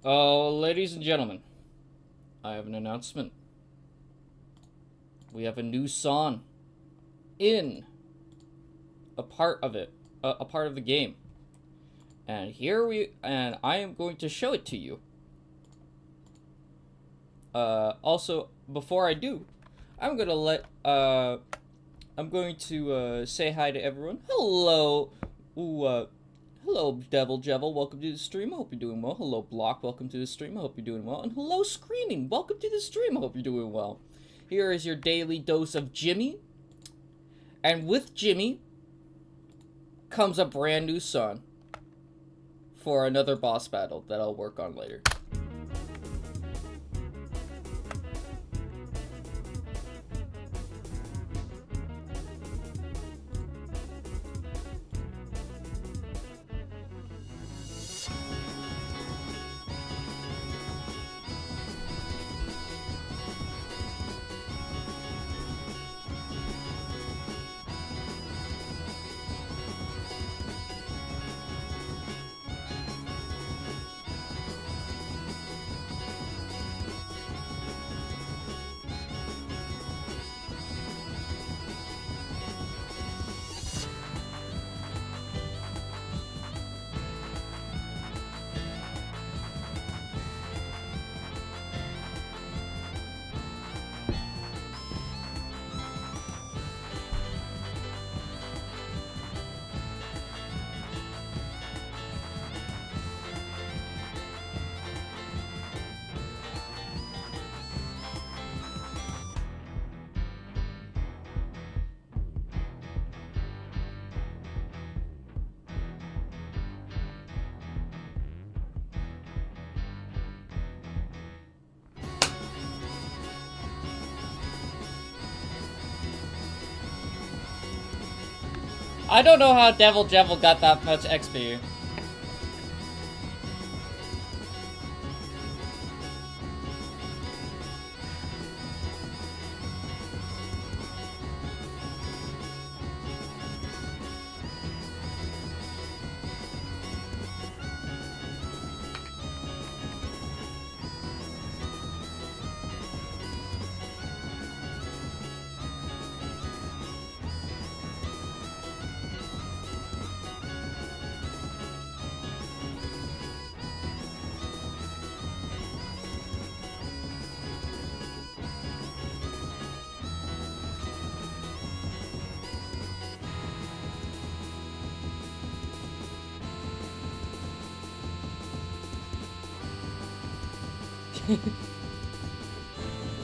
Oh, ladies and gentlemen, I have an announcement. We have a new song in a part of it, a part of the game. And I am going to show it to you. Also, before I do, I'm gonna let, I'm going to, say hi to everyone. Hello, hello, Devil Jevel, welcome to the stream, I hope you're doing well. Hello, Block, welcome to the stream, I hope you're doing well. And hello, Screaming, welcome to the stream, I hope you're doing well. Here is your daily dose of Jimmy. And with Jimmy comes a brand new song for another boss battle that I'll work on later. I don't know how Devil Jevel got that much XP.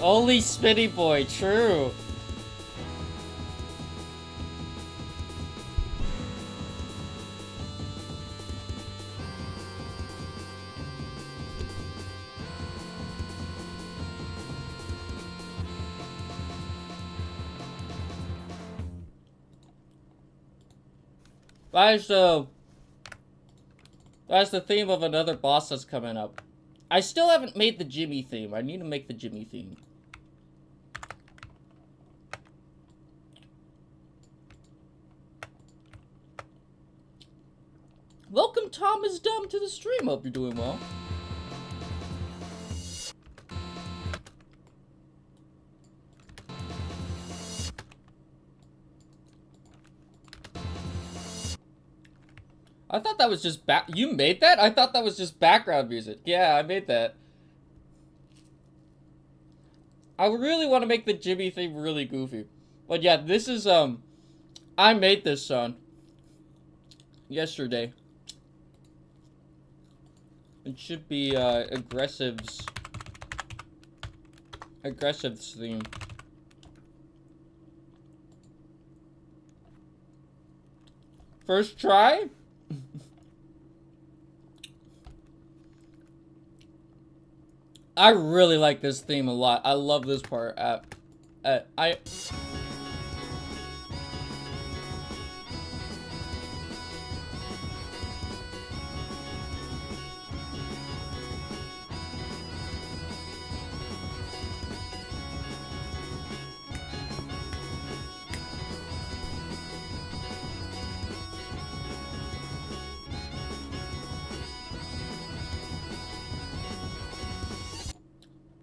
Only Spinny Boy, true. That's the that's the theme of another boss that's coming up. I still haven't made the Jimmy theme. I need to make the Jimmy theme. Welcome Thomas Dumb to the stream. Hope you're doing well. I thought that was just you made that? I thought that was just background music. Yeah, I made that. I really want to make the Jimmy theme really goofy. But yeah, this is, I made this song yesterday. It should be, Aggressive's theme. First try? I really like this theme a lot. I love this part.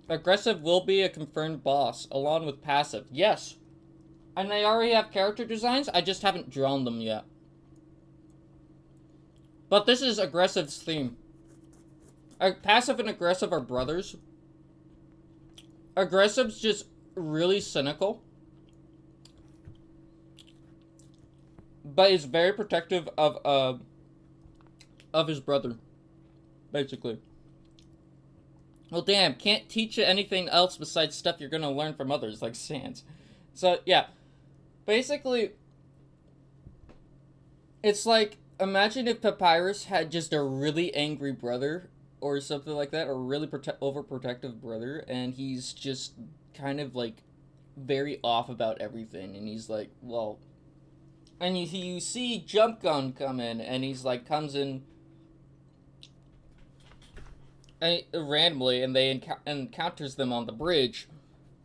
Aggressive will be a confirmed boss, along with passive. Yes. And they already have character designs, I just haven't drawn them yet. But this is Aggressive's theme. Passive and Aggressive are brothers. Aggressive's just really cynical. But is very protective of his brother. Basically. Well, damn, can't teach you anything else besides stuff you're gonna learn from others, like Sans. So, yeah. Basically, it's like, imagine if Papyrus had just a really angry brother, or something like that, or a really overprotective brother, and he's just kind of, like, very off about everything, and he's like, well... And you see Jump Gun come in, and he's like, comes in... randomly, and they encounters them on the bridge,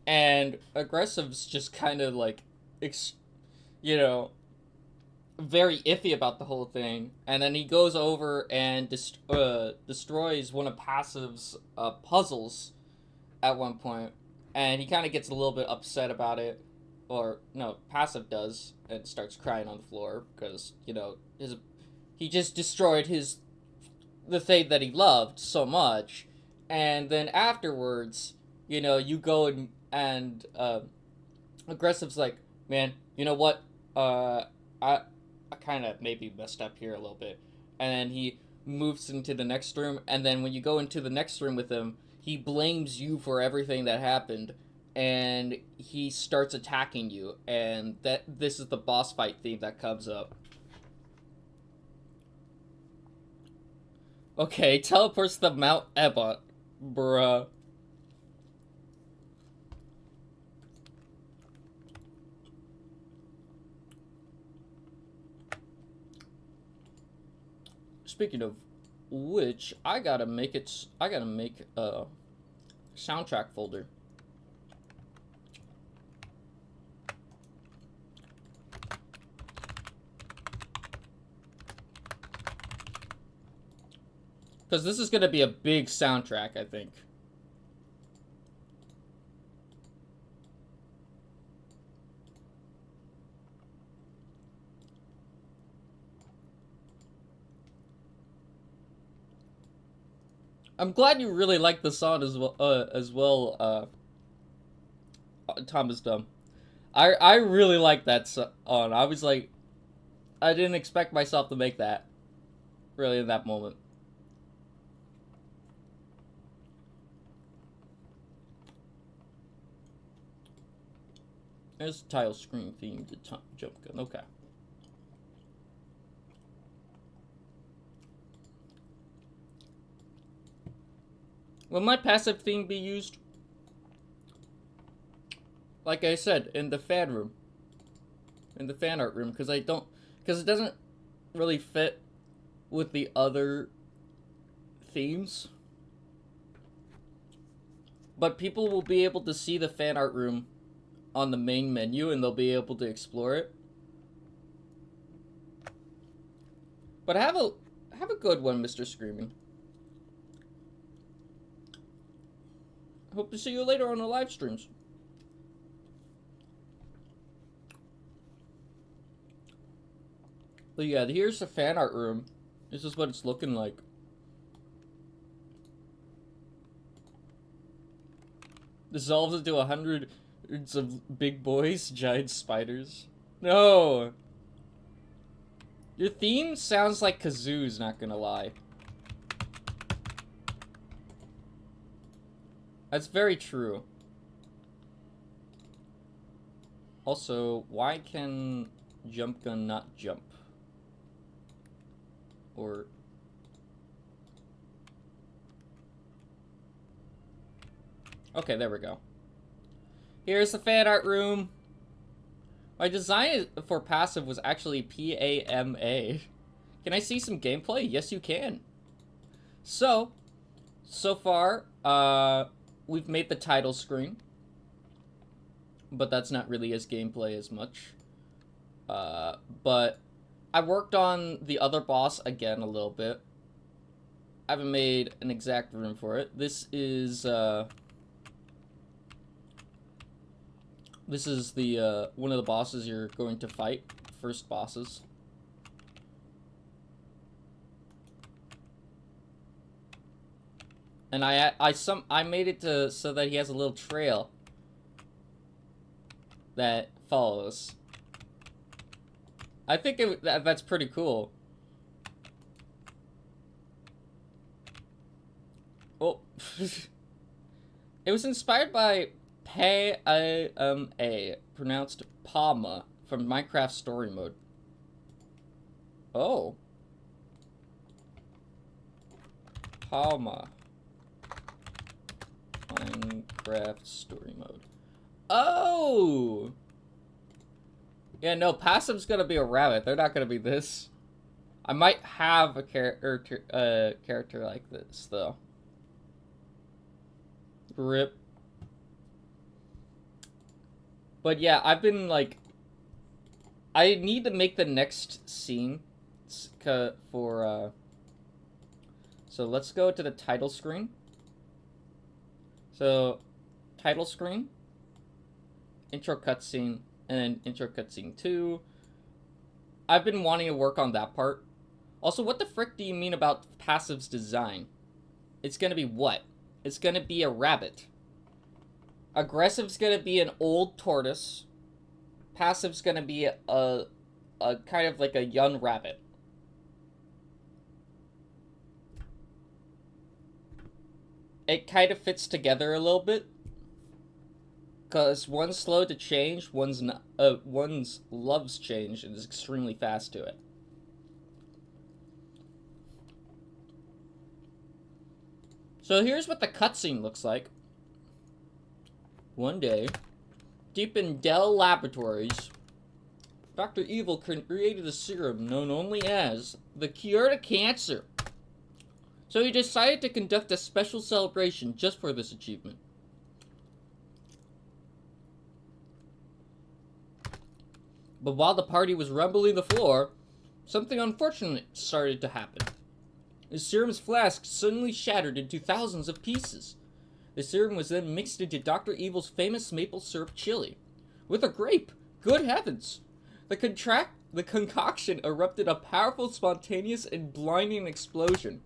and Aggressive's just kind of like, you know, very iffy about the whole thing, and then he goes over and destroys one of Passive's puzzles at one point, and he kind of gets a little bit upset about it, or no, Passive does, and starts crying on the floor because, you know, he just destroyed the thing that he loved so much, and then afterwards, you know, you go and Aggressive's like, man, you know what, I kind of maybe messed up here a little bit, and then he moves into the next room, and then when you go into the next room with him, he blames you for everything that happened, and he starts attacking you, and this is the boss fight theme that comes up. Okay, teleports to Mount Ebott. Bruh. Speaking of which, I gotta make a soundtrack folder. Because this is going to be a big soundtrack, I think. I'm glad you really like the song as well, Thomas Dumb. I really like that song. I was like, I didn't expect myself to make that. Really, in that moment. There's the title screen theme to Jump Gun. Okay. Will my passive theme be used? Like I said, in the fan room. In the fan art room, because it doesn't really fit with the other themes. But people will be able to see the fan art room on the main menu, and they'll be able to explore it. But have a good one, Mr. Screaming. Hope to see you later on the live streams. But yeah, here's the fan art room. This is what it's looking like. Dissolves into 100 of big boys, giant spiders. No! Your theme sounds like Kazoo's, not gonna lie. That's very true. Also, why can Jump Gun not jump? Or... Okay, there we go. Here's the fan art room. My design for passive was actually PAMA. Can I see some gameplay? Yes, you can. So far, we've made the title screen. But that's not really as gameplay as much. But I worked on the other boss again a little bit. I haven't made an exact room for it. This is, This is the one of the bosses you're going to fight. First bosses. And I made it to so that he has a little trail that follows. I think that's pretty cool. Oh, it was inspired by Pama, pronounced Pama, from Minecraft Story Mode. Oh, Pama, Minecraft Story Mode. Oh, yeah. No, passive's gonna be a rabbit. They're not gonna be this. I might have a character like this though. Rip. But yeah, I've been like, I need to make the next scene for so let's go to the title screen. So title screen, intro cutscene, and then intro cutscene 2. I've been wanting to work on that part. Also, what the frick do you mean about passive's design? It's gonna be what? It's gonna be a rabbit. Aggressive's gonna be an old tortoise. Passive's gonna be a kind of like a young rabbit. It kind of fits together a little bit. Cause one's slow to change, one's loves change and is extremely fast to it. So here's what the cutscene looks like. One day, deep in Dell Laboratories, Dr. Evil created a serum known only as the cure to cancer. So he decided to conduct a special celebration just for this achievement. But while the party was rumbling the floor, something unfortunate started to happen. The serum's flask suddenly shattered into thousands of pieces. The serum was then mixed into Dr. Evil's famous maple syrup chili. With a grape! Good heavens! The concoction erupted a powerful, spontaneous, and blinding explosion.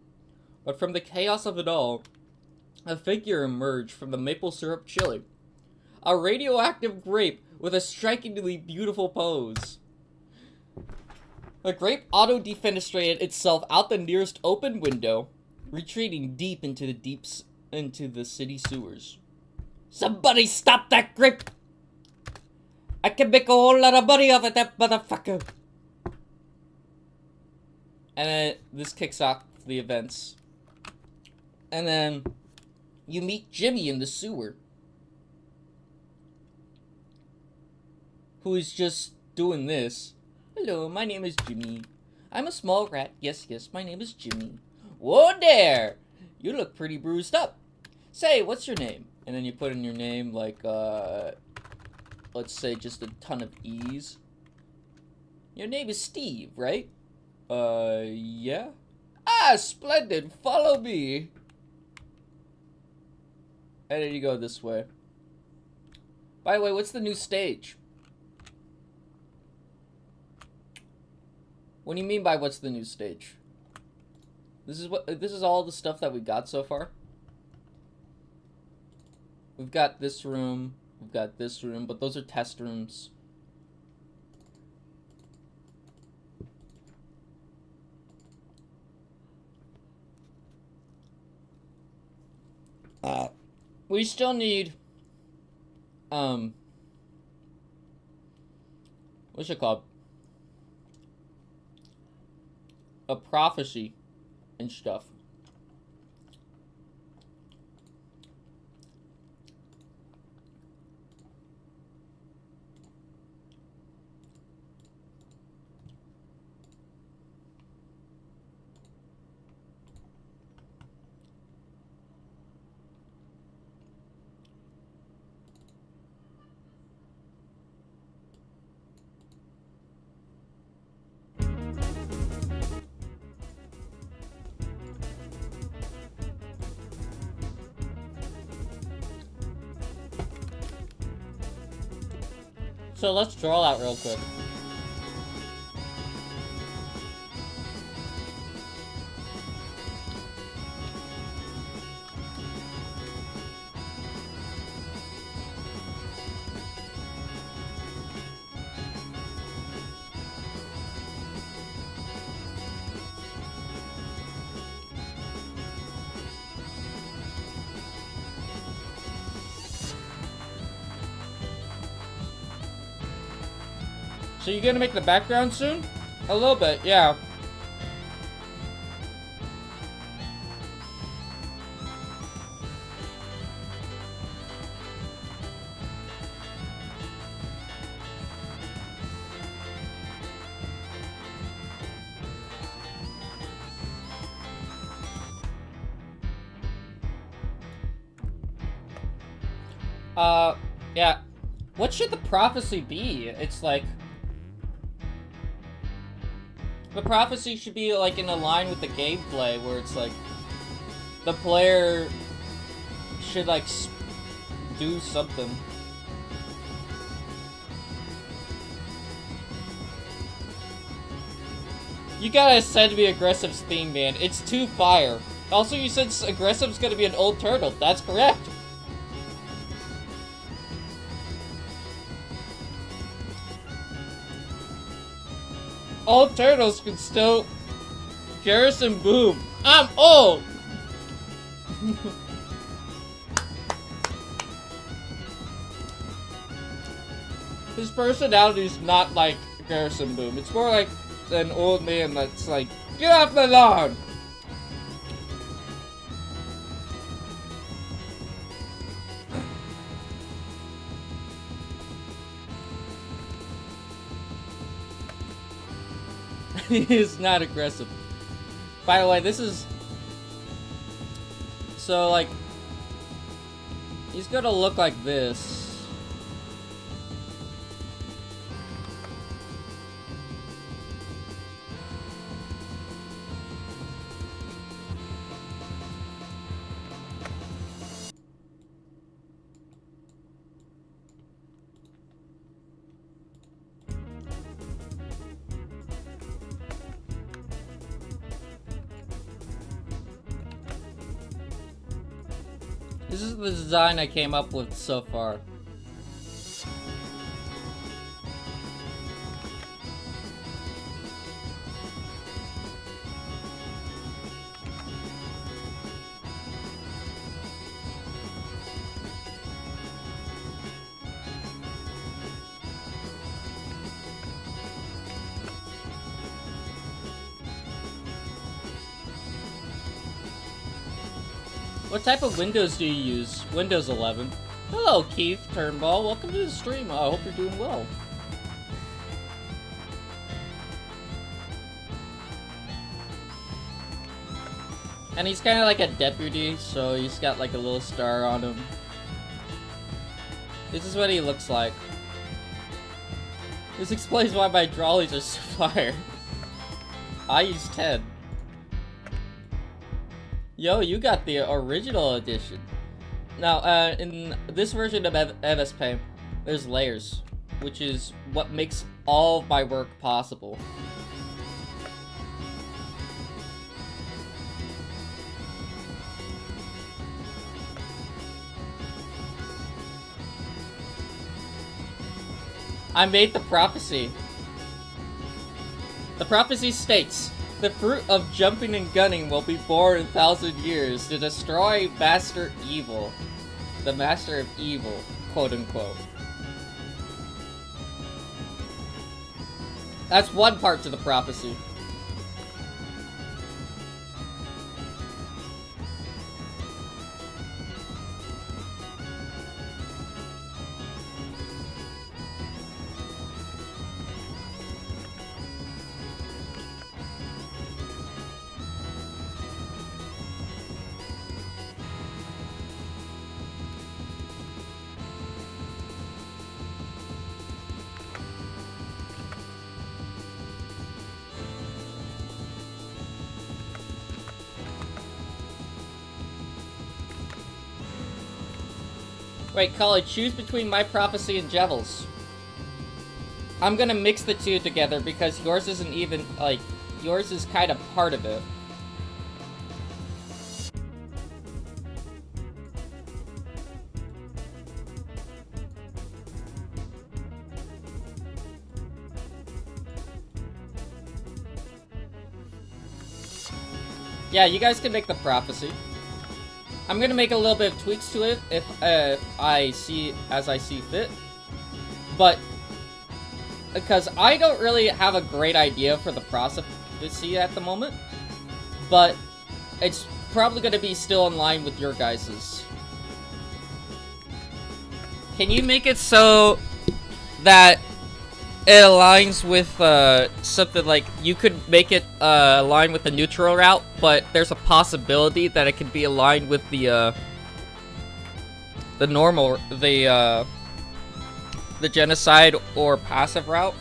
But from the chaos of it all, a figure emerged from the maple syrup chili. A radioactive grape with a strikingly beautiful pose. The grape auto-defenestrated itself out the nearest open window, retreating deep into the city sewers. Somebody stop that grape! I can make a whole lot of money off of that motherfucker! And then this kicks off the events. And then you meet Jimmy in the sewer, who is just doing this. Hello, my name is Jimmy. I'm a small rat. Yes, my name is Jimmy. Whoa there! You look pretty bruised up. Say, what's your name? And then you put in your name like, let's say just a ton of E's. Your name is Steve, right? Yeah? Ah, splendid! Follow me! And then you go this way. By the way, what's the new stage? What do you mean by what's the new stage? This is all the stuff that we got so far. We've got this room, we've got this room, but those are test rooms. We still need what's it called? A prophecy and stuff. So let's draw out real quick. So you gonna make the background soon? A little bit, yeah. Yeah. What should the prophecy be? It's like... The prophecy should be like in a line with the gameplay, where it's like the player should like do something. You gotta send me Aggressive's theme, man. It's too fire. Also, you said Aggressive's gonna be an old turtle. That's correct. Old turtles can still... Garrison Boom. I'm old! His personality's not like Garrison Boom. It's more like an old man that's like, get off my lawn! He is not aggressive. By the way, this is... So, like... He's gonna look like this. This is the design I came up with so far. What type of Windows do you use? Windows 11. Hello, Keith Turnbull. Welcome to the stream. I hope you're doing well. And he's kind of like a deputy, so he's got like a little star on him. This is what he looks like. This explains why my drawlies are so fire. I use 10. Yo, you got the original edition. Now, in this version of MSP, there's layers, which is what makes all of my work possible. I made the prophecy. The prophecy states, the fruit of jumping and gunning will be born in 1,000 years to destroy Master Evil. The Master of Evil, quote unquote. That's one part to the prophecy. Wait, Cully, choose between my prophecy and Jevils. I'm gonna mix the two together because yours isn't even, like, yours is kind of part of it. Yeah, you guys can make the prophecy. I'm gonna make a little bit of tweaks to it if I see fit. But because I don't really have a great idea for the prophecy at the moment, but it's probably gonna be still in line with your guys's. Can you make it so that it aligns with something like you could make it align with the neutral route, but there's a possibility that it could be aligned with the normal, the genocide or passive route?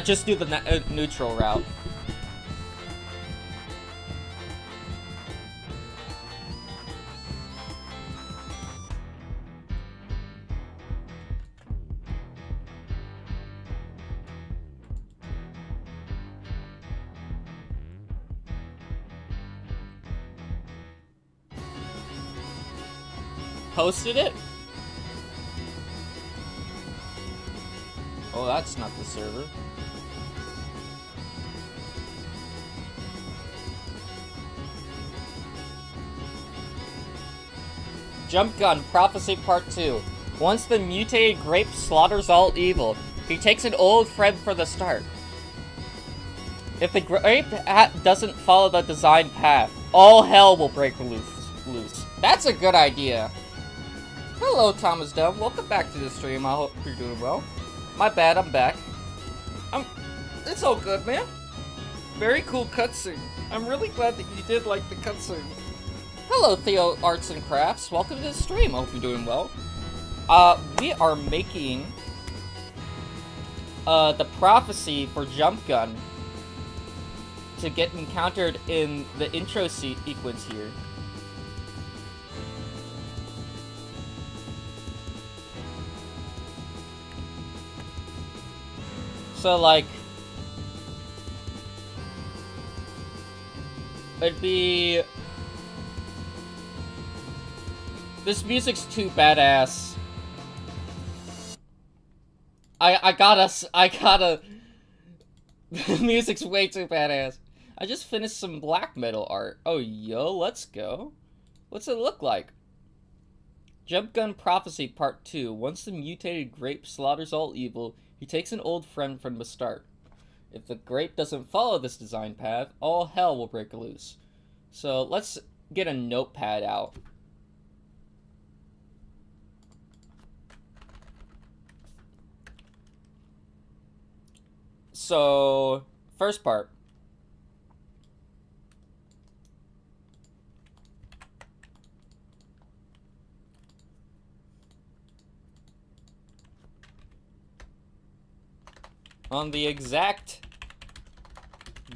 Just do the neutral route. Posted it? Oh, that's not the server. Jump Gun, Prophecy Part 2. Once the mutated grape slaughters all evil, he takes an old friend for the start. If the grape doesn't follow the designed path, all hell will break loose. That's a good idea. Hello, Thomas Dove. Welcome back to the stream. I hope you're doing well. My bad, I'm back. It's all good, man. Very cool cutscene. I'm really glad that you did like the cutscene. Hello, Theo Arts and Crafts. Welcome to the stream. I hope you're doing well. We are making the prophecy for Jump Gun to get encountered in the intro sequence here. So, like, it'd be... This music's too badass. I gotta... The music's way too badass. I just finished some black metal art. Oh, yo, let's go. What's it look like? Jump Gun Prophecy Part 2. Once the mutated grape slaughters all evil, he takes an old friend from the start. If the grape doesn't follow this design path, all hell will break loose. So let's get a notepad out. So, first part. On the exact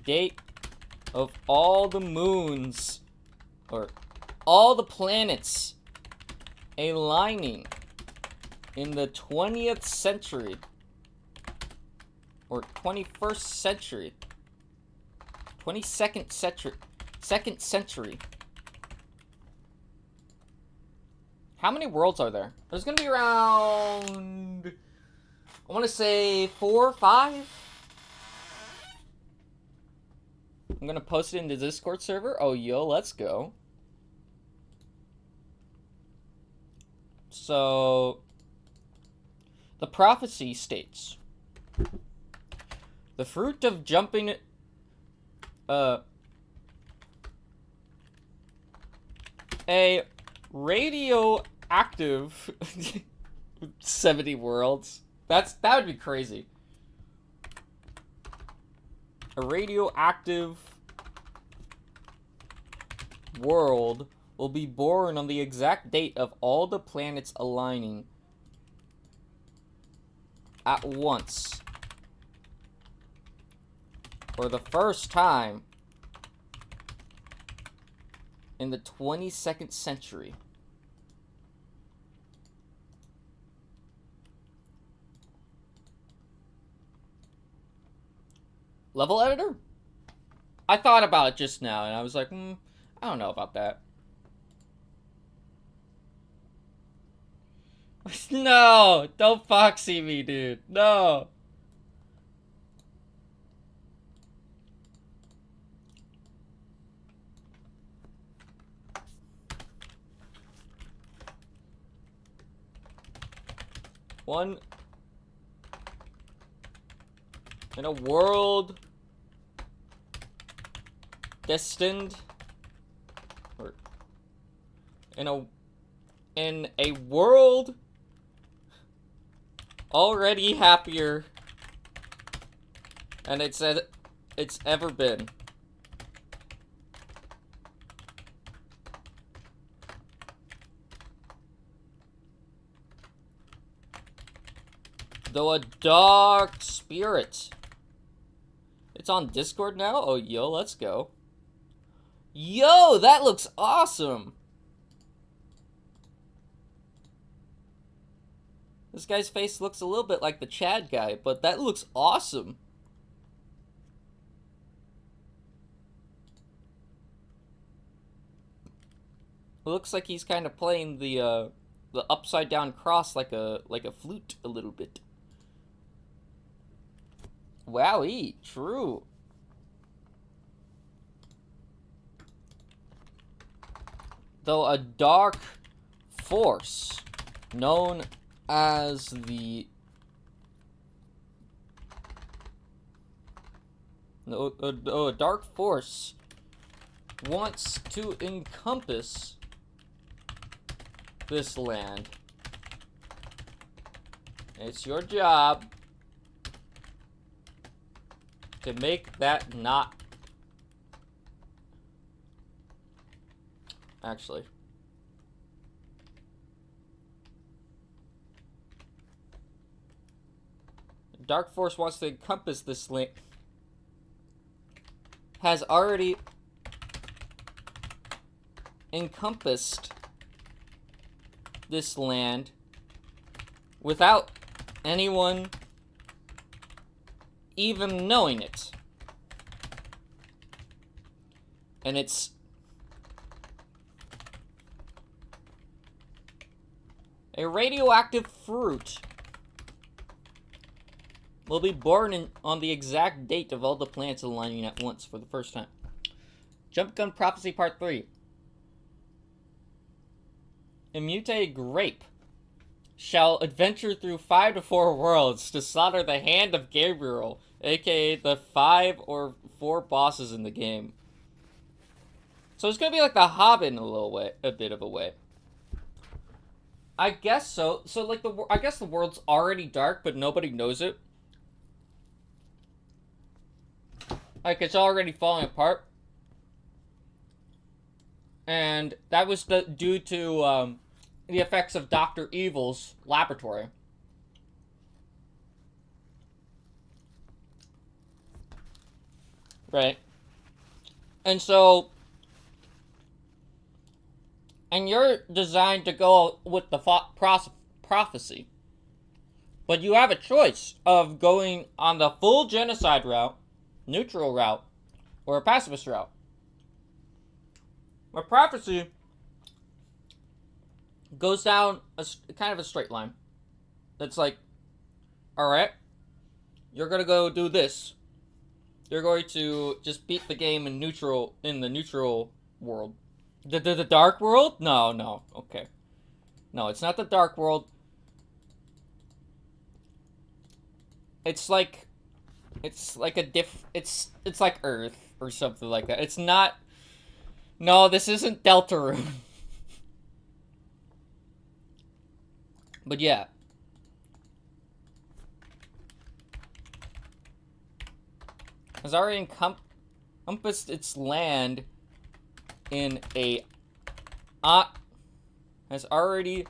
date of all the moons, or all the planets aligning in the 20th century, or 21st century, 22nd century, 2nd century. How many worlds are there? There's gonna be around... I want to say 4 or 5. I'm going to post it in the Discord server. Oh, yo, let's go. So, the prophecy states, the fruit of jumping... a radioactive... 70 worlds. That would be crazy. A radioactive world will be born on the exact date of all the planets aligning at once for the first time in the 22nd century. Level editor? I thought about it just now, and I was like, I don't know about that. No! Don't Foxy me, dude. No! One... In a world... destined... Or... In a world... already happier... and it's ever been. Though a dark spirit. It's on Discord now? Oh, yo, let's go. Yo, that looks awesome! This guy's face looks a little bit like the Chad guy, but that looks awesome. It looks like he's kind of playing the upside down cross like a flute a little bit. Wowie, true. Though a dark force known as the a dark force wants to encompass this land. It's your job to make that not... Actually. Dark Force wants to encompass this land. Has already encompassed this land without anyone even knowing it. And it's a radioactive fruit will be born on the exact date of all the planets aligning at once for the first time. Jump Gun Prophecy Part 3. A mutated grape shall adventure through 5 to 4 worlds to slaughter the hand of Gabriel, aka the 5 or 4 bosses in the game. So it's gonna be like the Hobbit in a bit of a way. I guess so. So like I guess the world's already dark, but nobody knows it. Like it's already falling apart. And that was due to the effects of Dr. Evil's laboratory. Right. And so... And you're designed to go with the prophecy. But you have a choice of going on the full genocide route, neutral route, or a pacifist route. My prophecy goes down kind of a straight line. That's like, alright, you're gonna go do this. You're going to just beat the game in the neutral world. The dark world? No, okay. No, it's not the dark world. It's like it's like Earth or something like that. It's not. No, this isn't Deltarune. But yeah. Has already encompassed its land in a has already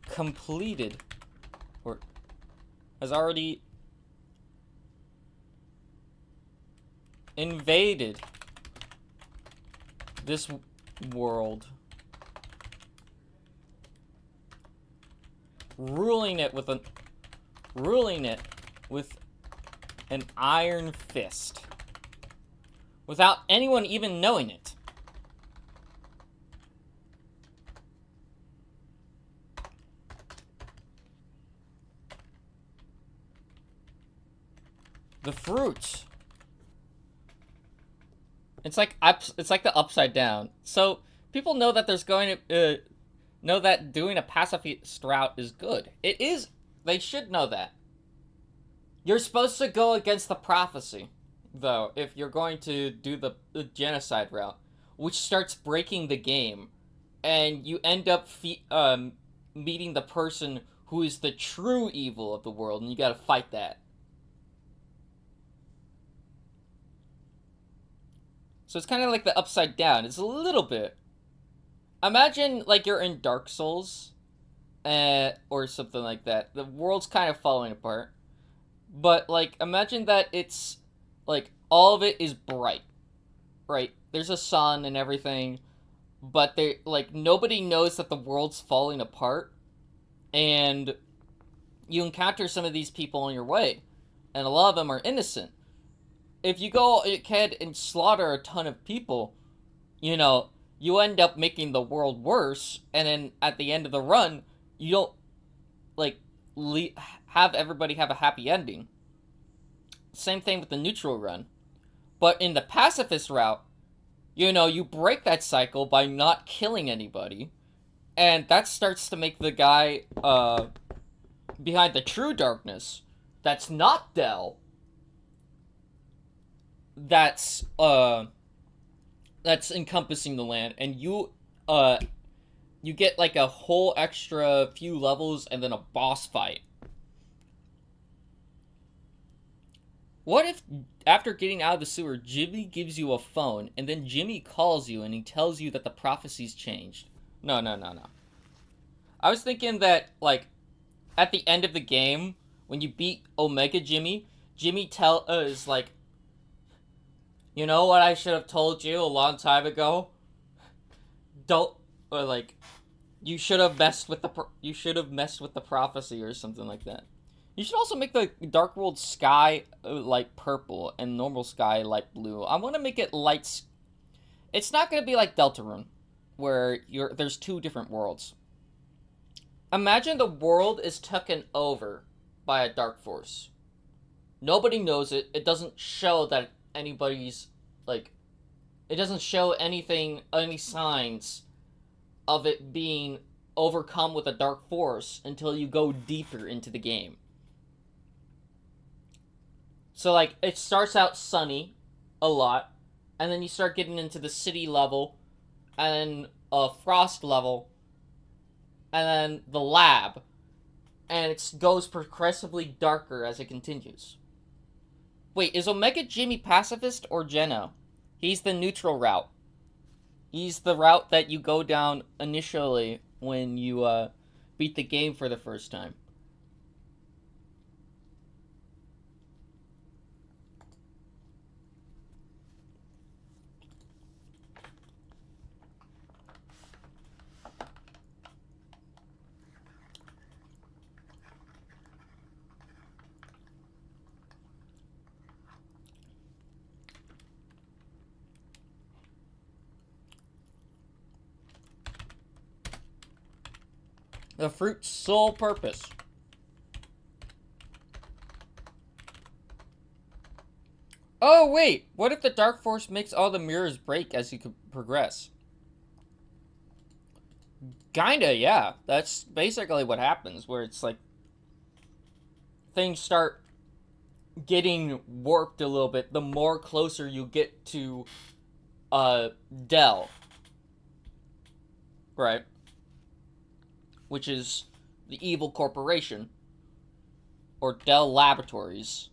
completed or has already invaded this world ruling it with an iron fist. Without anyone even knowing it. The fruit. It's like the upside down. So people know that there's going to know that doing a pacifist route is good. It is. They should know that. You're supposed to go against the prophecy, though, if you're going to do the genocide route, which starts breaking the game, and you end up meeting the person who is the true evil of the world, and you gotta fight that. So it's kind of like the upside down. It's a little bit. Imagine like you're in Dark Souls, or something like that. The world's kind of falling apart, but like imagine that it's like all of it is bright, right? There's a sun and everything, but they like nobody knows that the world's falling apart, and you encounter some of these people on your way, and a lot of them are innocent. If you go ahead and slaughter a ton of people, you know, you end up making the world worse, and then at the end of the run, you don't, like, have everybody have a happy ending. Same thing with the neutral run. But in the pacifist route, you know, you break that cycle by not killing anybody, and that starts to make the guy, behind the true darkness, that's not Del, that's encompassing the land, and you get like a whole extra few levels and then a boss fight. What if after getting out of the sewer, Jimmy gives you a phone, and then Jimmy calls you and he tells you that the prophecy's changed? No. I was thinking that, like, at the end of the game, when you beat Omega Jimmy, Jimmy is like, you know what I should have told you a long time ago? Don't, or like, you should have messed with the prophecy or something like that. You should also make the Dark World sky light purple and normal sky light blue. I want to make it lights. It's not going to be like Deltarune, where there's two different worlds. Imagine the world is taken over by a dark force. Nobody knows it. It doesn't show that anybody's, like, it doesn't show any signs of it being overcome with a dark force until you go deeper into the game. So, like, it starts out sunny a lot, and then you start getting into the city level, and a frost level, and then the lab, and it goes progressively darker as it continues. Wait, is Omega Jimmy pacifist or Geno? He's the neutral route. He's the route that you go down initially when you beat the game for the first time. The fruit's sole purpose. Oh, wait! What if the Dark Force makes all the mirrors break as you progress? Kinda, yeah. That's basically what happens, where it's like things start getting warped a little bit the more closer you get to Del. Right? Which is the evil corporation, or Del Laboratories.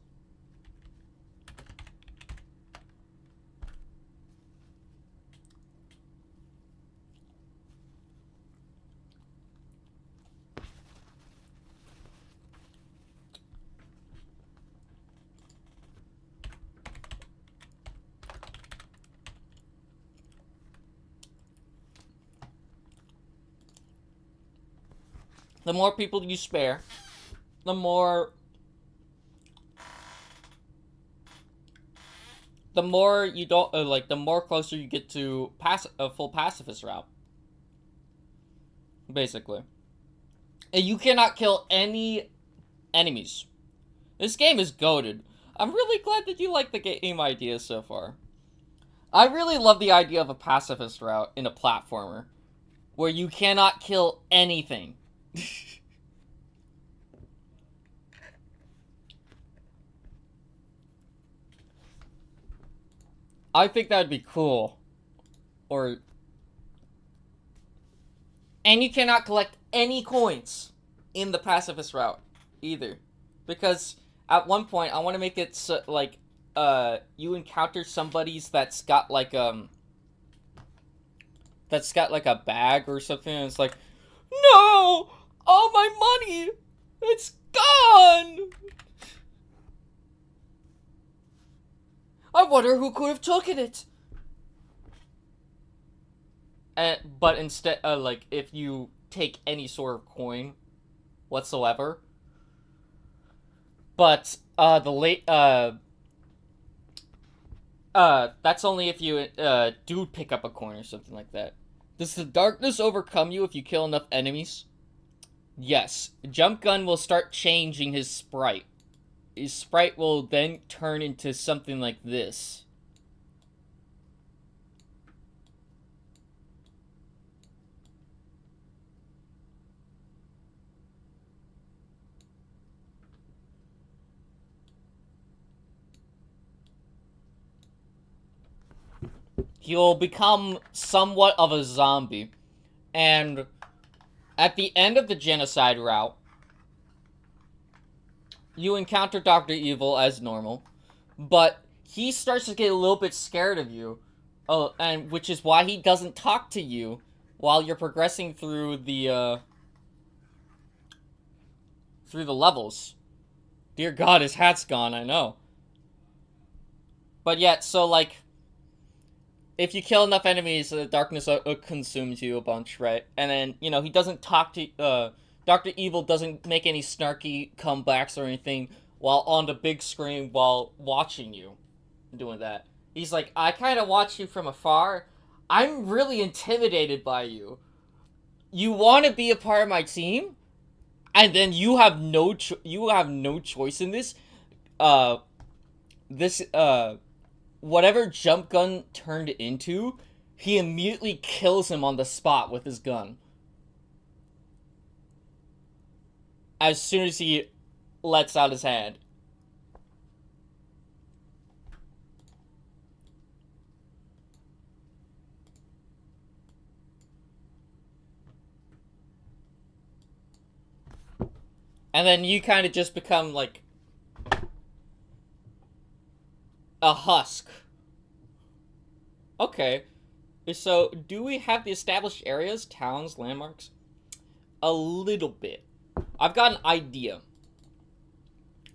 the more people you spare, the more you don't like, the more closer you get to a full pacifist route, basically. And you cannot kill any enemies. This game is goated. I'm really glad that you like the game idea so far. I really love the idea of a pacifist route in a platformer where you cannot kill anything. I think that would be cool. And you cannot collect any coins in the pacifist route either. Because at one point, I want to make it so, like, you encounter somebody's that's got like a bag or something, and it's like, no! All my money! It's gone! I wonder who could have taken it. But instead, like, if you take any sort of coin whatsoever, but that's only if you do pick up a coin or something like that. Does the darkness overcome you if you kill enough enemies? Yes. Jump Gun will start changing his sprite. His sprite will then turn into something like this. He'll become somewhat of a zombie. And at the end of the genocide route, you encounter Dr. Evil as normal, but he starts to get a little bit scared of you. Oh, and which is why he doesn't talk to you while you're progressing through the levels. Dear God, his hat's gone, I know. But yet, so like, if you kill enough enemies, the darkness consumes you a bunch, right? And then, you know, he doesn't talk to, Dr. Evil doesn't make any snarky comebacks or anything while on the big screen while watching you doing that. He's like, I kind of watch you from afar. I'm really intimidated by you. You want to be a part of my team? And then you have no choice in this. Whatever Jump Gun turned into, he immediately kills him on the spot with his gun. As soon as he lets out his hand. And then you kind of just become like a husk. Okay. So, do we have the established areas, towns, landmarks? A little bit. I've got an idea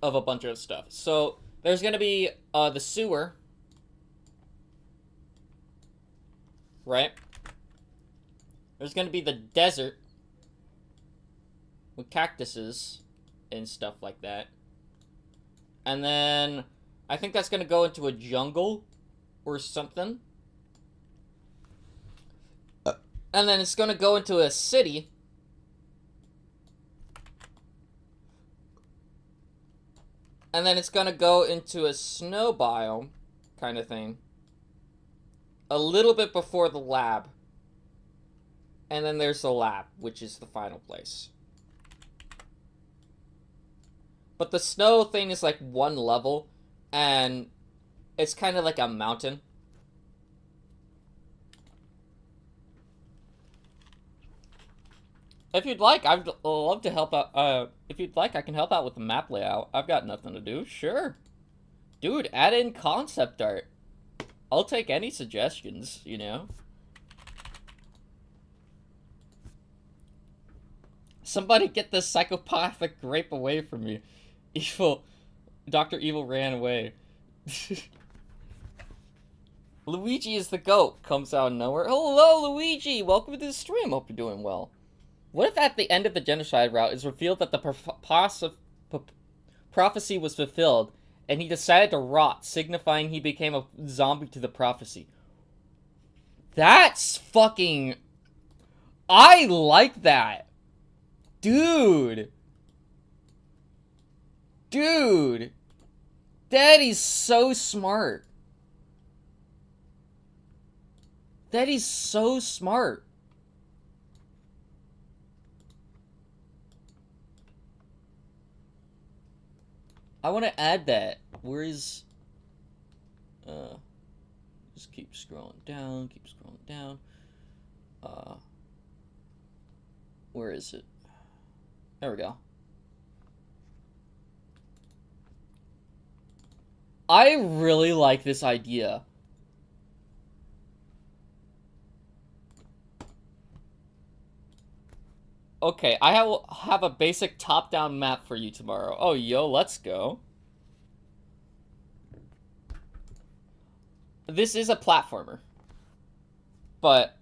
of a bunch of stuff. So, there's gonna be the sewer. Right? There's gonna be the desert with cactuses and stuff like that. And then I think that's gonna go into a jungle or something. And then it's gonna go into a city. And then it's gonna go into a snow biome kind of thing. A little bit before the lab. And then there's the lab, which is the final place. But the snow thing is like one level, and it's kind of like a mountain. If you'd like, I'd love to help out. If you'd like, I can help out with the map layout. I've got nothing to do. Sure. Dude, add in concept art. I'll take any suggestions, you know? Somebody get this psychopathic grape away from me. Dr. Evil ran away. Luigi is the goat. Comes out of nowhere. Hello, Luigi! Welcome to the stream. Hope you're doing well. What if at the end of the genocide route it's revealed that the prophecy was fulfilled, and he decided to rot, signifying he became a zombie to the prophecy? That's fucking... I like that. Dude. Dude. Daddy's so smart. Daddy's so smart. I want to add that. Where is... just keep scrolling down, where is it? There we go. I really like this idea. Okay, I have a basic top-down map for you tomorrow. Oh, yo, let's go. This is a platformer. But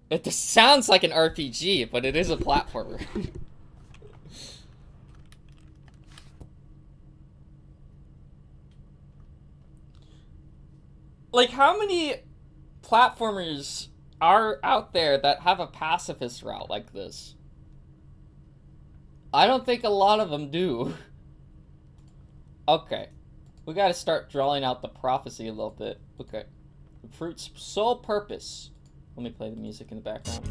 it just sounds like an RPG, but it is a platformer. Like, how many platformers are out there that have a pacifist route like this? I don't think a lot of them do. Okay. We gotta start drawing out the prophecy a little bit. Okay. The fruit's sole purpose. Let me play the music in the background.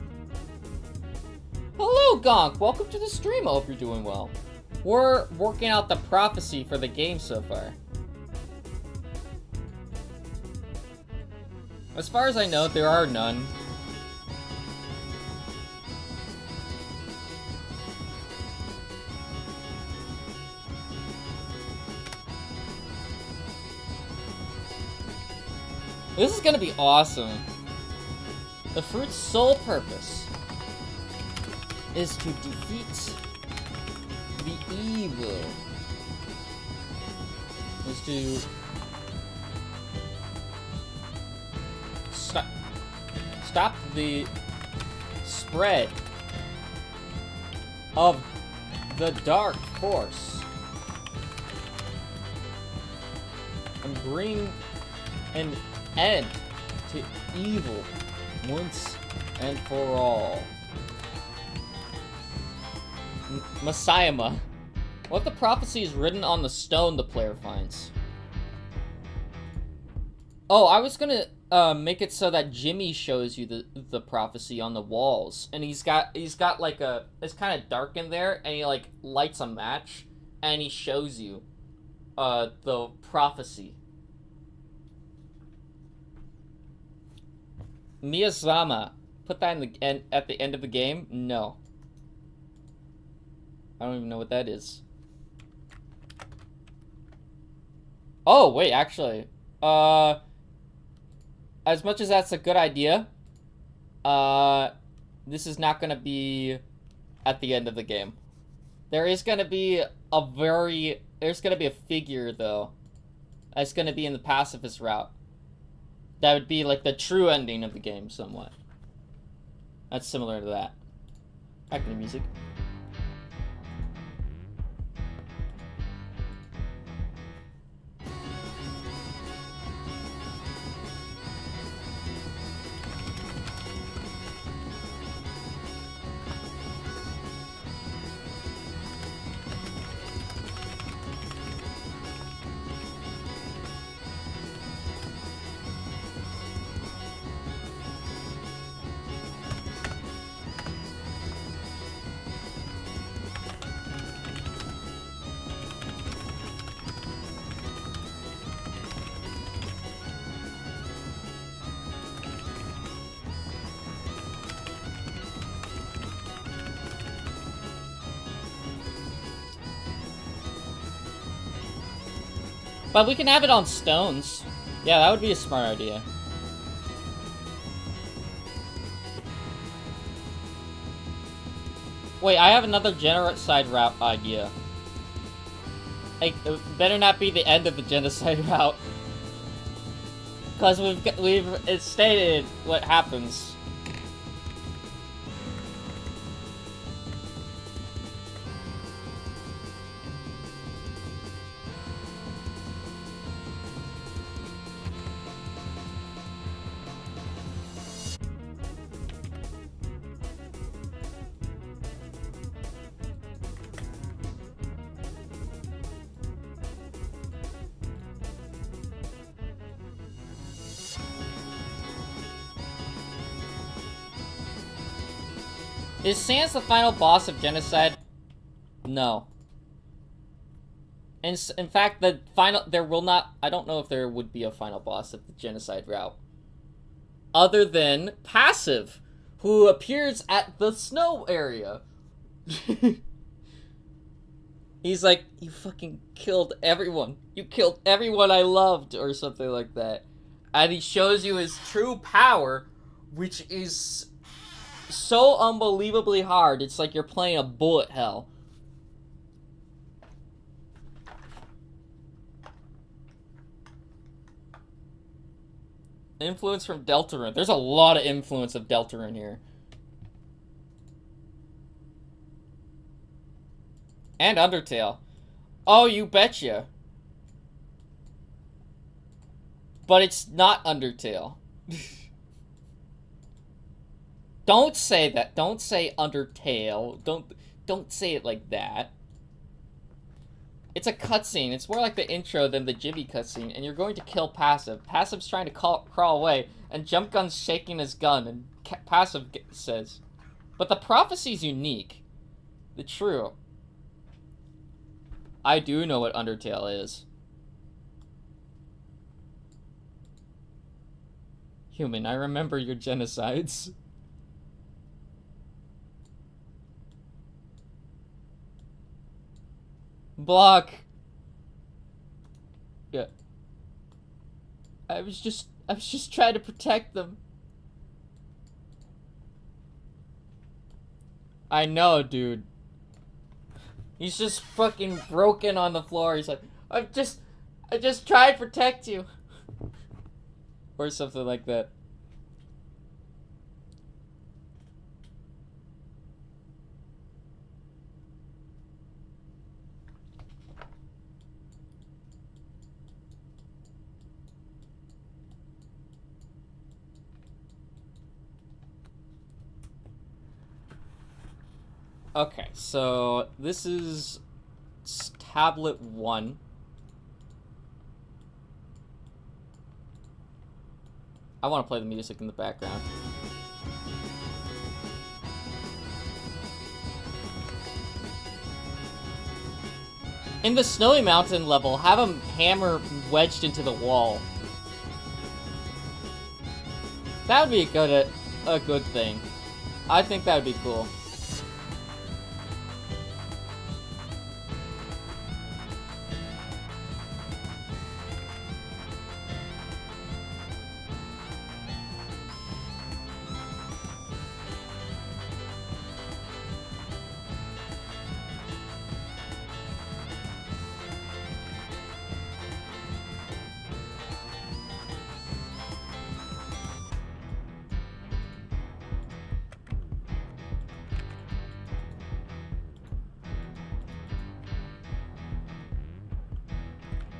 Hello, Gonk! Welcome to the stream. I hope you're doing well. We're working out the prophecy for the game so far. As far as I know, there are none. This is gonna be awesome. The fruit's sole purpose is to defeat the evil. Is to stop the spread of the dark force and bring an end to evil once and for all. Messiah. What if the prophecy is written on the stone the player finds? Oh, I was gonna make it so that Jimmy shows you the prophecy on the walls, and he's got like a, it's kind of dark in there, and he like lights a match, and he shows you the prophecy. Miyazama, put that in the end at the end of the game? No. I don't even know what that is. Oh, wait, actually. As much as that's a good idea, this is not gonna be at the end of the game. There is gonna be there's gonna be a figure, though, that's gonna be in the pacifist route. That would be like the true ending of the game, somewhat. That's similar to that. Back to the music. But we can have it on stones. Yeah, that would be a smart idea. Wait, I have another genocide route idea. Like, it better not be the end of the genocide route. Because it's stated what happens. Is Sans the final boss of Genocide? No. In fact, there will not, I don't know if there would be a final boss of the Genocide route. Other than Passive, who appears at the snow area. He's like, you fucking killed everyone. You killed everyone I loved, or something like that. And he shows you his true power, which is so unbelievably hard. It's like you're playing a bullet hell. Influence from Deltarune. There's a lot of influence of Deltarune here. And Undertale. Oh, you betcha. But it's not Undertale. Don't say that. Don't say Undertale. Don't say it like that. It's a cutscene. It's more like the intro than the Jimmy cutscene, and you're going to kill Passive. Passive's trying to crawl away, and Jump Gun's shaking his gun, and Passive says, but the prophecy's unique. The true. I do know what Undertale is. Human, I remember your genocides. Block. Yeah. I was just trying to protect them. I know, dude. He's just fucking broken on the floor. He's like, I just tried to protect you. Or something like that. Okay, so this is tablet 1. I want to play the music in the background. In the Snowy Mountain level, have a hammer wedged into the wall. That would be a good thing. I think that would be cool.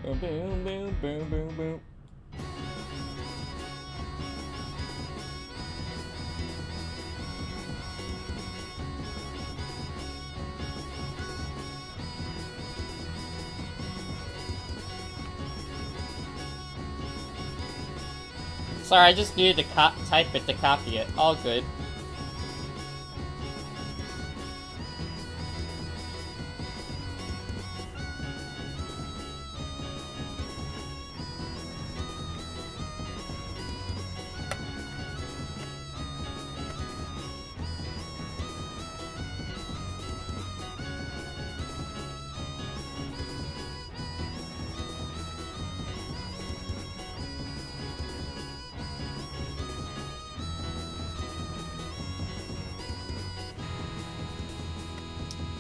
Boom, boom, boom, boom, boom, boom. Sorry, I just needed to type it to copy it. All good.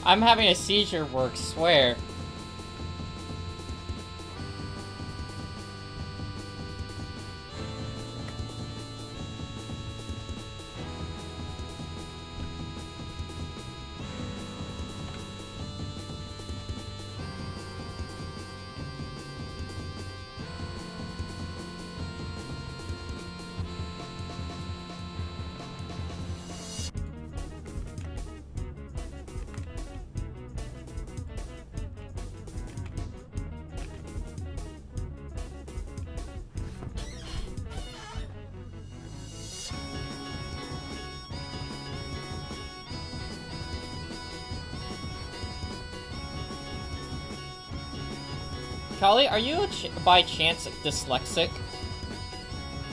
I'm having a seizure, work, swear. Kali, are you by chance dyslexic?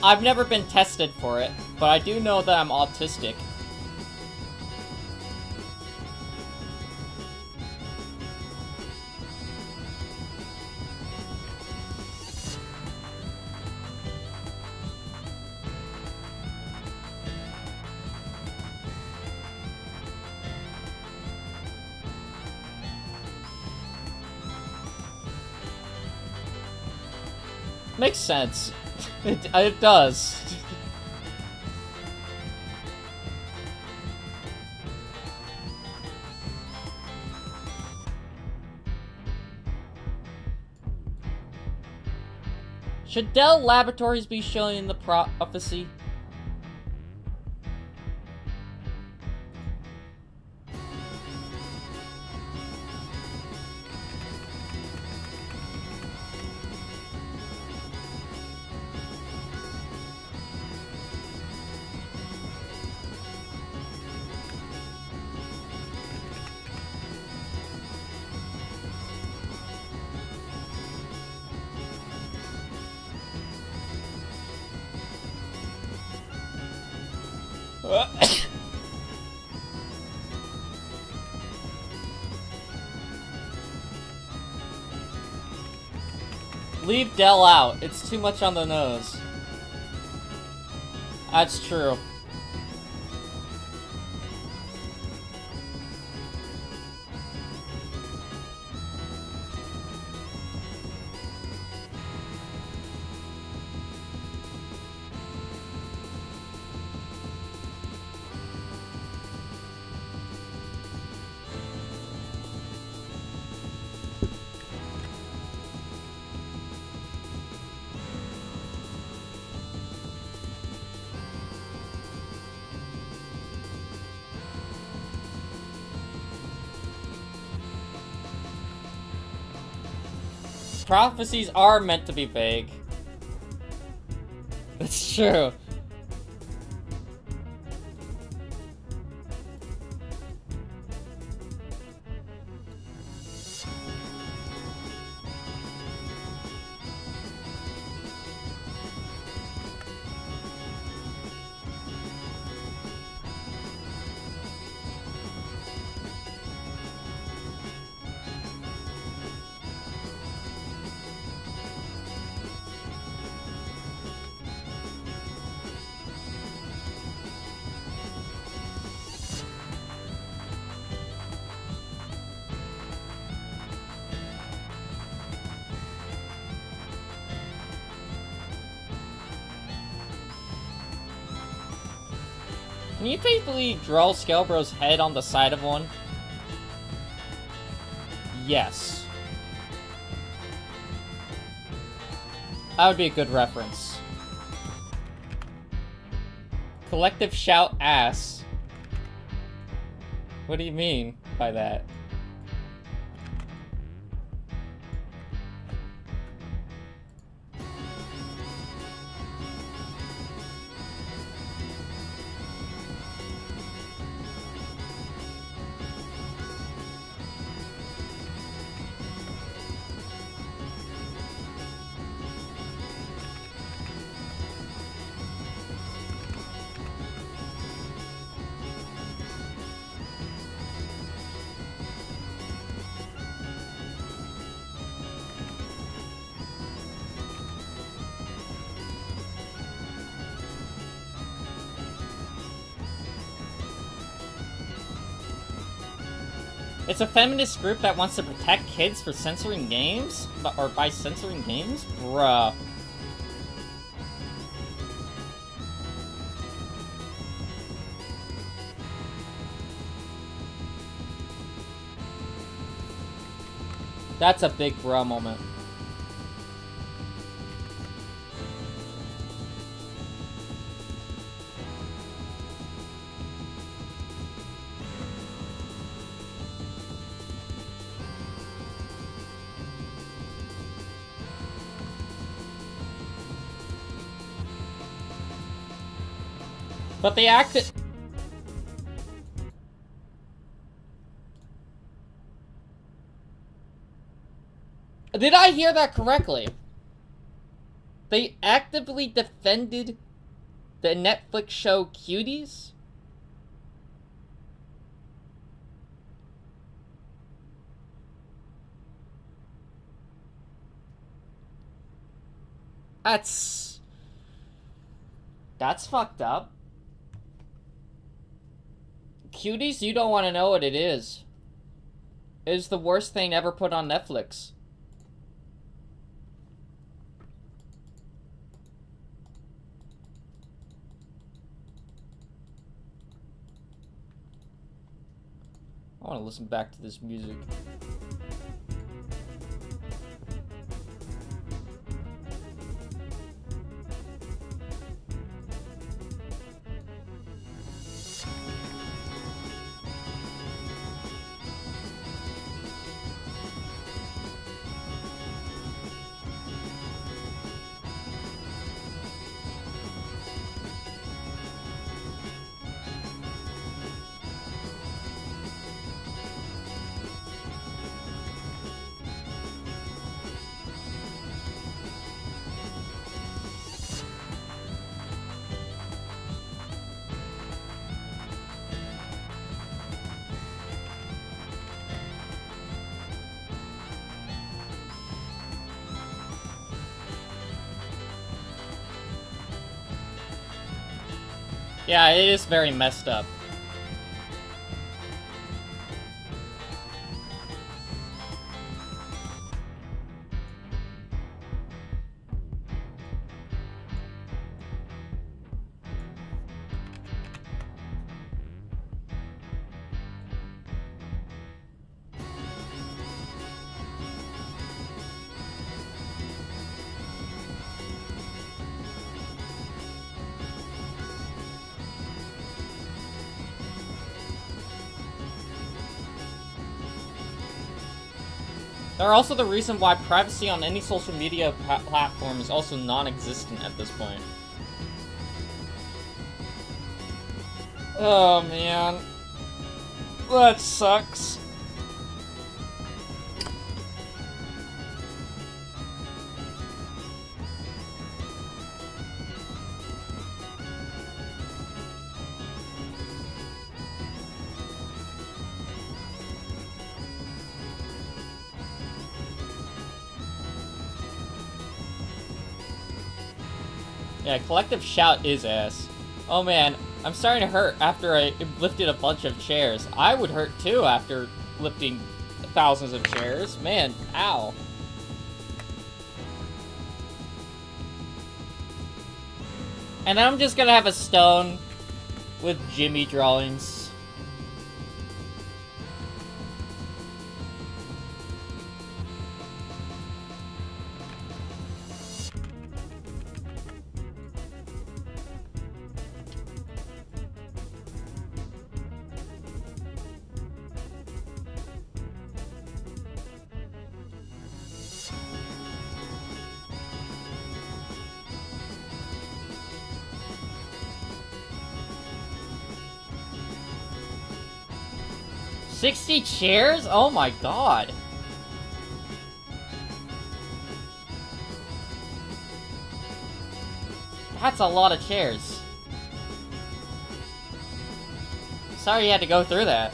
I've never been tested for it, but I do know that I'm autistic. Makes sense. It does. Should Dell Laboratories be showing the prophecy? Leave Dell out. It's too much on the nose. That's true. Prophecies are meant to be vague. That's true. Can you basically draw Scalebro's head on the side of one? Yes. That would be a good reference. Collective shout ass. What do you mean by that? It's a feminist group that wants to protect kids for censoring games? Or by censoring games? Bruh. That's a big bruh moment. But they acted... Did I hear that correctly? They actively defended the Netflix show Cuties? That's fucked up. Cuties, you don't want to know what it is. It is the worst thing ever put on Netflix. I want to listen back to this music. Yeah, it is very messed up. They're also the reason why privacy on any social media platform is also non-existent at this point. Oh man. That sucks. Yeah, Collective Shout is ass. Oh man, I'm starting to hurt after I lifted a bunch of chairs. I would hurt too after lifting thousands of chairs. Man, ow. And then I'm just gonna have a stone with Jimmy drawings. $60 chairs? Oh my god. That's a lot of chairs. Sorry you had to go through that.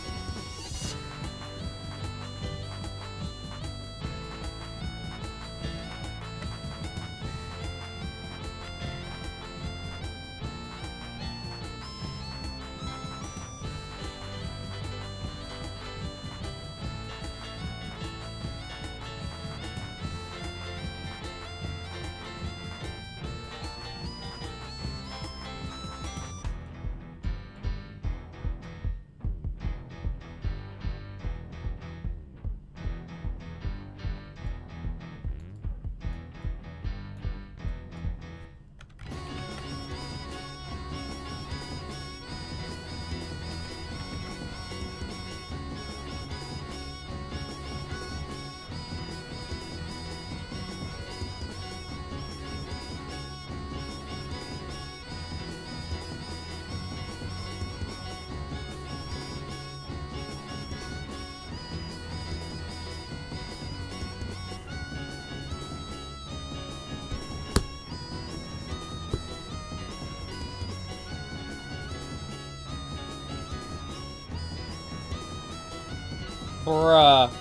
Bruh.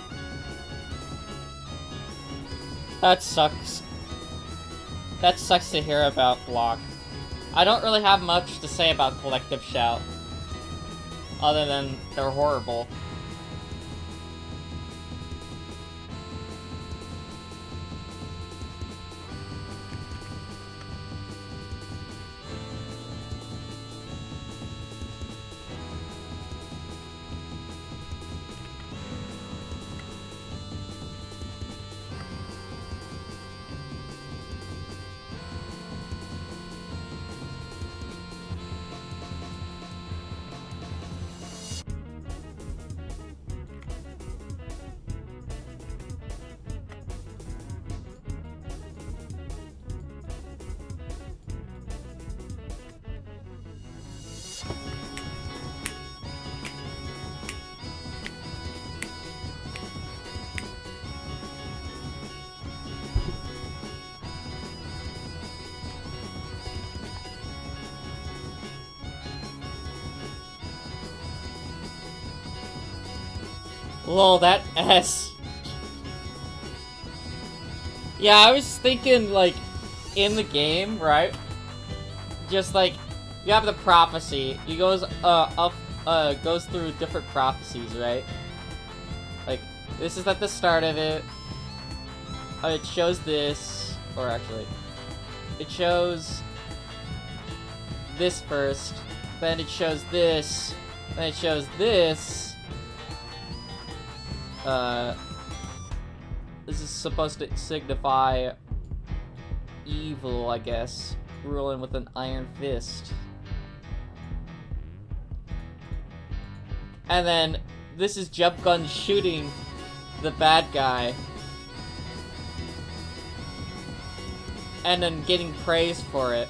That sucks. That sucks to hear about, Block. I don't really have much to say about Collective Shout. Other than they're horrible. Lol, that S. Yeah, I was thinking, like, in the game, right? Just, like, you have the prophecy. He goes, goes through different prophecies, right? Like, this is at the start of it. It shows this, or actually, it shows this first, then it shows this, then it shows this. This is supposed to signify evil, I guess. Ruling with an iron fist. And then, this is Jump Gun shooting the bad guy. And then getting praise for it.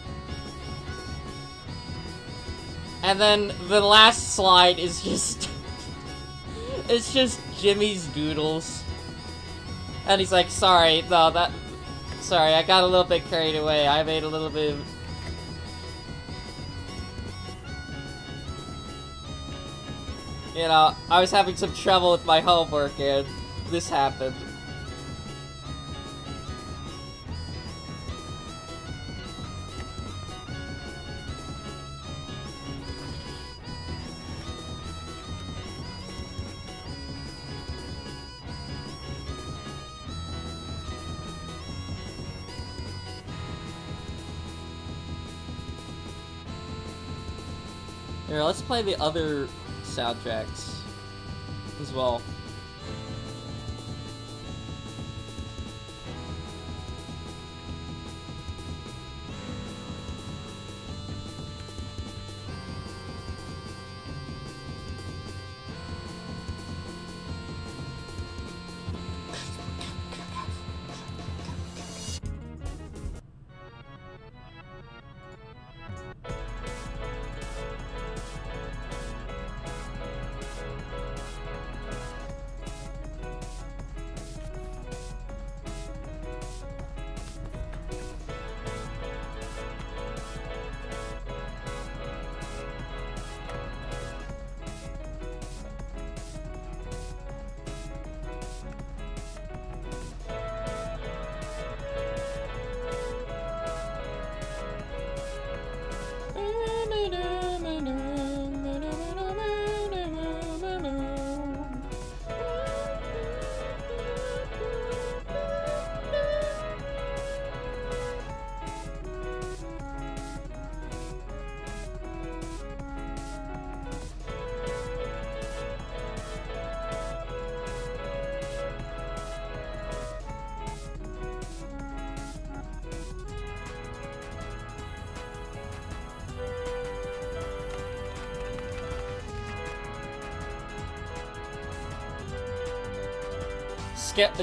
And then, the last slide is just... it's just Jimmy's doodles. And he's like, sorry, no, that... sorry, I got a little bit carried away. I made a little bit of... you know, I was having some trouble with my homework and this happened. Here, let's play the other soundtracks as well.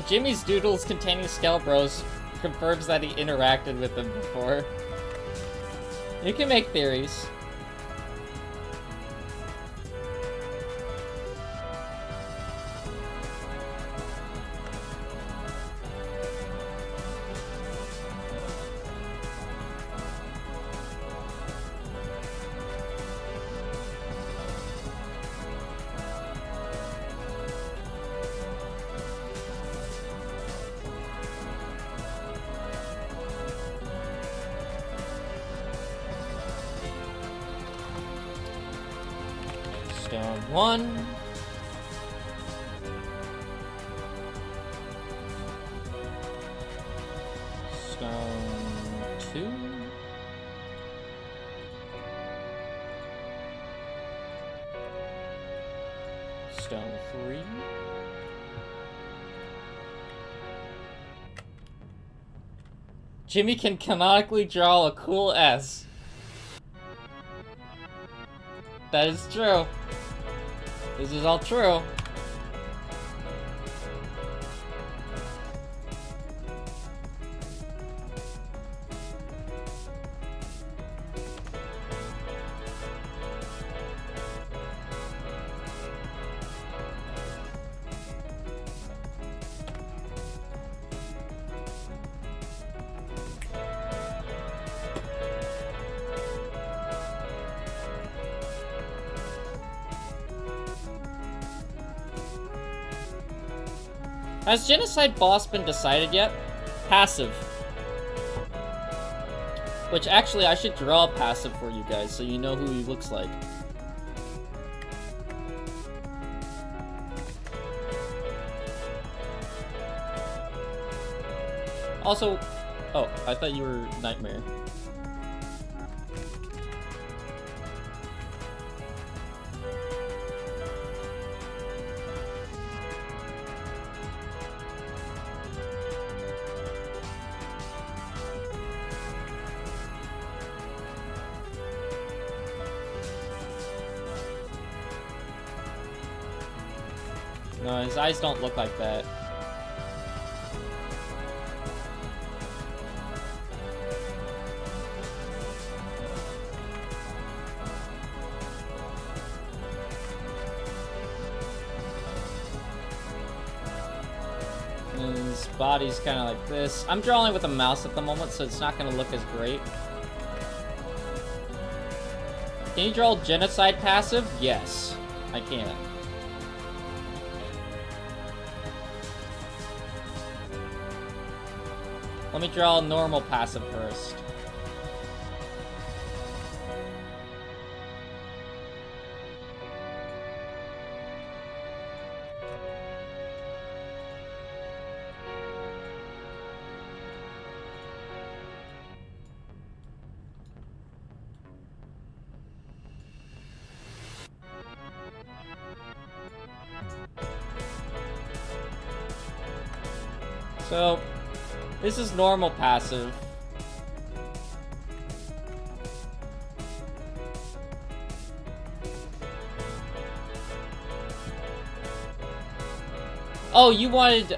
Jimmy's doodles containing Skelbros confirms that he interacted with them before. You can make theories. Stone 1. Stone 2. Stone 3. Jimmy can canonically draw a cool S. That is true. This is all true. Has Genocide Boss been decided yet? Passive. Which, actually, I should draw a passive for you guys so you know who he looks like. Also... Oh, I thought you were Nightmare. No, his eyes don't look like that. And his body's kind of like this. I'm drawing with a mouse at the moment, so it's not going to look as great. Can you draw Genocide passive? Yes, I can. Let me draw a normal passive first. So, this is normal passive. Oh, you wanted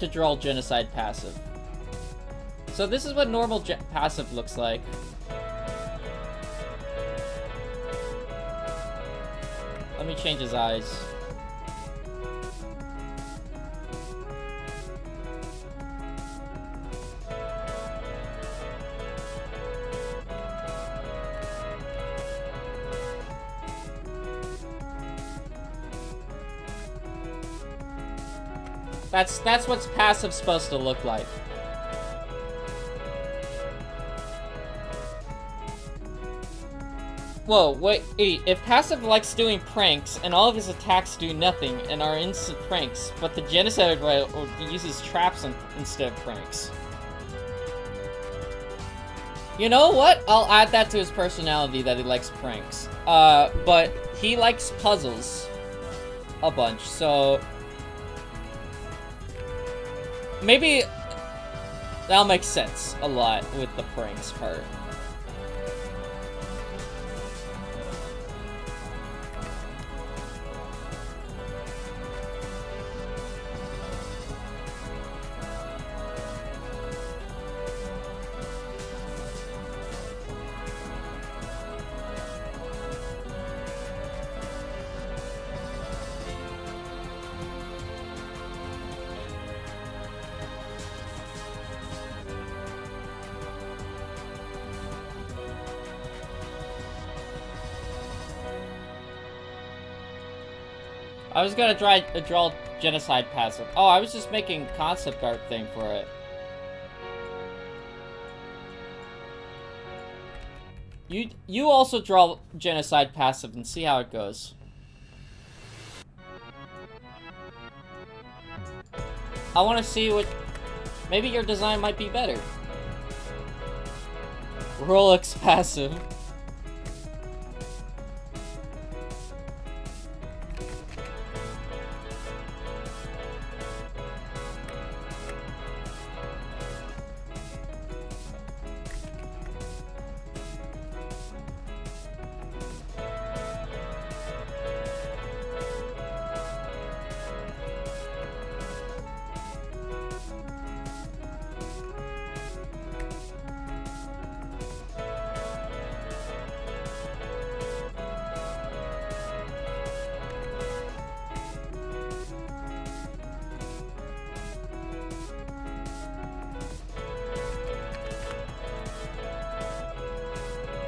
to draw Genocide passive. So this is what normal passive looks like. Let me change his eyes. That's what's passive supposed to look like. Whoa, wait, if passive likes doing pranks, and all of his attacks do nothing, and are instant pranks, but the Genocide uses traps instead of pranks. You know what? I'll add that to his personality that he likes pranks. But he likes puzzles a bunch, so... maybe that'll make sense a lot with the pranks part. I was gonna try to draw Genocide passive. Oh, I was just making concept art thing for it. You also draw genocide passive and see how it goes. I want to see what... Maybe your design might be better. Rolex passive.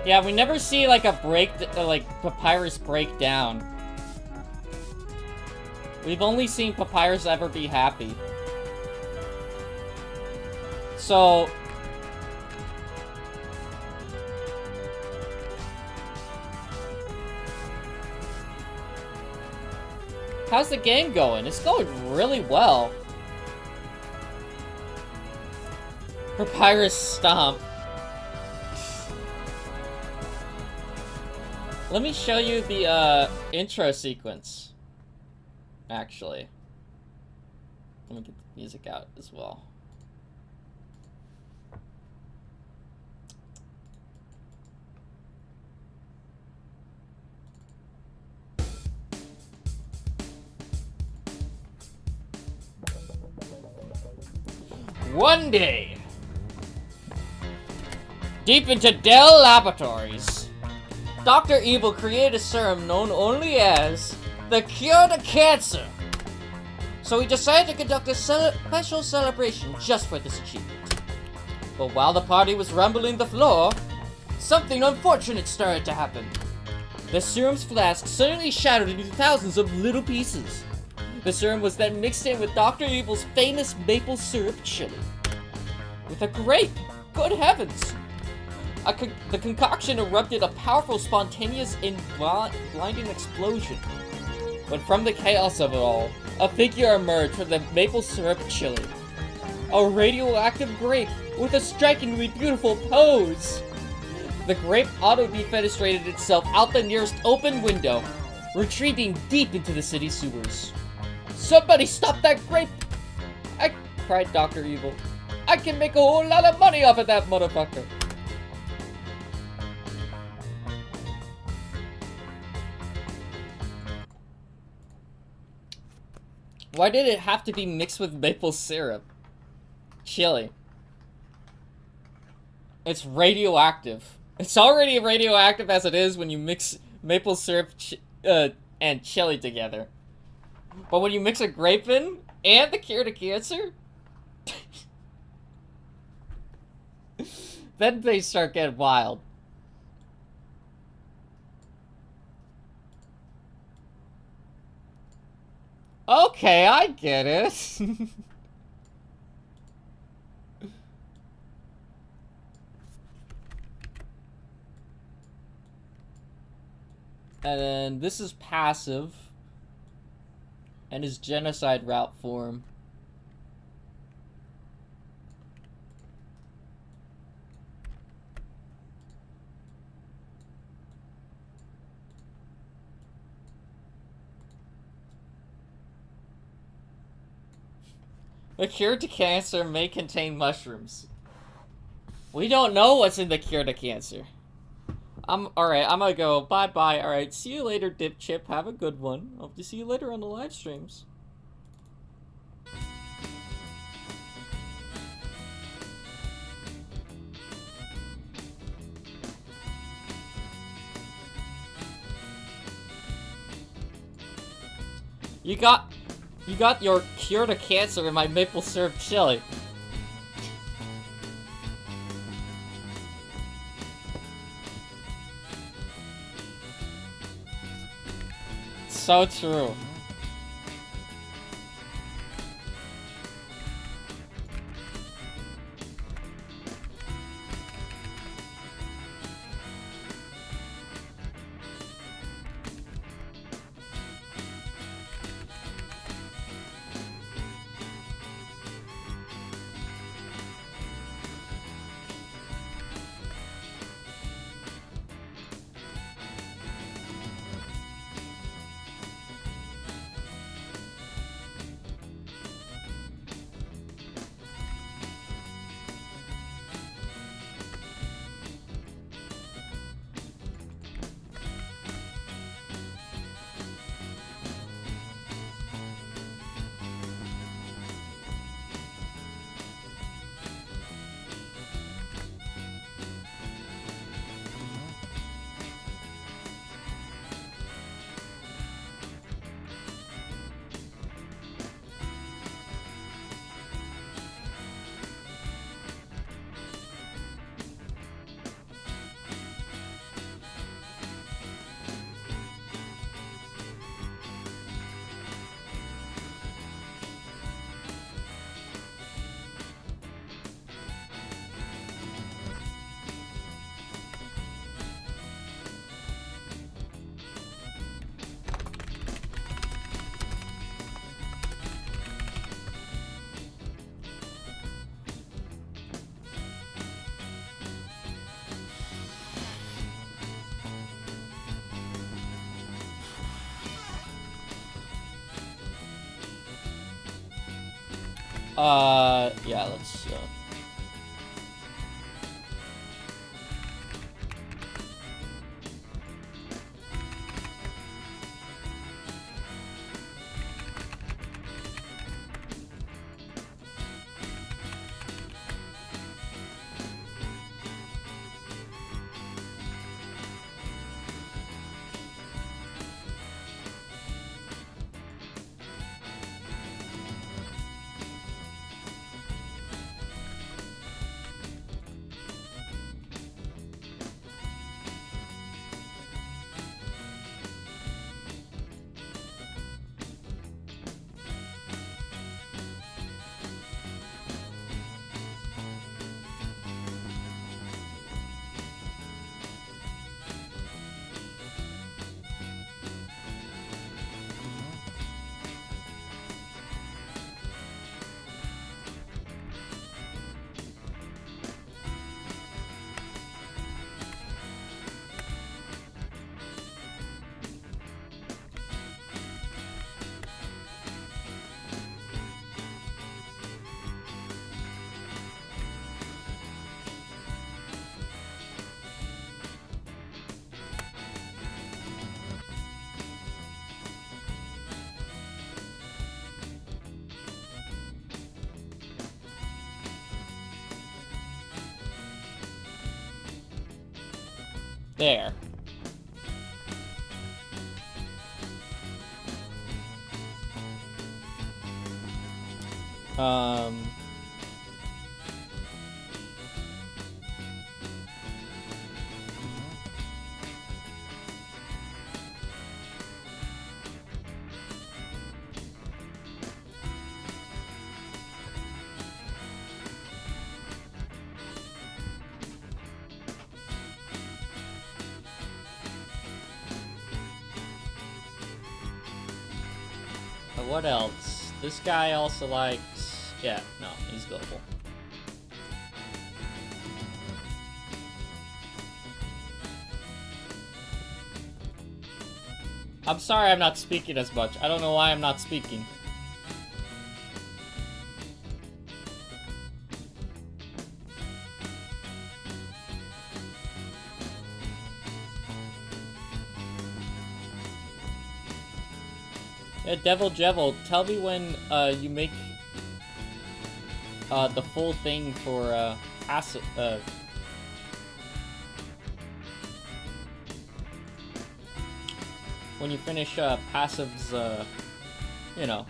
Yeah, we never see like a Papyrus breakdown. We've only seen Papyrus ever be happy. So... how's the game going? It's going really well. Papyrus Stomp. Let me show you the intro sequence. Actually. Let me get the music out as well. One day, deep into Dell Laboratories, Dr. Evil created a serum known only as the cure to cancer. So he decided to conduct a special celebration just for this achievement. But while the party was rumbling the floor, something unfortunate started to happen. The serum's flask suddenly shattered into thousands of little pieces. The serum was then mixed in with Dr. Evil's famous maple syrup chili. With a grape! Good heavens! The concoction erupted a powerful, spontaneous, and blinding explosion. But from the chaos of it all, a figure emerged from the maple syrup chili. A radioactive grape with a strikingly beautiful pose! The grape auto-defenestrated itself out the nearest open window, retreating deep into the city sewers. Somebody stop that grape! Cried Dr. Evil. I can make a whole lot of money off of that motherfucker! Why did it have to be mixed with maple syrup? Chili. It's radioactive. It's already radioactive as it is when you mix maple syrup and chili together. But when you mix a grape in and the cure to cancer, then they start getting wild. Okay, I get it. And then this is passive. And his genocide route form. The cure to cancer may contain mushrooms. We don't know what's in the cure to cancer. Alright, I'm gonna go. Bye-bye. Alright, see you later, Dip Chip. Have a good one. Hope to see you later on the live streams. You got your cure to cancer in my maple syrup chili. So true. Yeah, let's, there. What else? This guy also likes... Yeah, no, he's global. I'm sorry I'm not speaking as much. I don't know why I'm not speaking. Yeah, Devil Jevil, tell me when you make the full thing for passive. When you finish passive's, you know,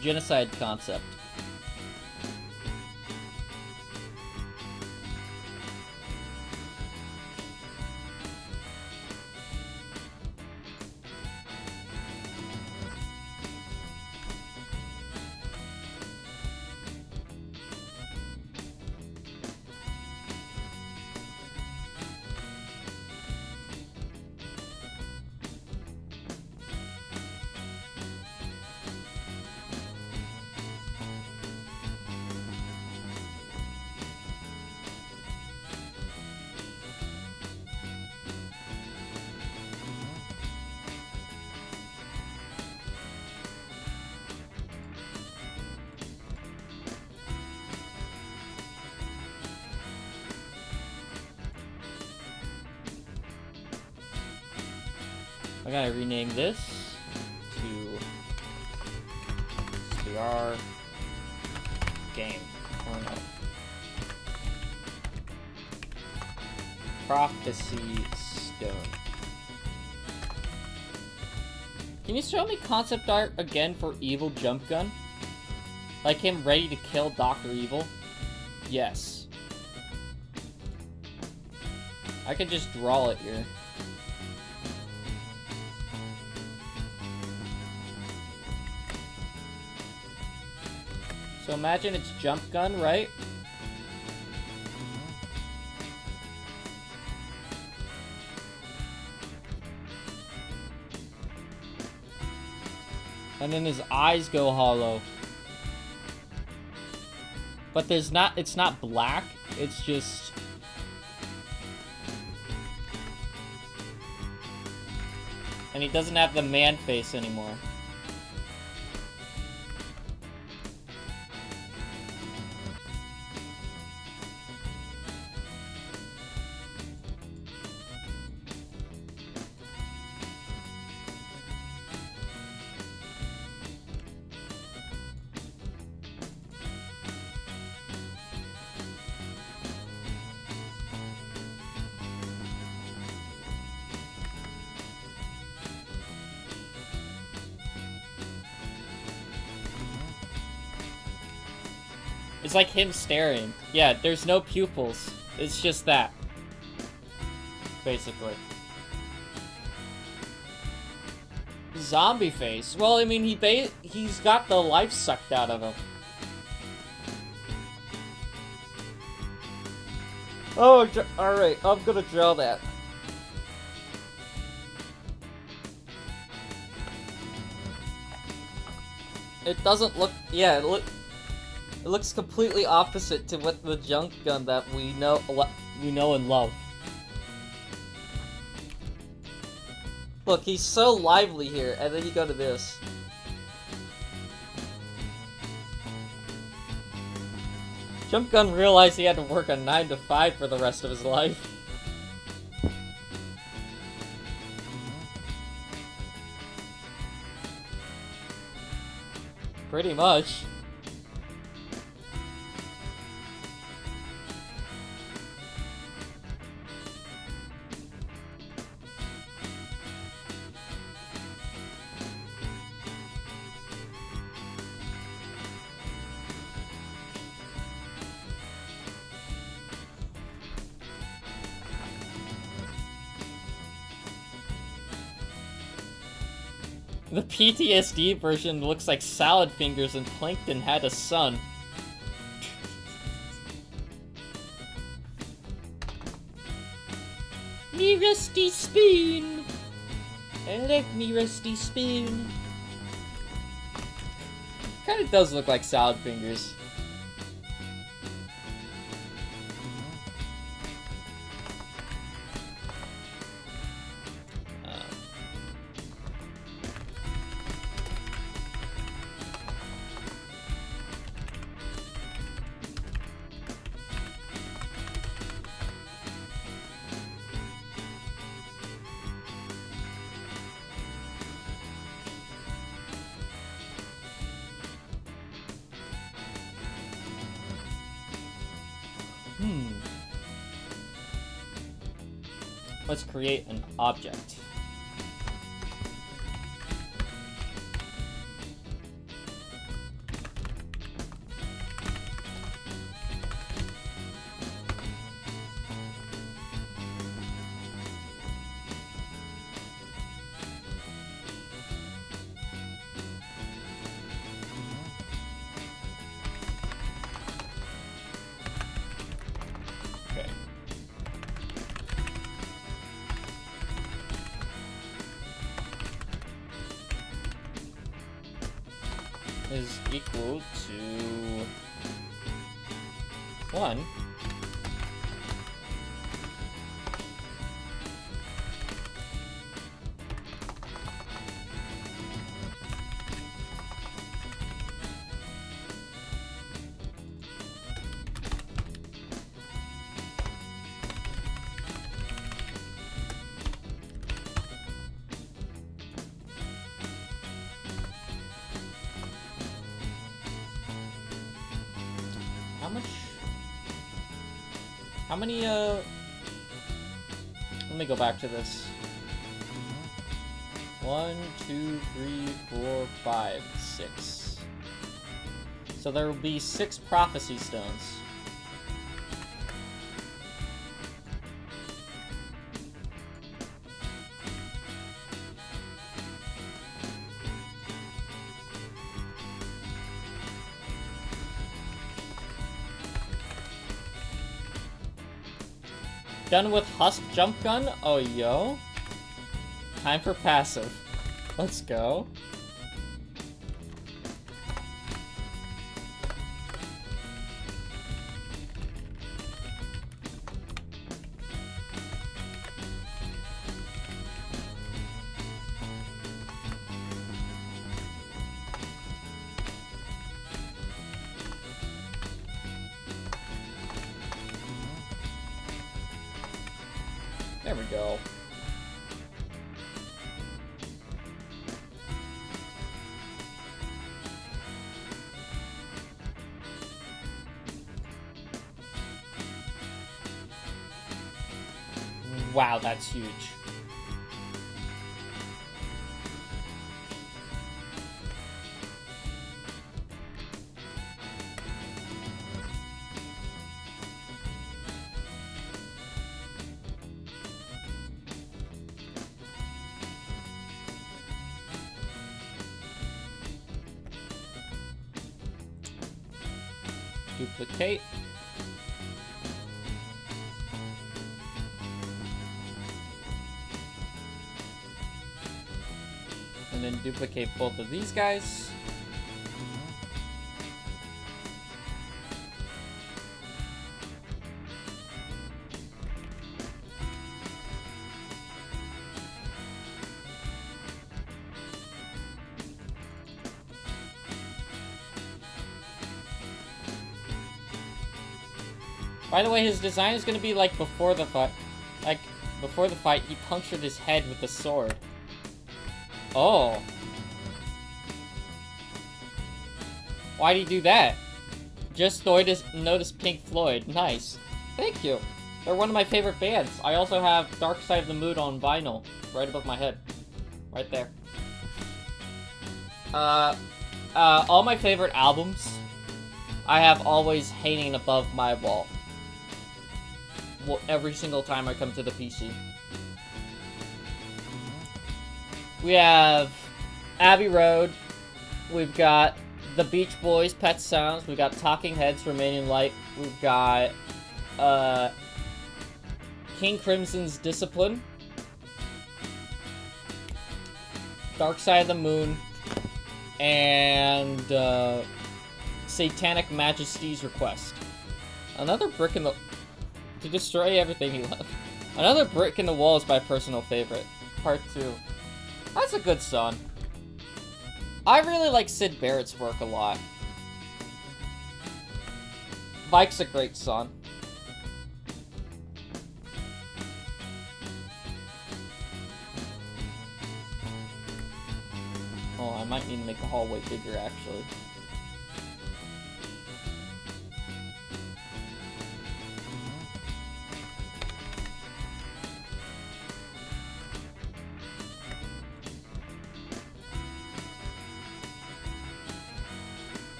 genocide concept. I gotta rename this to STR game. Or no. Prophecy Stone. Can you show me concept art again for Evil Jump Gun? Like him ready to kill Dr. Evil? Yes. I could just draw it here. So imagine it's Jump Gun, right? And then his eyes go hollow. But it's not black, it's just... And he doesn't have the man face anymore. It's like him staring. Yeah, there's no pupils. It's just that. Basically. Zombie face. Well, I mean, he's got the life sucked out of him. Oh, alright, I'm gonna draw that. It doesn't look, yeah, it looks completely opposite to what the junk gun that we know and love. Look, he's so lively here, and then you go to this. Jump Gun realized he had to work a 9 to 5 for the rest of his life. Pretty much. The PTSD version looks like Salad Fingers and Plankton had a son. Me rusty spoon. I like me rusty spoon. Kinda does look like Salad Fingers. Let's create an object. Okay. Is equal to 1. How many, let me go back to this. 1, 2, 3, 4, 5, 6. So there will be 6 prophecy stones. Done with Husk Jump Gun? Oh, yo. Time for passive. Let's go. There we go. Wow, that's huge. Duplicate. And then duplicate both of these guys. By the way, his design is gonna be like before the fight. Like, before the fight, he punctured his head with the sword. Oh. Why'd he do that? Just noticed Pink Floyd. Nice. Thank you. They're one of my favorite bands. I also have Dark Side of the Moon on vinyl. Right above my head. Right there. All my favorite albums, I have always hanging above my wall. Well, every single time I come to the PC. We have Abbey Road. We've got the Beach Boys, Pet Sounds. We've got Talking Heads, Remaining Light. We've got King Crimson's Discipline. Dark Side of the Moon. And Satanic Majesty's Request. Another brick in the... To destroy everything he left. Another Brick in the Wall is my personal favorite. Part 2. That's a good song. I really like Syd Barrett's work a lot. Bike's a great song. Oh, I might need to make the hallway bigger, actually.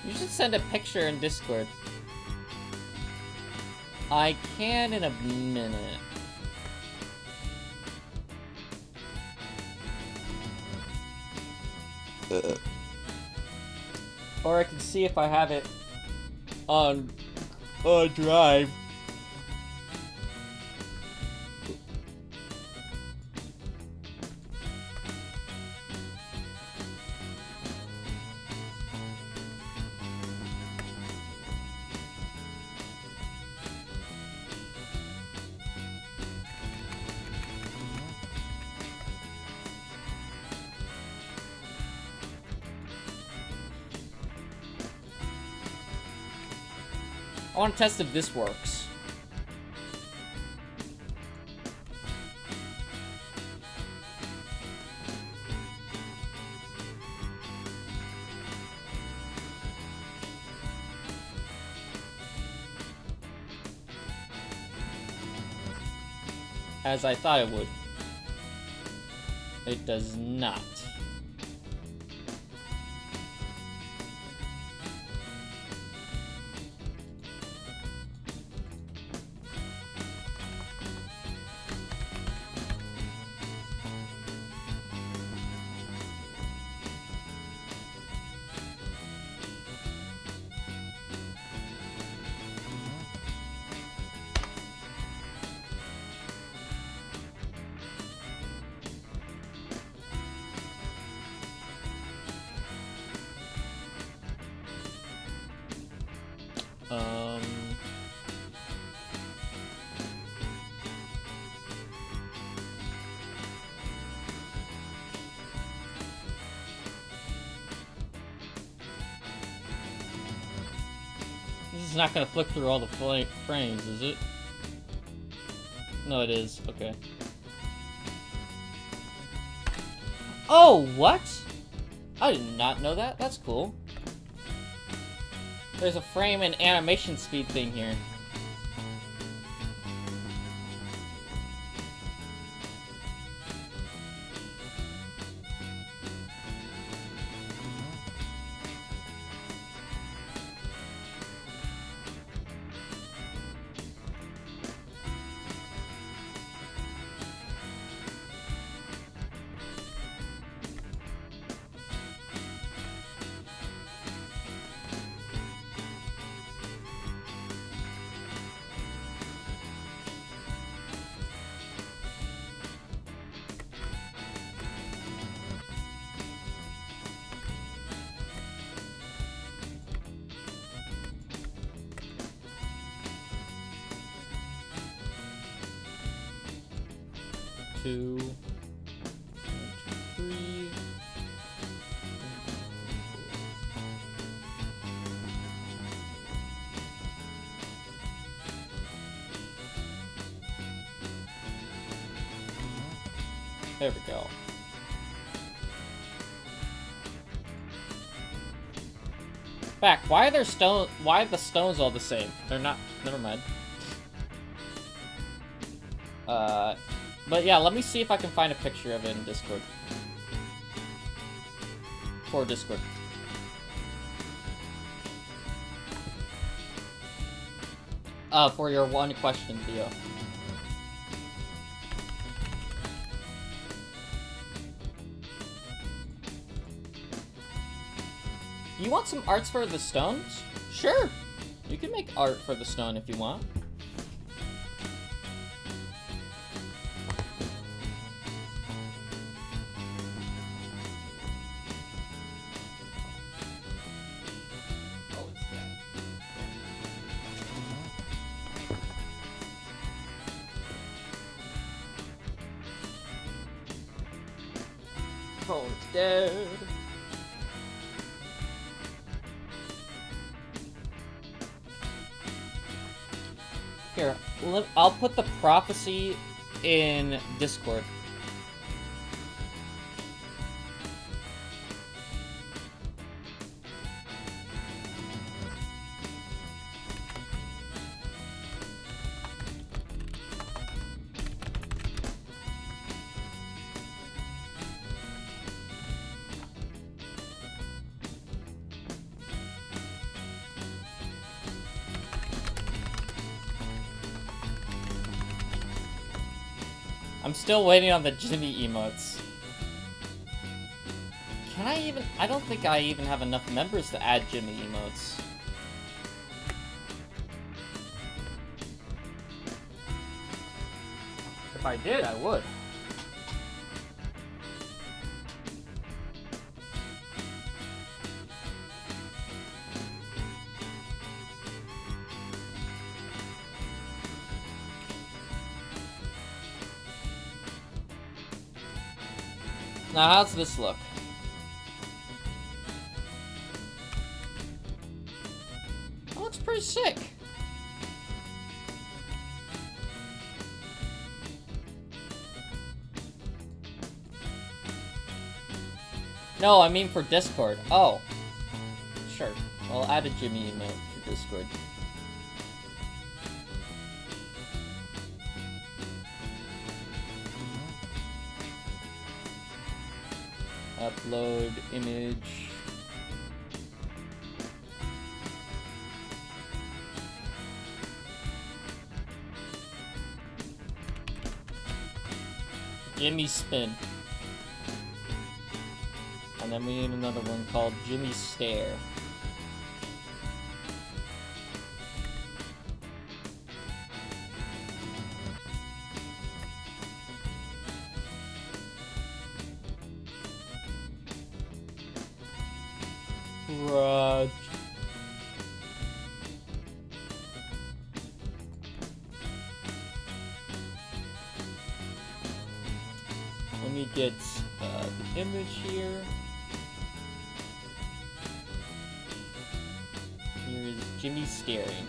You should send a picture in Discord. I can in a minute. Or I can see if I have it on Drive. I want to test if this works. As I thought it would. It does not. This is not gonna flick through all the frames, is it? No, it is. Okay. Oh, what? I did not know that. That's cool. There's a frame and animation speed thing here. 2, 1, 2, 3. There we go. Back. Why are there stone? Why are the stones all the same? They're not. Never mind. But yeah, let me see if I can find a picture of it in Discord. For Discord. For your one question, Theo. You want some arts for the stones? Sure. You can make art for the stone if you want. Oh, it's dead. Oh, it's dead. Here, I'll put the prophecy in Discord. I'm still waiting on the Jimmy emotes. Can I even... I don't think I even have enough members to add Jimmy emotes. If I did, I would. Now, how's this look? That looks pretty sick. No, I mean for Discord. Oh. Sure. I'll add a Jimmy emote for Discord. Upload image. Jimmy Spin. And then we need another one called Jimmy Stare. Raj. Let me get the image here. Here is Jimmy staring.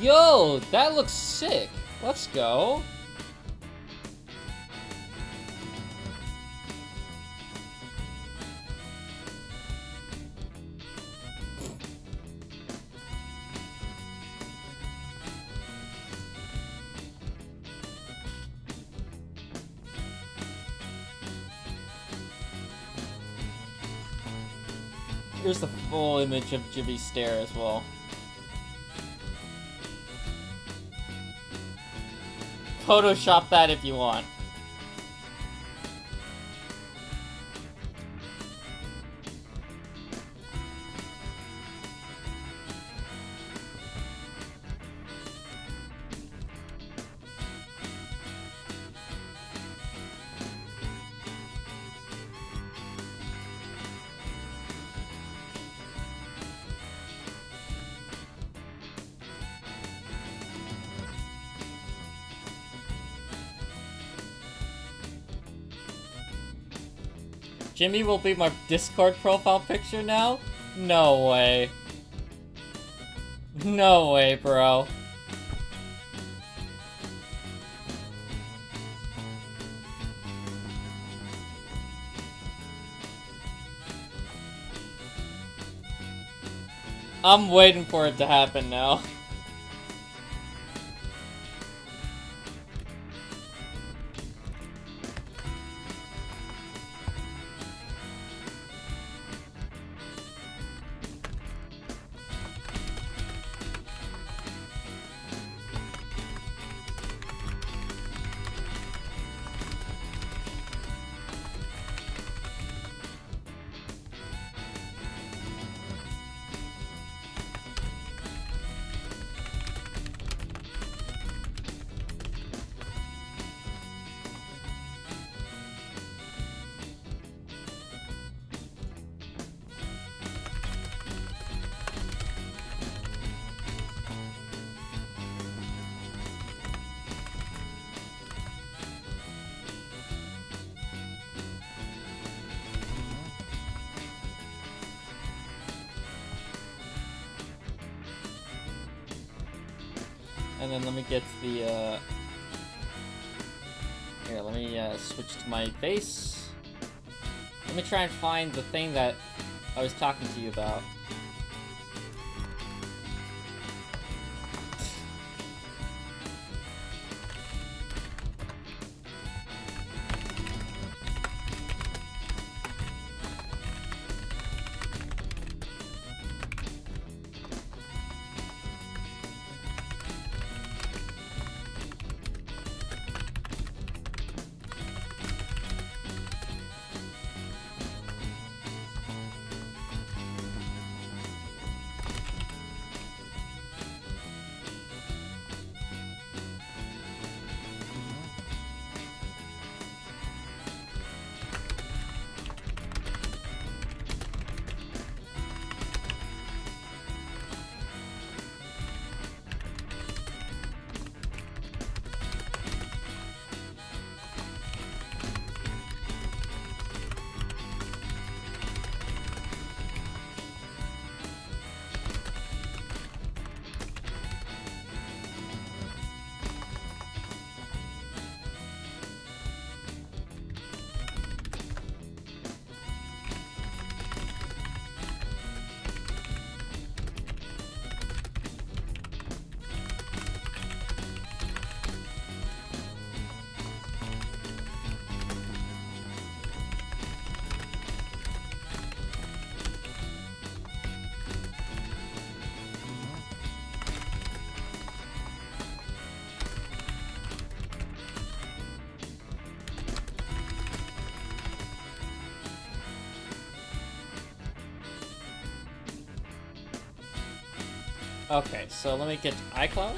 Yo, that looks sick. Let's go. Here's the full image of Jimmy Stare as well. Photoshop that if you want. Jimmy will be my Discord profile picture now? No way. No way, bro. I'm waiting for it to happen now. And then let me get the, here, let me, switch to my face. Let me try and find the thing that I was talking to you about. Okay, so let me get to iCloud.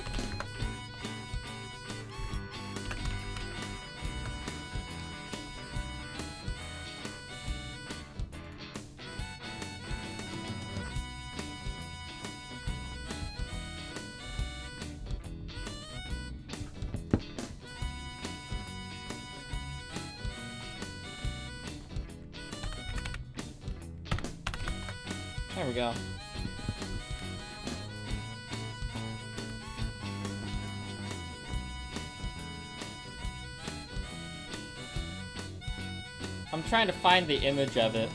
There we go. I'm trying to find the image of it.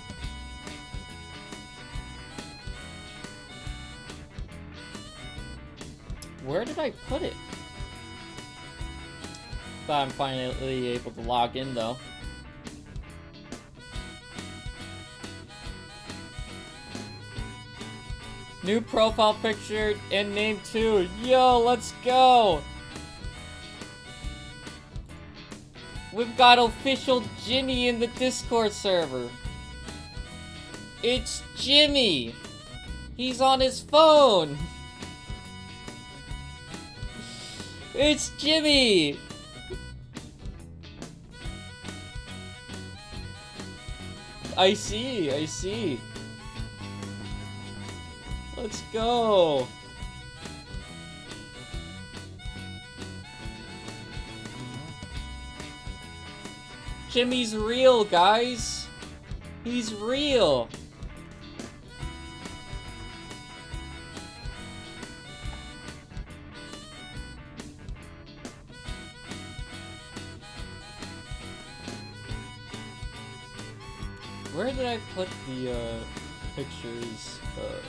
Where did I put it? Thought I'm finally able to log in though. New profile picture and name too. Yo, let's go! We've got official Jimmy in the Discord server. It's Jimmy! He's on his phone! It's Jimmy! I see, I see. Let's go! Jimmy's real, guys! He's real. Where did I put the pictures of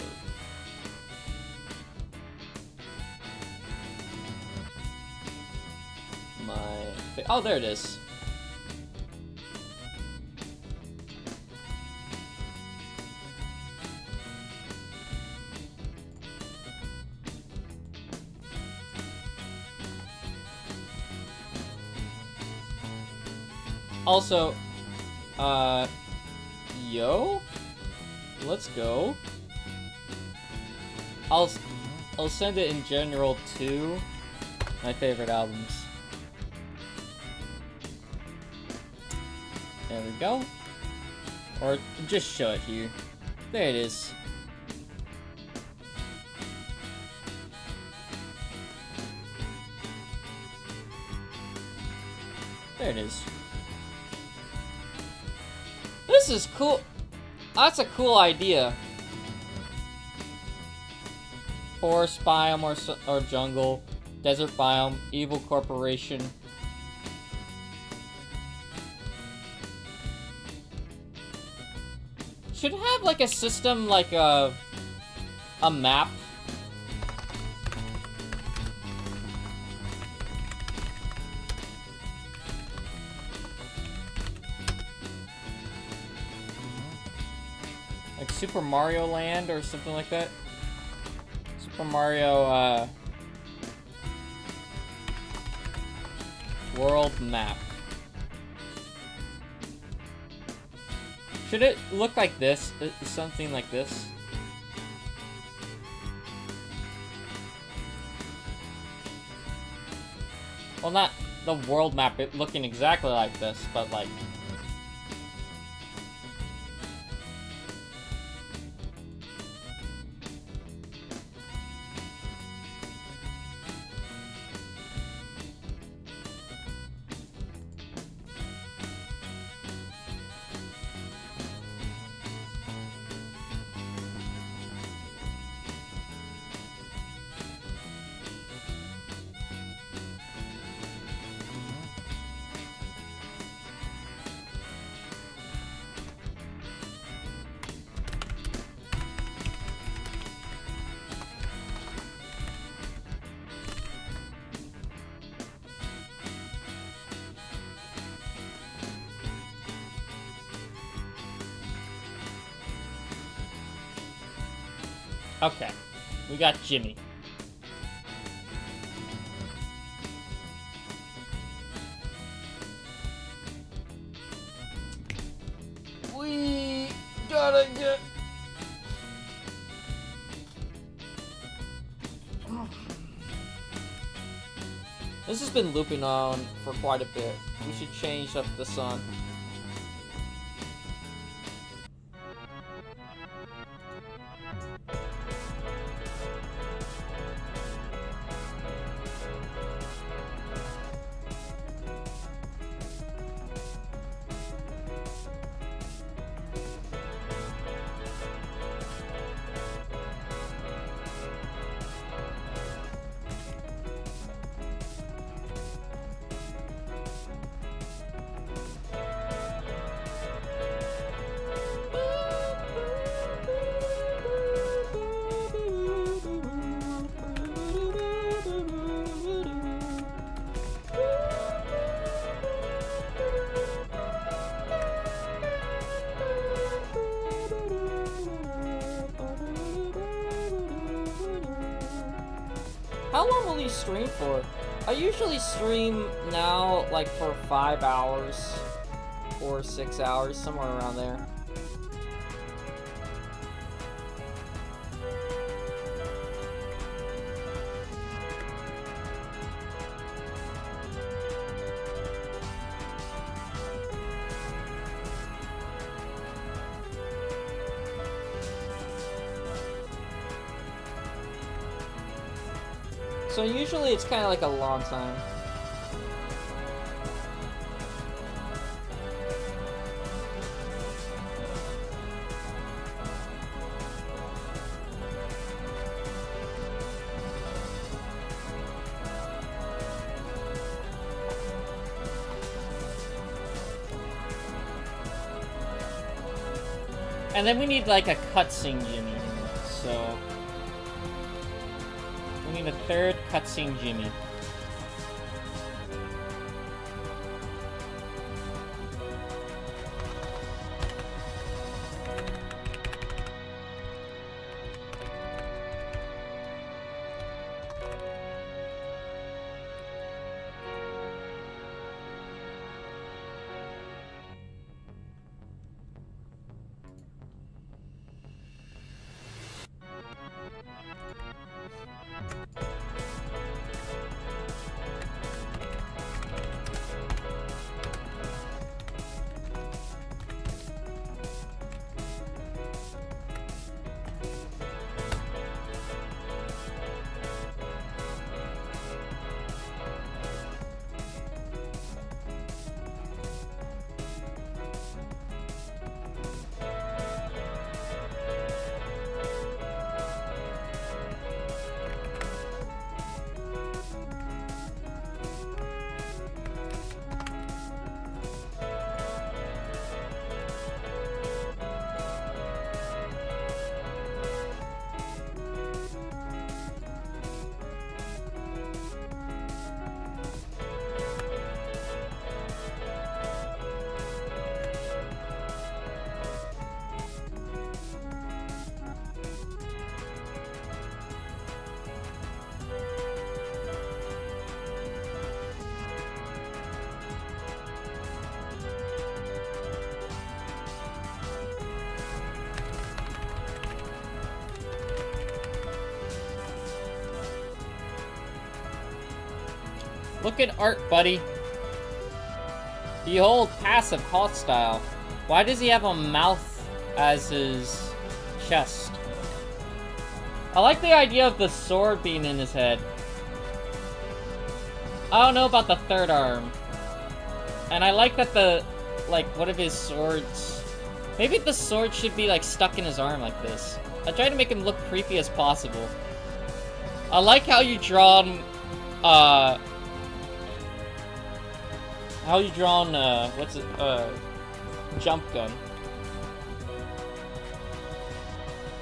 my... Oh, there it is. Also, yo, let's go. I'll send it in general to my favorite albums. There we go. Or just show it here. There it is. There it is. This is cool. That's a cool idea. Forest biome or jungle, desert biome, evil corporation. Should have like a system, like a map. Like Super Mario Land or something like that. Super Mario world map. Should it look like this? Something like this? Well, not the world map it looking exactly like this, but like... Okay, we got Jimmy. We gotta get... This has been looping on for quite a bit. We should change up the sun. How long will you stream for? I usually stream now like for 5 hours or 6 hours, somewhere around there. So usually it's kind of like a long time. And then we need like a cutscene Jimmy. So we need a third cutscene Jimmy. Look at Art, buddy. Behold, passive, hostile. Why does he have a mouth as his chest? I like the idea of the sword being in his head. I don't know about the third arm. And I like that the, like, one of his swords... Maybe the sword should be, like, stuck in his arm like this. I try to make him look creepy as possible. I like how you drawn, what's it, jump gun.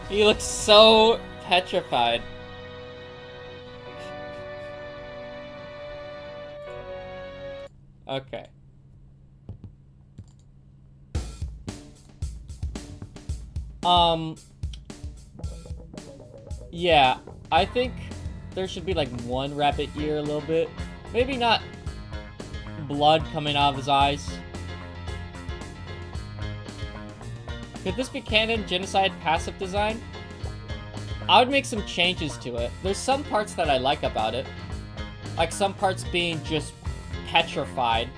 He looks so petrified. Okay. Yeah, I think there should be like one rabbit ear a little bit. Maybe not blood coming out of his eyes. Could this be canon genocide passive design? I would make some changes to it. There's some parts that I like about it. Like some parts being just petrified.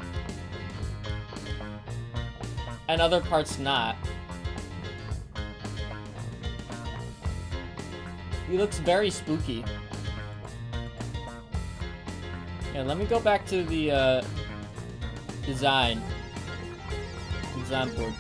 And other parts not. He looks very spooky. Yeah, let me go back to the design board.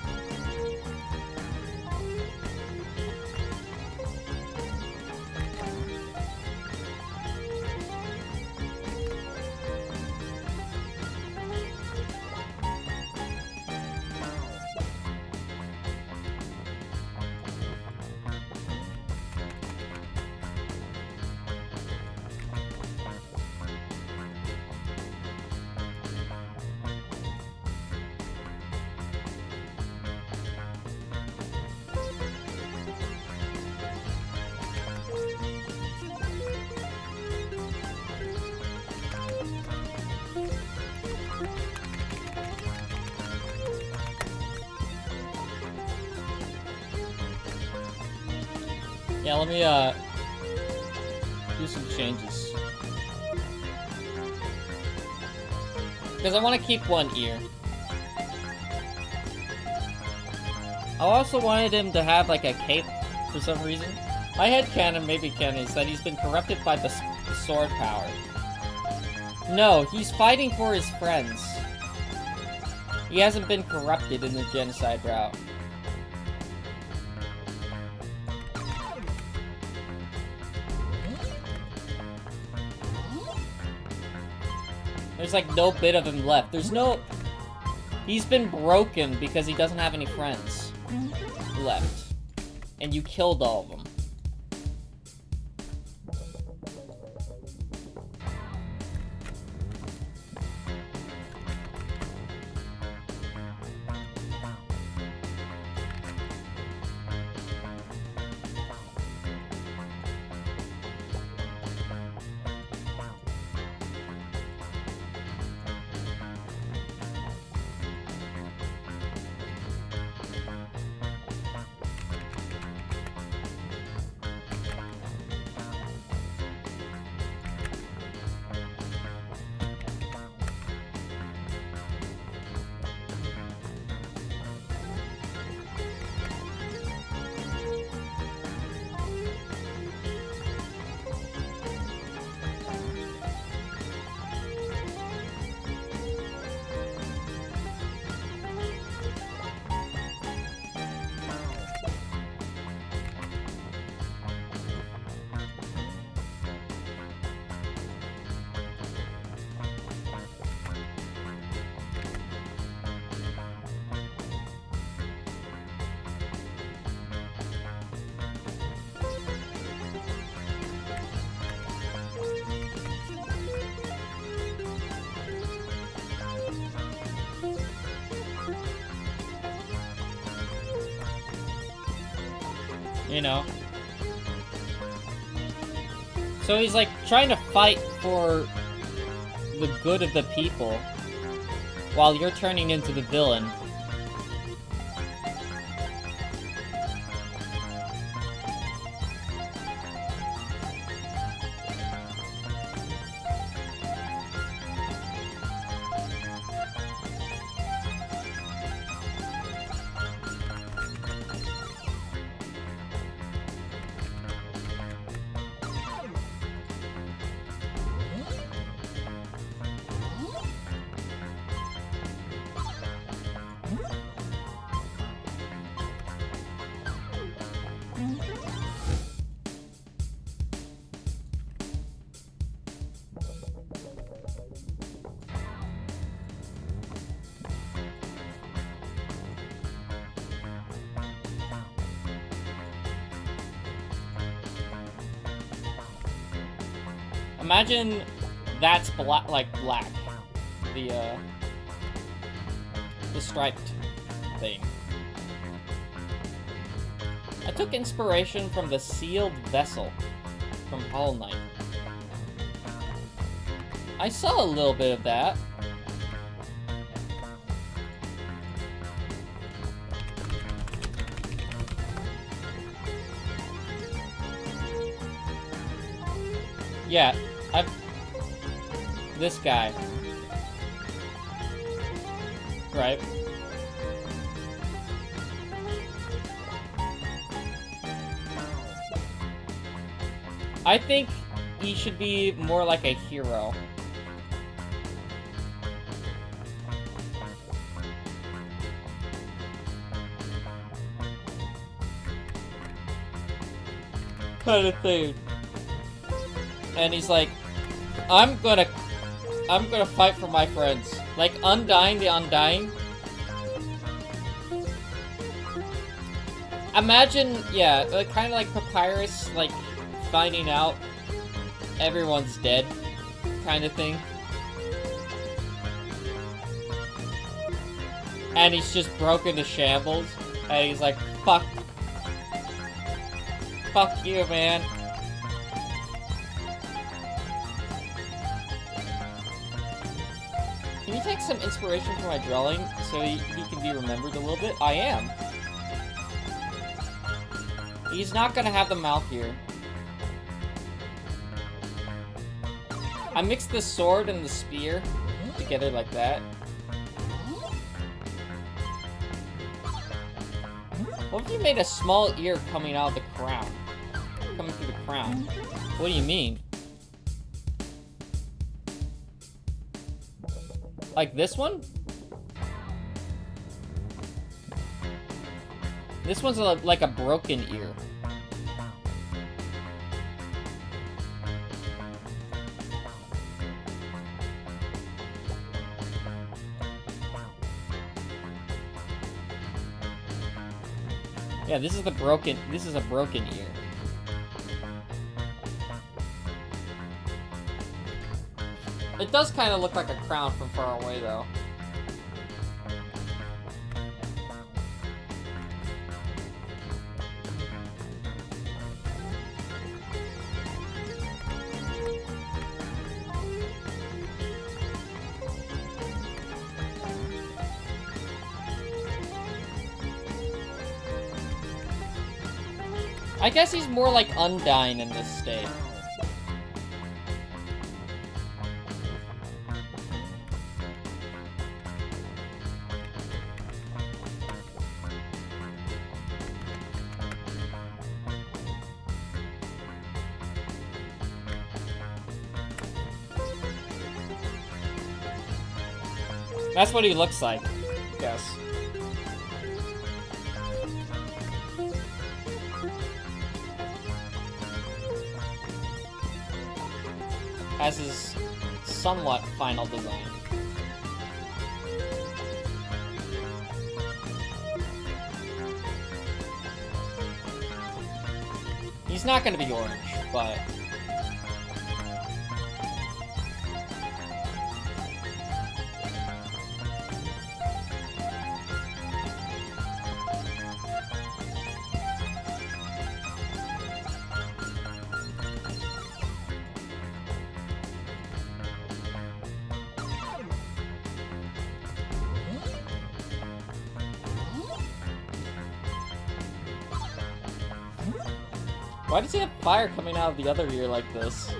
Yeah, let me, do some changes. Because I want to keep one ear. I also wanted him to have, like, a cape for some reason. My headcanon, maybe canon, is that he's been corrupted by the sword power. No, he's fighting for his friends. He hasn't been corrupted in the genocide route. There's like no bit of him left. There's no... He's been broken because he doesn't have any friends left. and you killed all of them. You know? So he's like trying to fight for the good of the people while you're turning into the villain. Imagine that's black, the striped thing. I took inspiration from the sealed vessel from Hollow Knight. I saw a little bit of that. Yeah, this guy. Right. I think he should be more like a hero. Kind of thing. And he's like, I'm gonna fight for my friends. Like Undying the Undying. Imagine, yeah, kind of like Papyrus, like finding out everyone's dead, kind of thing. And he's just broken to shambles, and he's like, fuck you, man. Can you take some inspiration from my drawing so he can be remembered a little bit? I am. He's not gonna have the mouth here. I mixed the sword and the spear together like that. What if you made a small ear coming out of the crown? Coming through the crown. What do you mean? Like this one? This one's like a broken ear. Yeah, this is a broken ear. It does kind of look like a crown from far away, though. I guess he's more like Undyne in this state. That's what he looks like, I guess. Has his somewhat final design. He's not gonna be orange, but... Why does he have fire coming out of the other ear like this?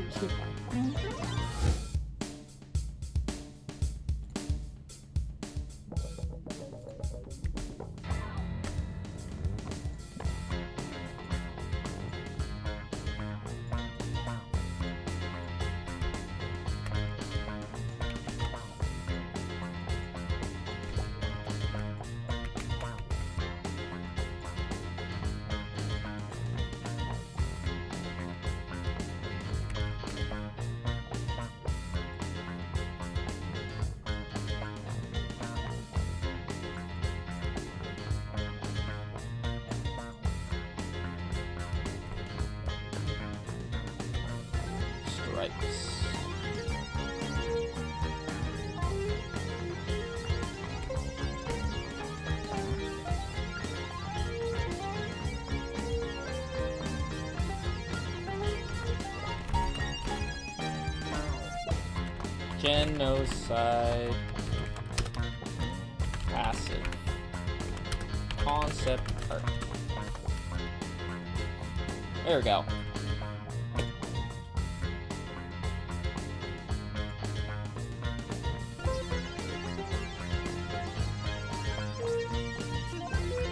Stripes. Genocide. Passive. Concept art. There we go.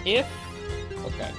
If... okay.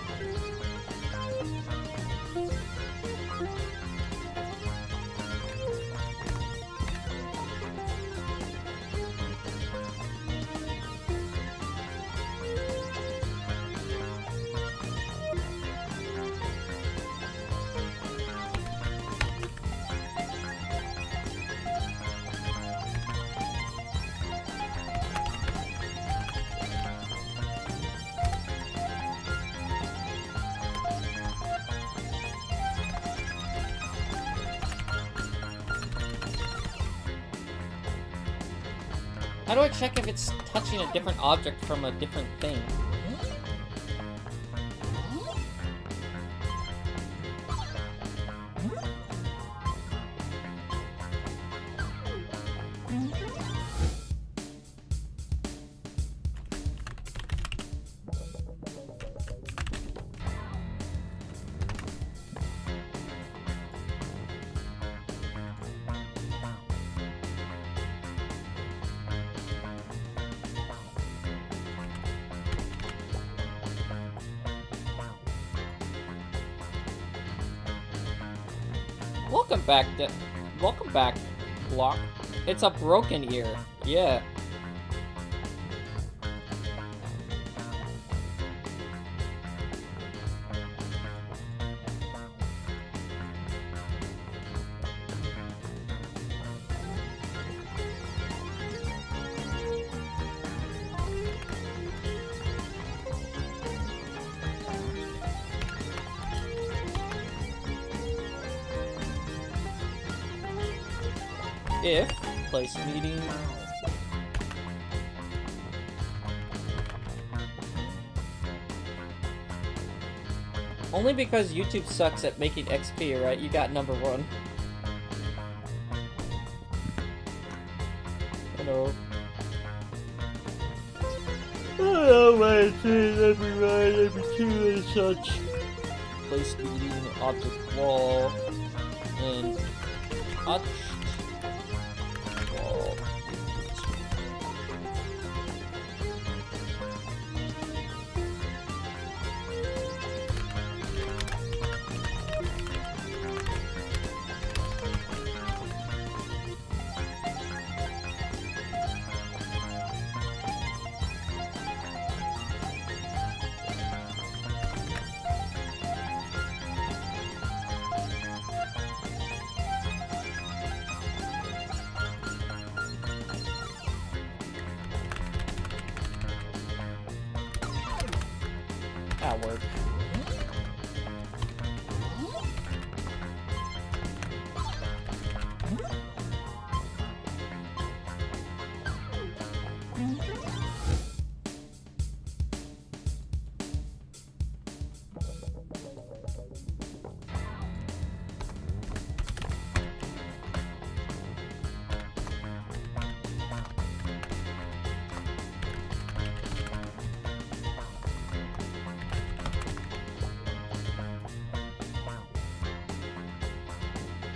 How do I check if it's touching a different object from a different thing? Welcome back, Block. It's a broken ear. Yeah. if place meeting. Only because YouTube sucks at making XP, right? You got number 1. Hello. Oh, my God, every 2 and such. Place meeting, object wall, and object wall. That worked.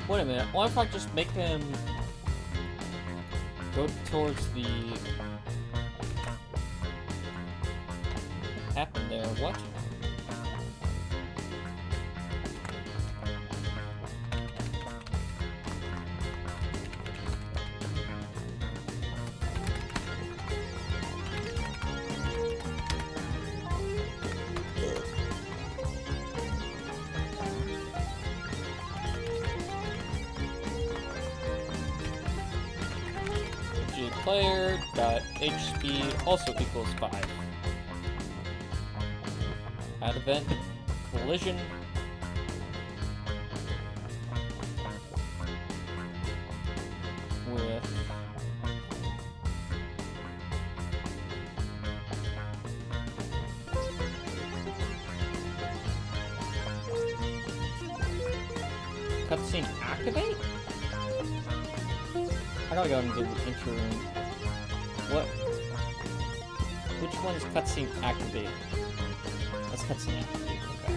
Wait a minute, what if I just make him go towards the... What happened there? What? Player dot HP also equals 5. Add event collision. With cutscene activate? I gotta go into the intro room. What? Which one is cutscene activate? That's cutscene activate, okay.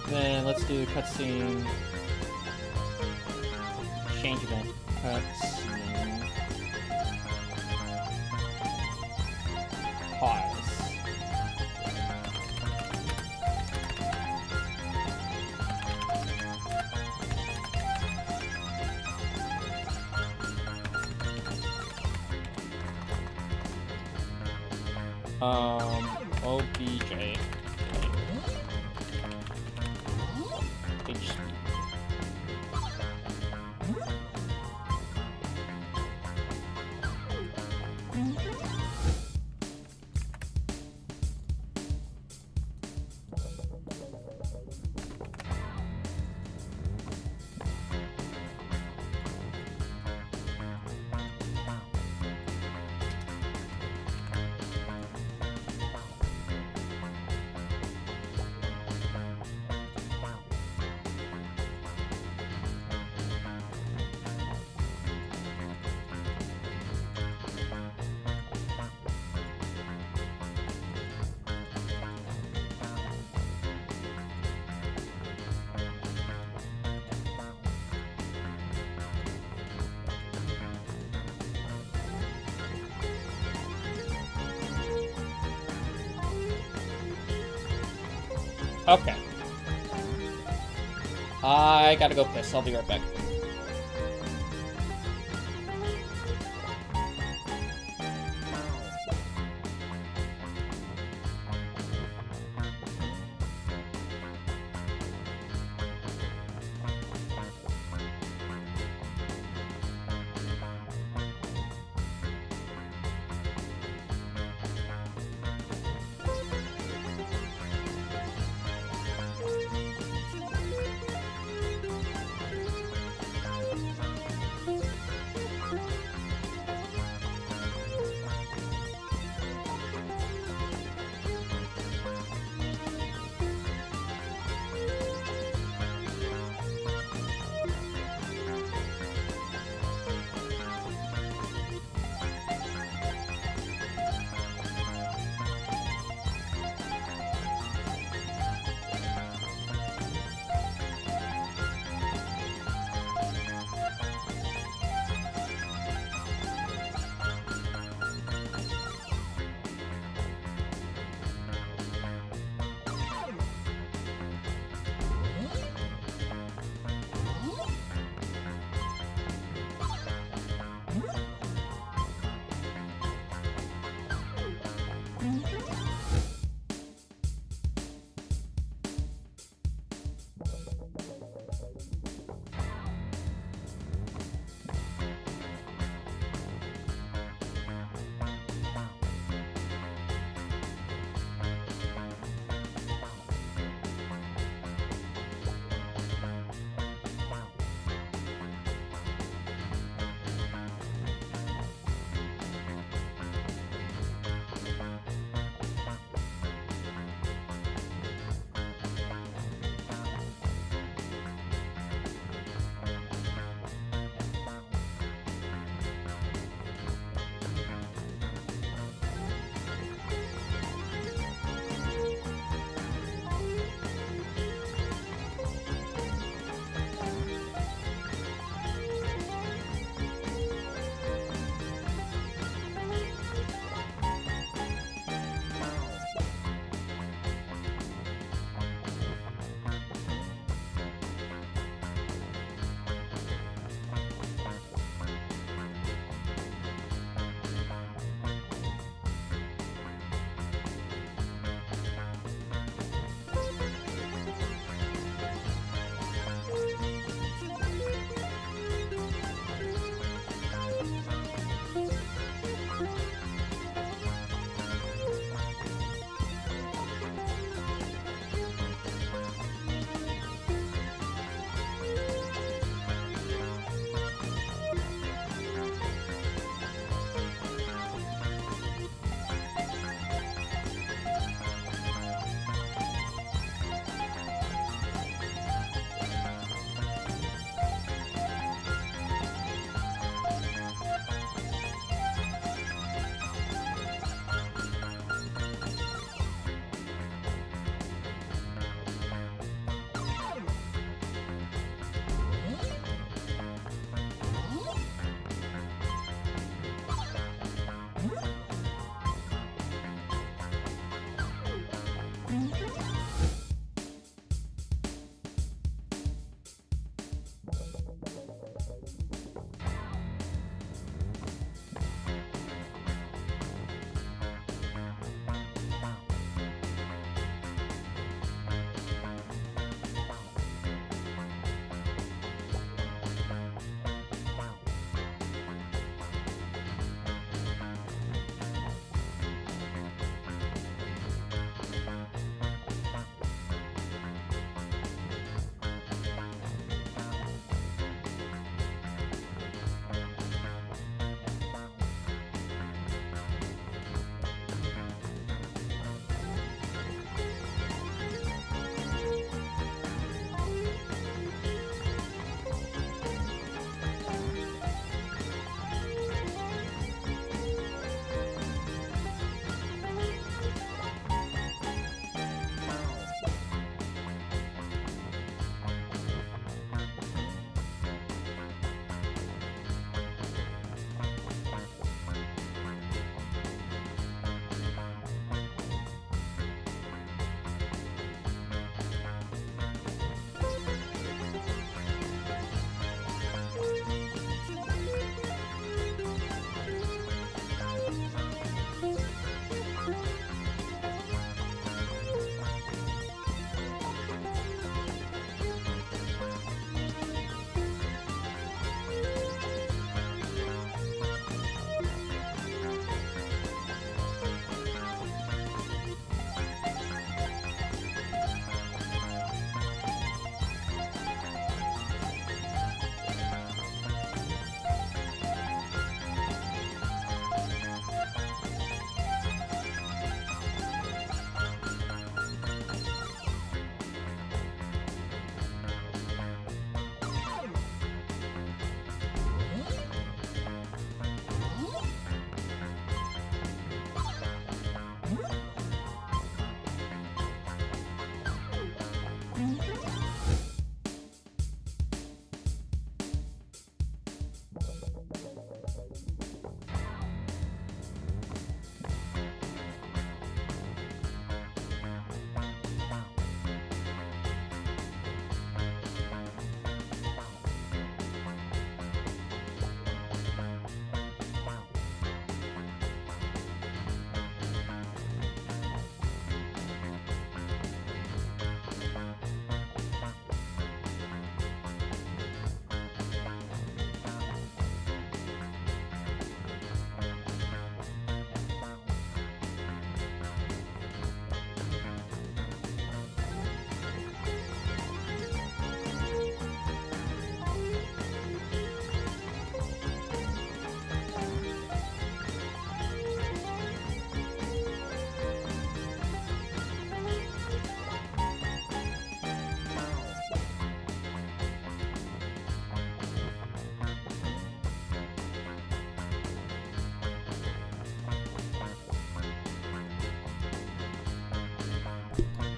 Then let's do cutscene change event. Cutscene pause. OBJ. HP. Okay. I gotta go piss. I'll be right back.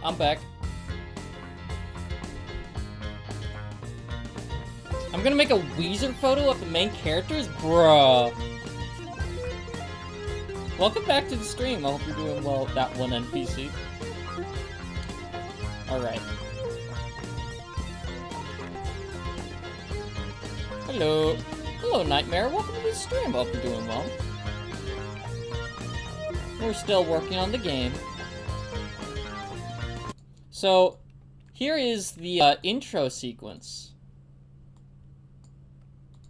I'm back. I'm gonna make a Weezer photo of the main characters? Bruh. Welcome back to the stream. I hope you're doing well with that one NPC. Alright. Hello. Hello, Nightmare. Welcome to the stream. I hope you're doing well. We're still working on the game. So, here is the intro sequence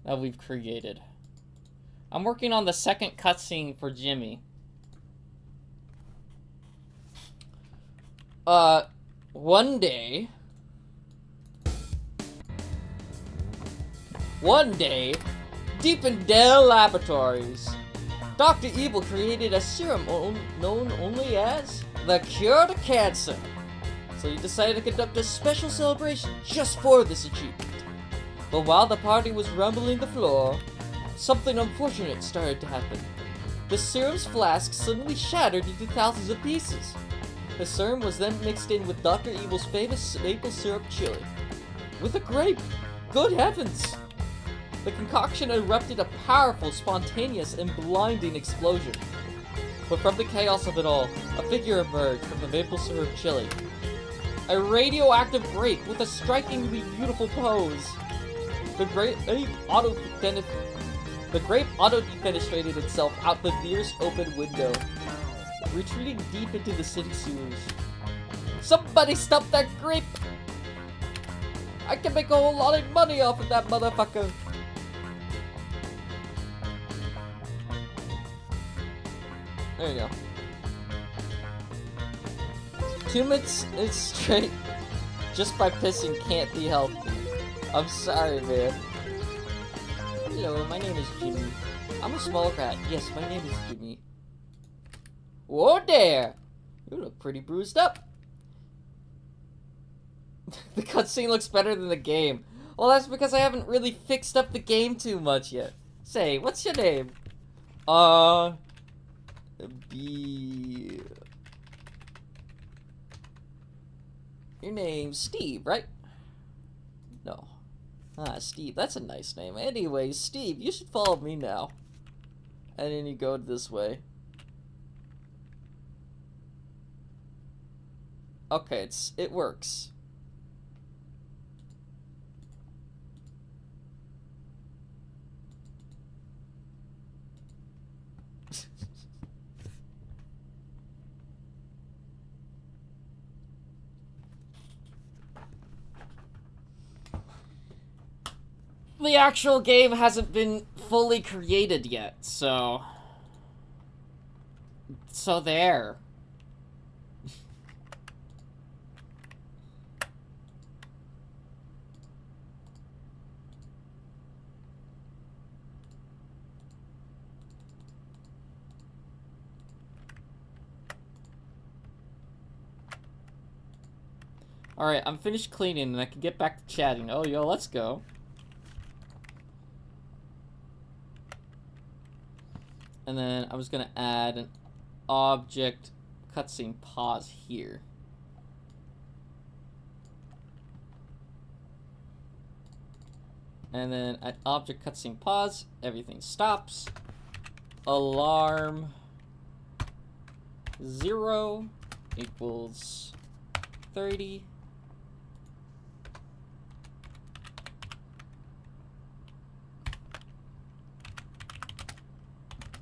that we've created. I'm working on the second cutscene for Jimmy. One day, deep in Dell Laboratories, Dr. Evil created a serum known only as the cure to cancer. So he decided to conduct a special celebration just for this achievement. But while the party was rumbling the floor, something unfortunate started to happen. The serum's flask suddenly shattered into thousands of pieces. The serum was then mixed in with Dr. Evil's famous maple syrup chili. With a grape! Good heavens! The concoction erupted a powerful, spontaneous, and blinding explosion. But from the chaos of it all, a figure emerged from the maple syrup chili. A radioactive grape with a strikingly beautiful pose. The grape auto-defenestrated itself out the nearest open window, retreating deep into the city sewers. Somebody stop that grape! I can make a whole lot of money off of that motherfucker! There you go. 2 minutes straight just by pissing can't be healthy. I'm sorry, man. Hello, my name is Jimmy. I'm a small rat. Yes, my name is Jimmy. Whoa there! You look pretty bruised up. The cutscene looks better than the game. Well, that's because I haven't really fixed up the game too much yet. Say, what's your name? Your name's Steve, right? No. Steve, that's a nice name. Anyway, Steve, you should follow me now. And then you go this way. Okay, it works. The actual game hasn't been fully created yet, so there. Alright, I'm finished cleaning and I can get back to chatting. Oh, yo, let's go. And then I was gonna add an object cutscene pause here. And then at object cutscene pause, everything stops. Alarm 0 equals 30.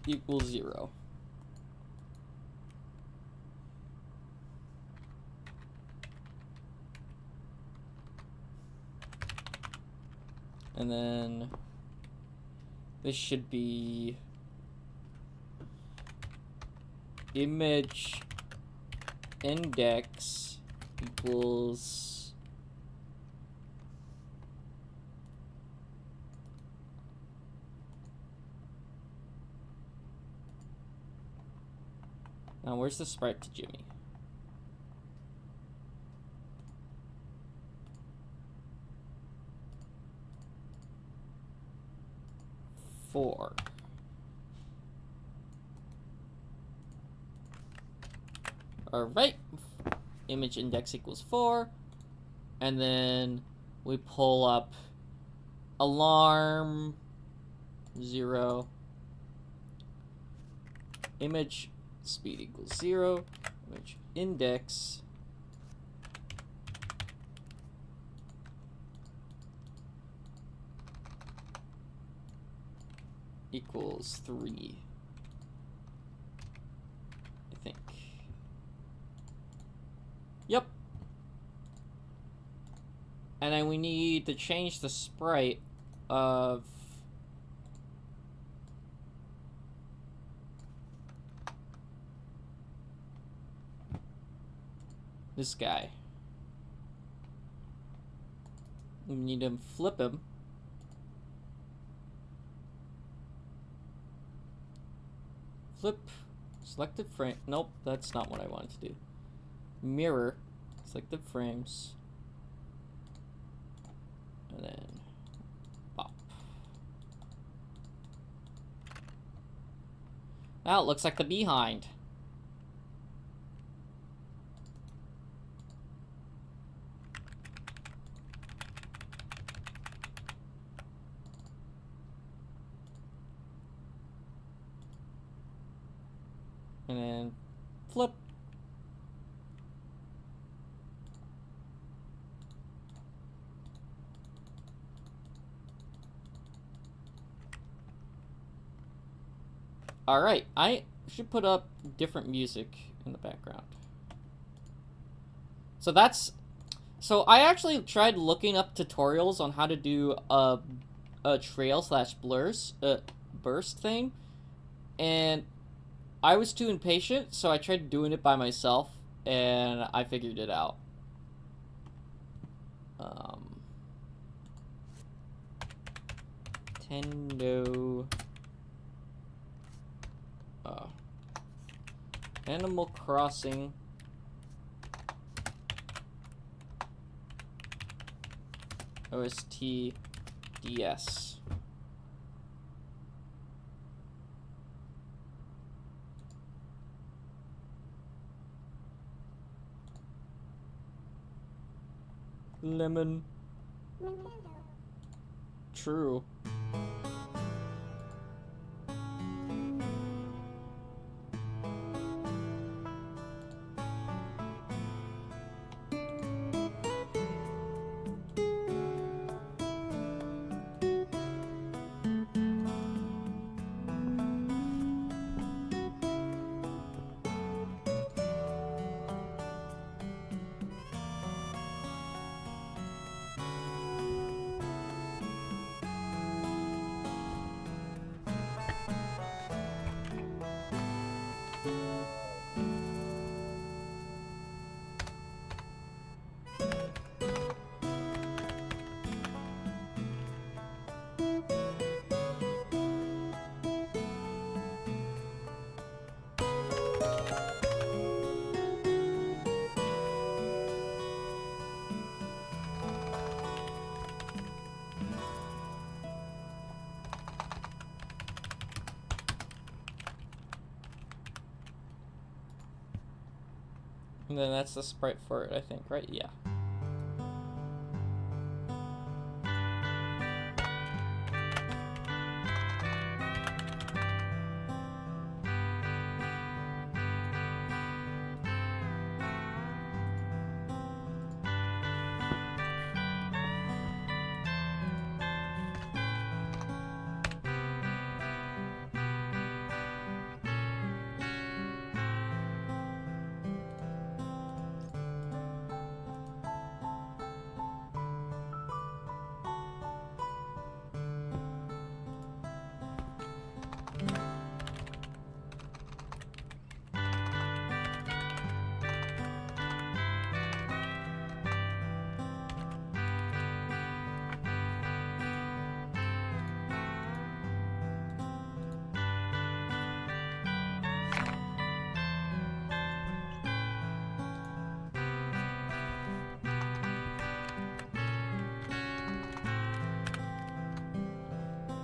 Equals 0. And then this should be image index equals now where's the sprite to Jimmy? Four. Alright. image index equals 4, and then we pull up alarm 0, image speed equals 0, image index equals 3, I think. Yep. And then we need to change the sprite of this guy. We need to flip him. Flip, selected frame. Nope, that's not what I wanted to do. Mirror, selected frames. And then pop. Now it looks like the behind. And then flip. Alright, I should put up different music in the background. So that's... So I actually tried looking up tutorials on how to do a trail slash blurs burst thing, and I was too impatient, so I tried doing it by myself, and I figured it out. Nintendo Animal Crossing OST DS. Lemon. True. And then that's the sprite for it, I think, right? Yeah.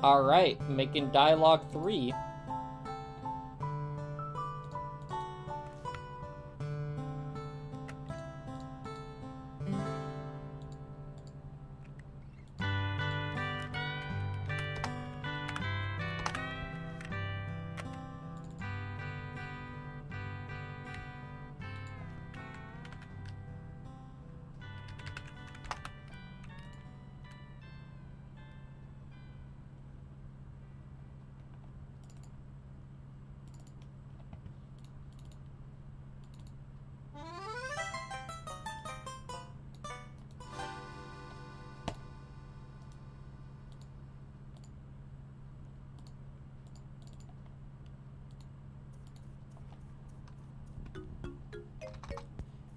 Alright, making dialogue 3.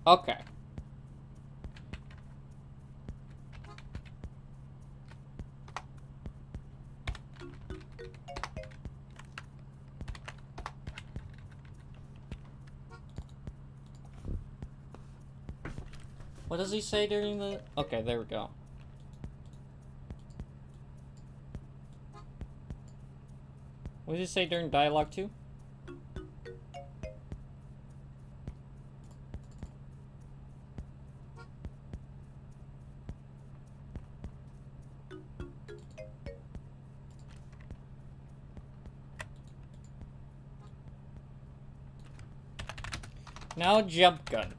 Okay. What does he say during the... Okay, there we go. What does he say during dialogue 2? Now jump gun.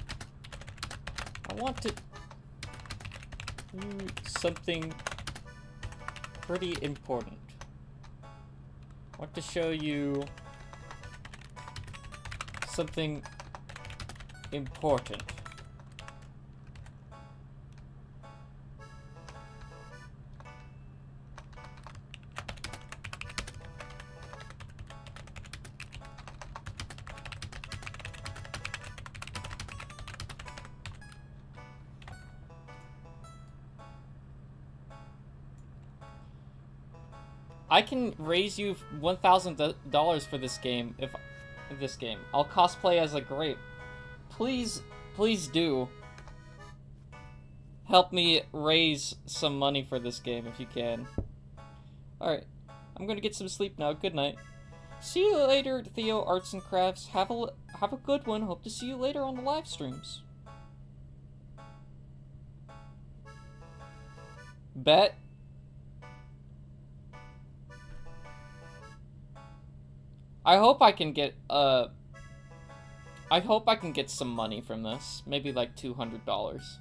I want to do something pretty important. I want to show you something important. I can raise you $1,000 for this game if I'll cosplay as a grape. Please do help me raise some money for this game if you can. Alright, I'm gonna get some sleep now. Good night. See you later, Theo Arts and Crafts. Have a good one. Hope to see you later on the live streams. Bet. I hope I can get some money from this. Maybe like $200.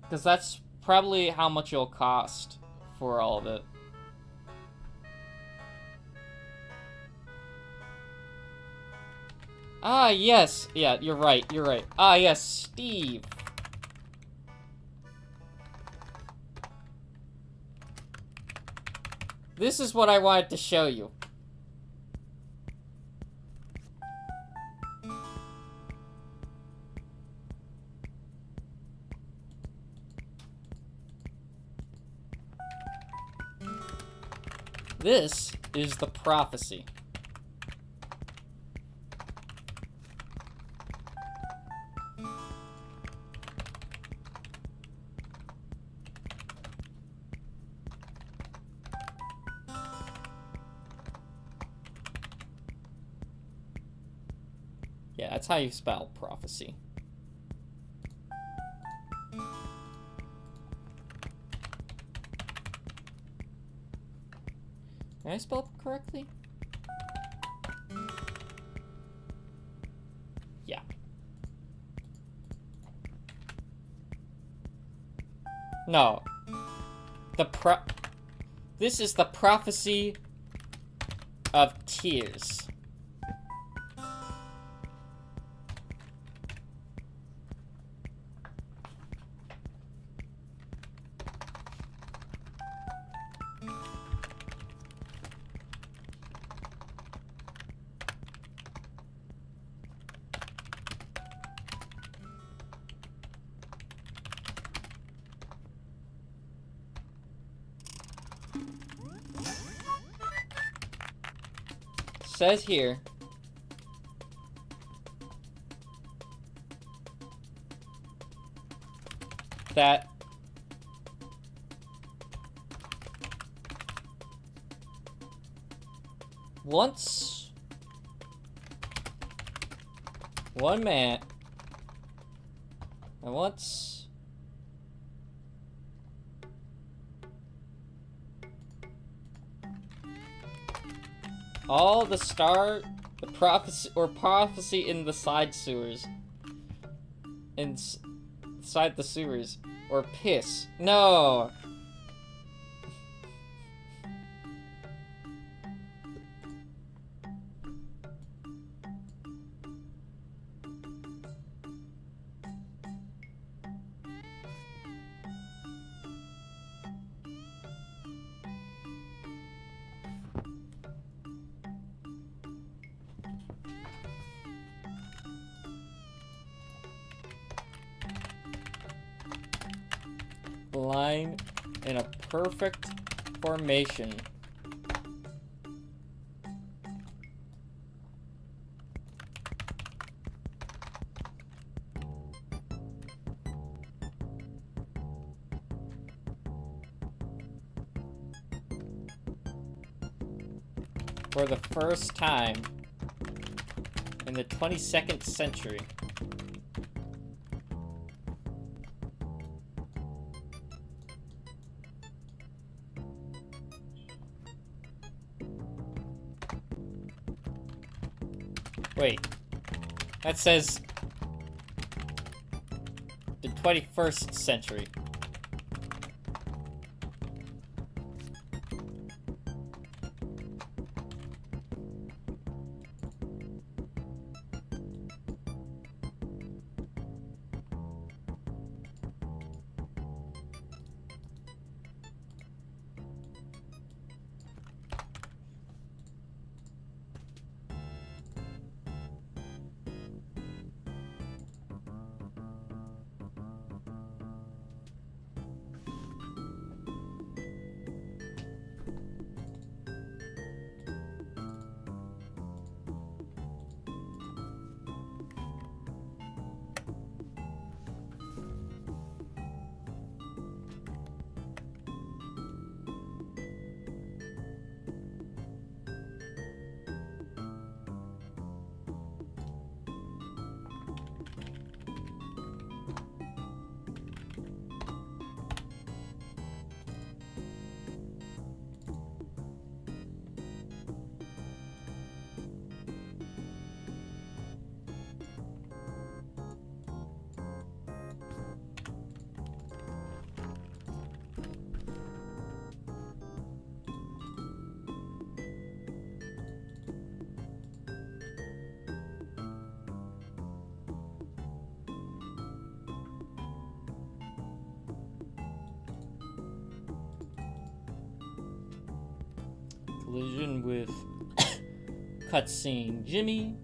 Because that's probably how much it'll cost for all of it. Ah, yes. Yeah, you're right. Ah, yes, Steve. This is what I wanted to show you. This is the prophecy. Yeah, that's how you spell prophecy. Did I spell it correctly? Yeah. No. This is the prophecy of tears. Says here that once one man and once all the prophecy in the side sewers. Inside the sewers. Or piss. No! line in a perfect formation. For the first time in the 22nd century. Wait, that says the 21st century. Collision with cutscene Jimmy.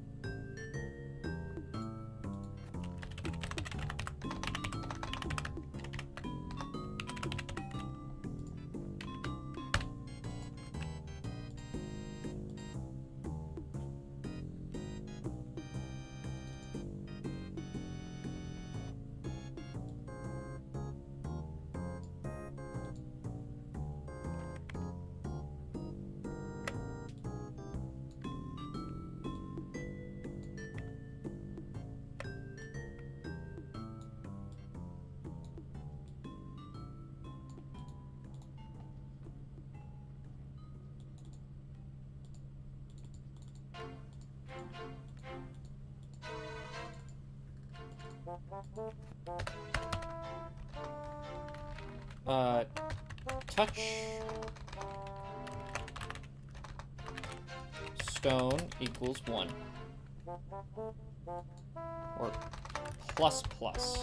Touch stone equals 1. Or plus plus.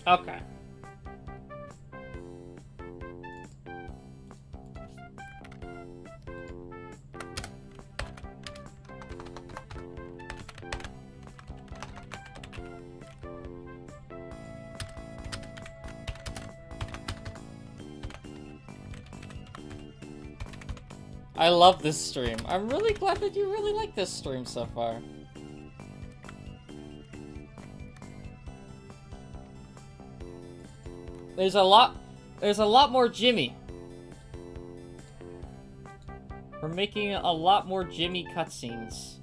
Okay. I love this stream. I'm really glad that you really like this stream so far. There's a lot more Jimmy. We're making a lot more Jimmy cutscenes.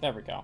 There we go.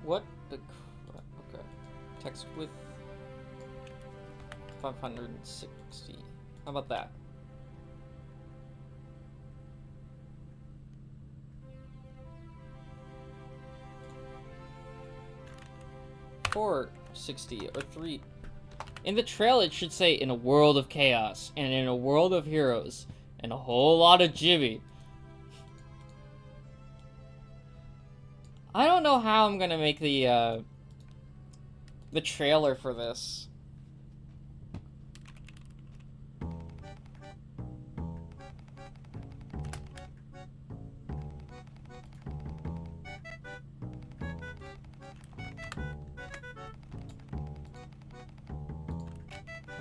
What the crap? Okay. Text with 560. How about that? $460 or 3. In the trail it should say in a world of chaos and in a world of heroes and a whole lot of Jimmy. I don't know how I'm gonna make the trailer for this.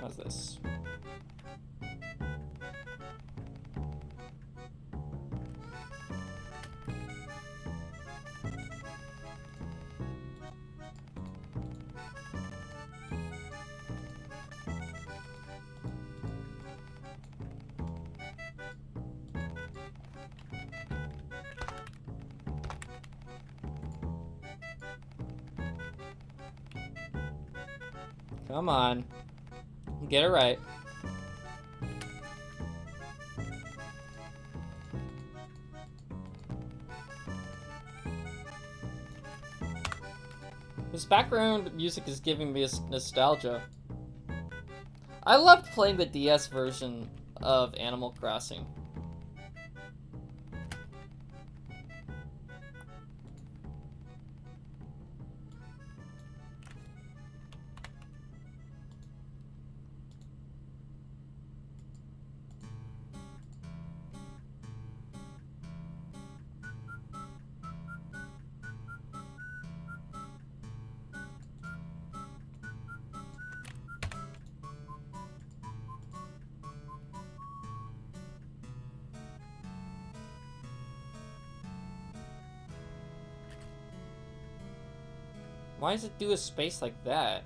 How's this? Come on. Get it right. This background music is giving me a nostalgia. I loved playing the DS version of Animal Crossing. Why does it do a space like that?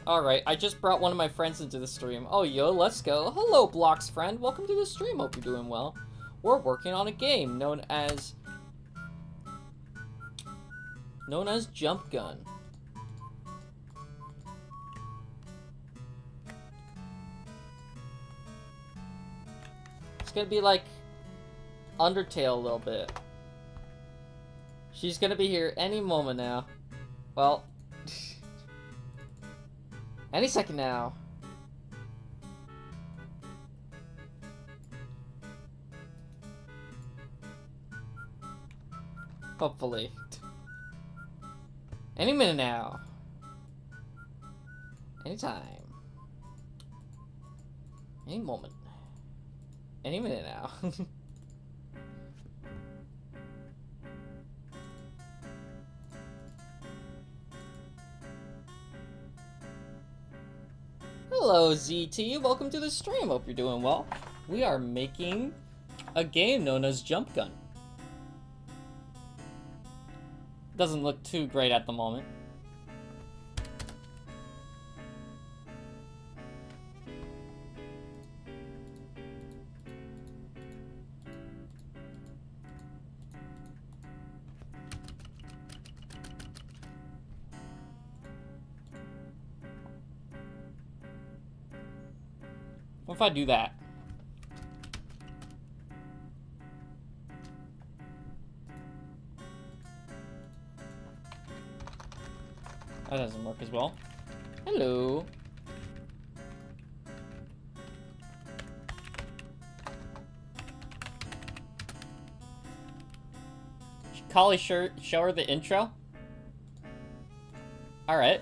Alright, I just brought one of my friends into the stream. Oh, yo, let's go. Hello, Blocks friend. Welcome to the stream. Hope you're doing well. We're working on a game known as Jump Gun. It's gonna be like Undertale a little bit. She's gonna be here any moment now. Well, any second now. Hopefully. Any minute now. Anytime. Any moment. Any minute now. Hello, ZT. Welcome to the stream. Hope you're doing well. We are making a game known as Jump Gun. Doesn't look too great at the moment. What if I do that? That doesn't work as well. Hello. Should Kali show her the intro? Alright.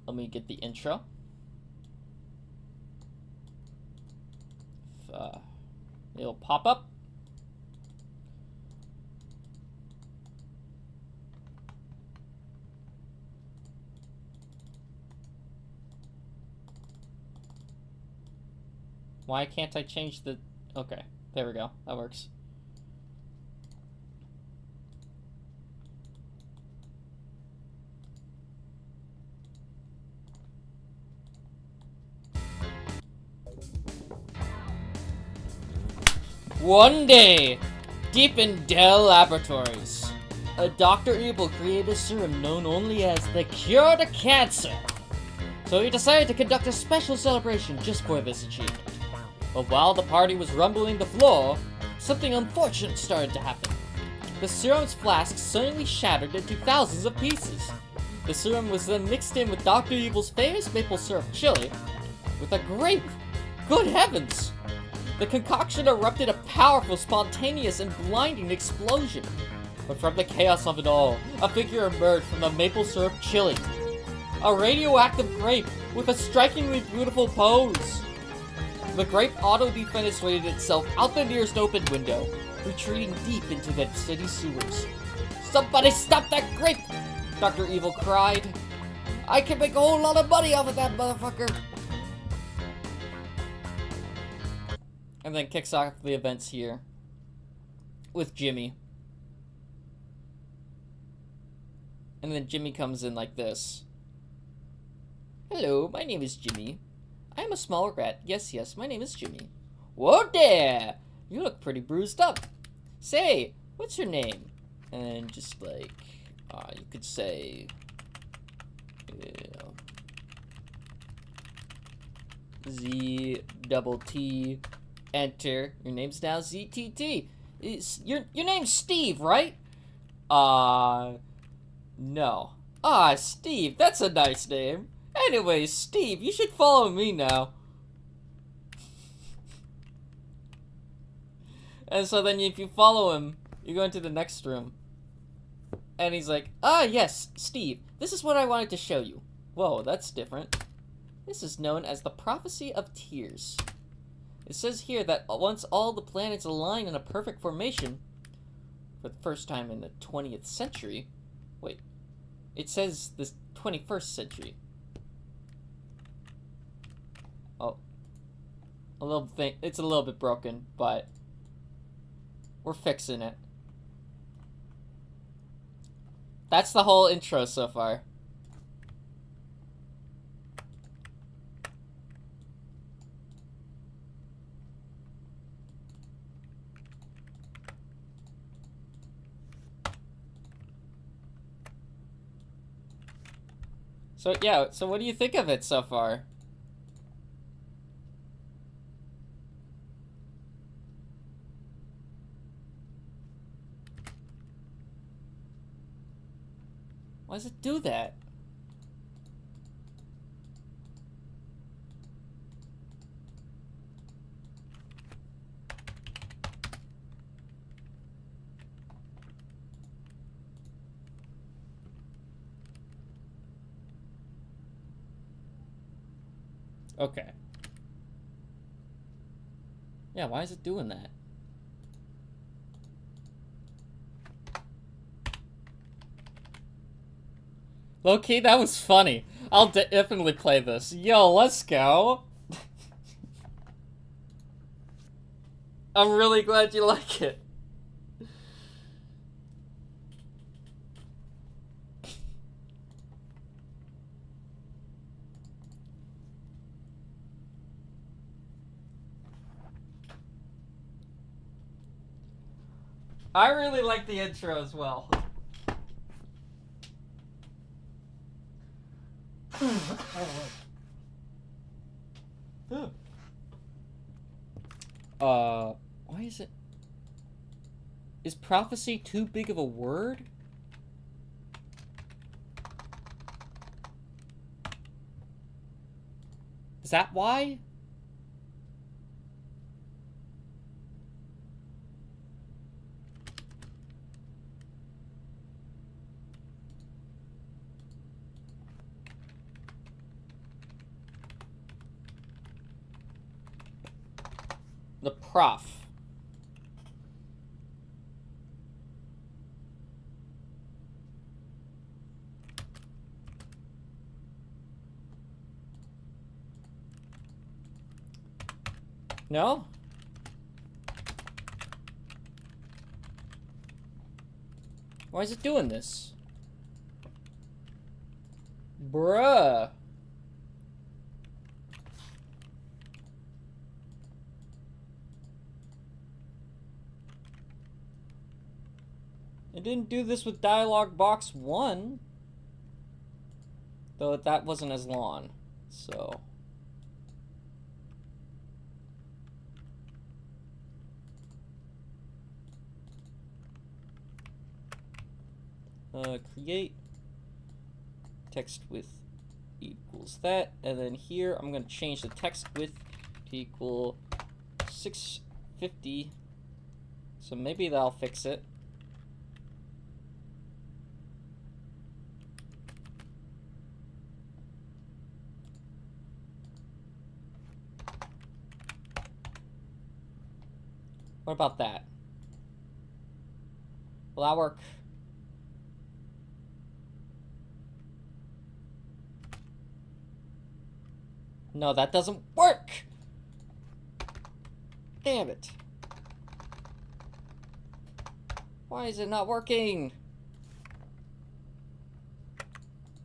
Let me get the intro. It'll pop up. Why can't I change the... Okay, there we go. That works. One day, deep in Dell Laboratories, a Dr. Evil created a serum known only as the cure to cancer. So he decided to conduct a special celebration just for this achievement. But while the party was rumbling the floor, something unfortunate started to happen. The serum's flask suddenly shattered into thousands of pieces. The serum was then mixed in with Dr. Evil's famous maple syrup chili with a grape. Good heavens! The concoction erupted a powerful, spontaneous, and blinding explosion. But from the chaos of it all, a figure emerged from the maple syrup chili. A radioactive grape with a strikingly beautiful pose. The grape auto-defenestrated itself out the nearest open window, retreating deep into the city sewers. Somebody stop that grape! Dr. Evil cried. I can make a whole lot of money off of that motherfucker! And then kicks off the events here with Jimmy. And then Jimmy comes in like this. Hello, my name is Jimmy. I am a small rat. Yes, my name is Jimmy. Whoa there! You look pretty bruised up. Say, what's your name? And just like, you could say... Z-double-T... Enter. Your name's now ZTT. Your name's Steve, right? No. Steve, that's a nice name. Anyways, Steve, you should follow me now. And so then if you follow him, you go into the next room. And he's like, yes, Steve, this is what I wanted to show you. Whoa, that's different. This is known as the Prophecy of Tears. It says here that once all the planets align in a perfect formation, for the first time in the 20th century, wait, it says the 21st century. Oh, it's a little bit broken, but we're fixing it. That's the whole intro so far. So yeah, so what do you think of it so far? Why does it do that? Okay. Yeah, why is it doing that? Low-key, that was funny. I'll definitely play this. Yo, let's go. I'm really glad you like it. I really like the intro as well. Why is it? Is prophecy too big of a word? Is that why? The prof. No? Why is it doing this? Bruh. It didn't do this with Dialog Box 1. Though that wasn't as long. So. Create text width equals that, and then here I'm gonna change the text width to equal 650. So maybe that'll fix it. What about that? Will that work? No, that doesn't work! Damn it. Why is it not working?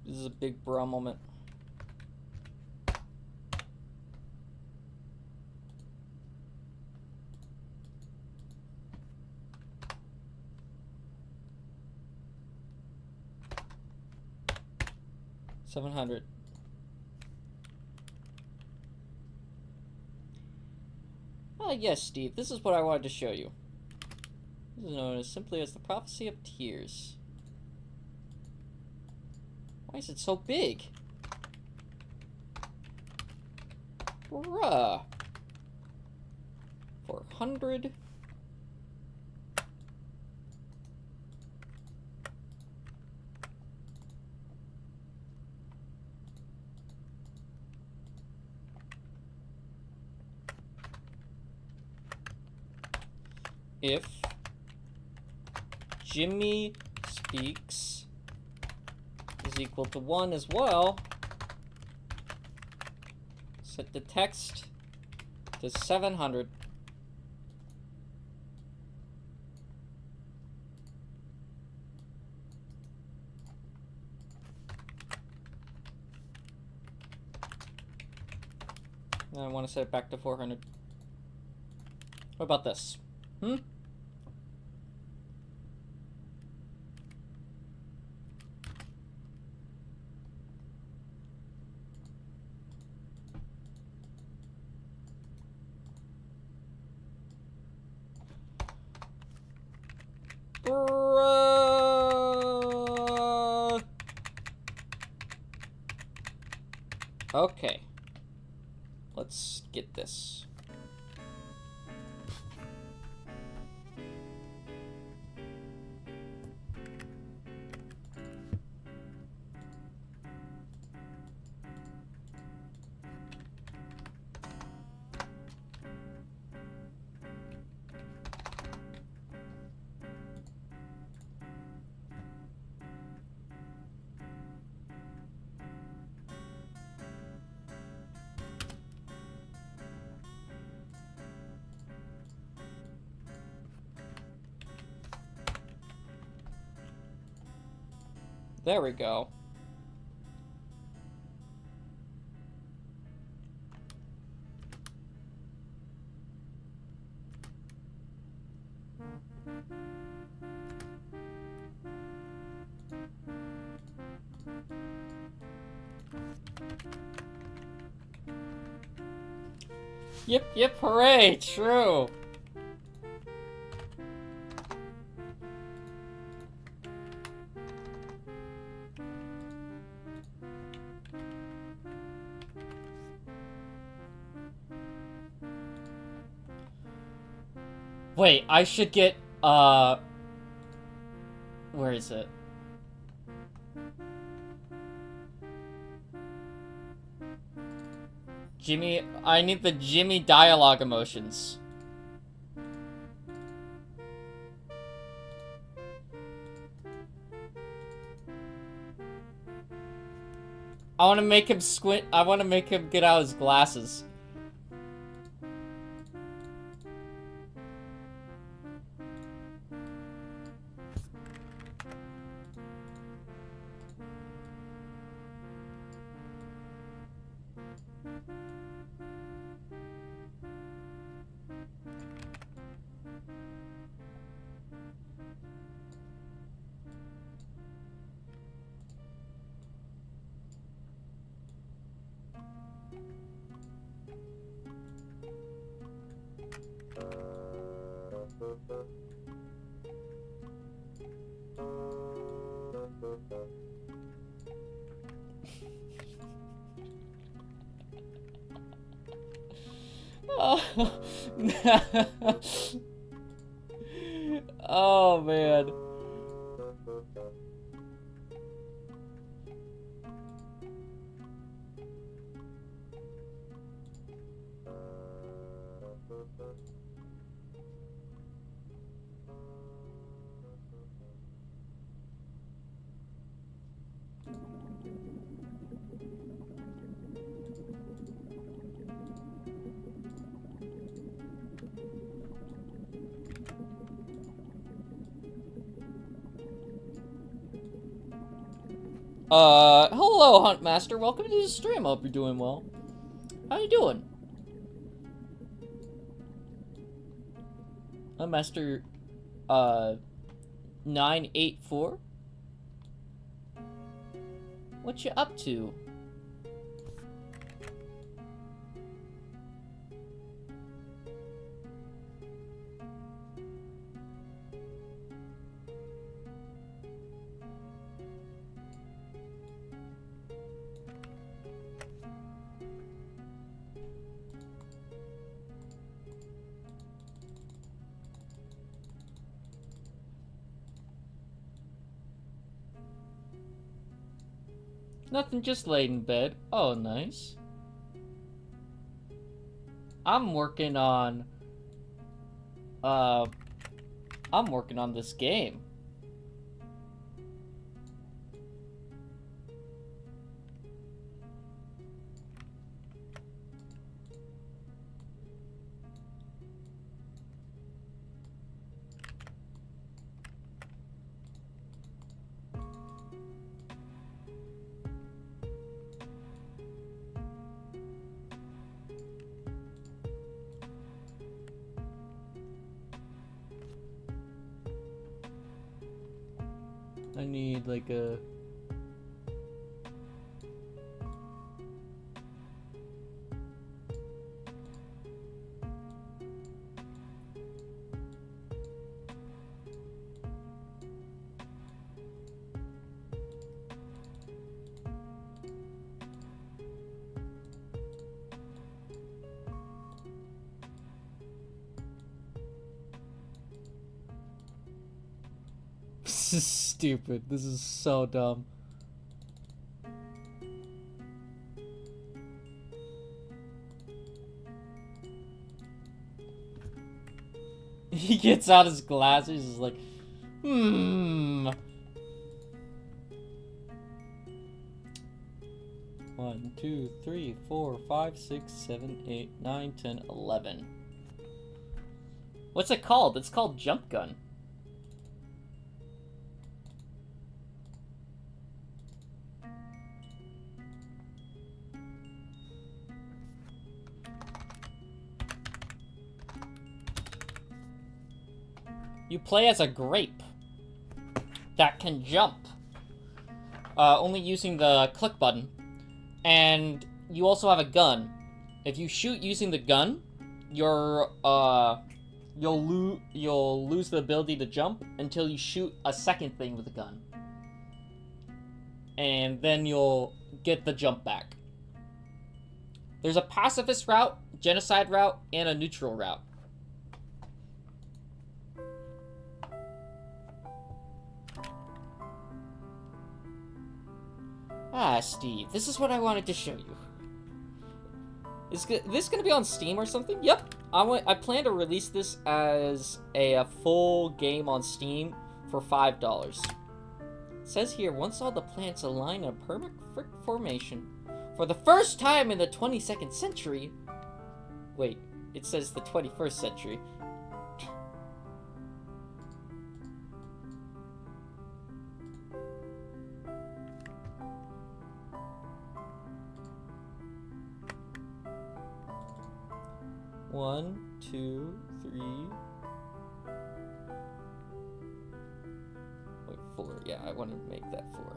This is a big bra moment. $700. Yes, Steve, this is what I wanted to show you. This is known as simply as the Prophecy of Tears. Why is it so big? Bruh. 400. If Jimmy speaks is equal to 1 as well, set the text to 700. And I want to set it back to 400. What about this? Hmm? Bruh. Okay. Let's get this. There we go. Yep, hooray, true. Wait, I should get, where is it? Jimmy, I need the Jimmy dialogue emotions. I want to make him squint. I want to make him get out his glasses. Oh, oh man. Hello, Huntmaster. Welcome to the stream. Hope you're doing well. How you doing? Huntmaster, 984? What you up to? Nothing, just laid in bed. Oh, nice. I'm working on this game. I need like a... This is stupid. This is so dumb. He gets out his glasses, he's like, 1, 2, 3, 4, 5, 6, 7, 8, 9, 10, 11. What's it called? It's called Jump Gun. You play as a grape that can jump, only using the click button. And you also have a gun. If you shoot using the gun, you'll lose the ability to jump until you shoot a second thing with the gun. And then you'll get the jump back. There's a pacifist route, genocide route, and a neutral route. Ah, Steve, this is what I wanted to show you. Is this gonna be on Steam or something? Yep. I plan to release this as a full game on Steam for $5. It says here, once all the plants align in a perfect formation, for the first time in the 22nd century... Wait, it says the 21st century. One, two, three... Wait, 4. Yeah, I want to make that 4.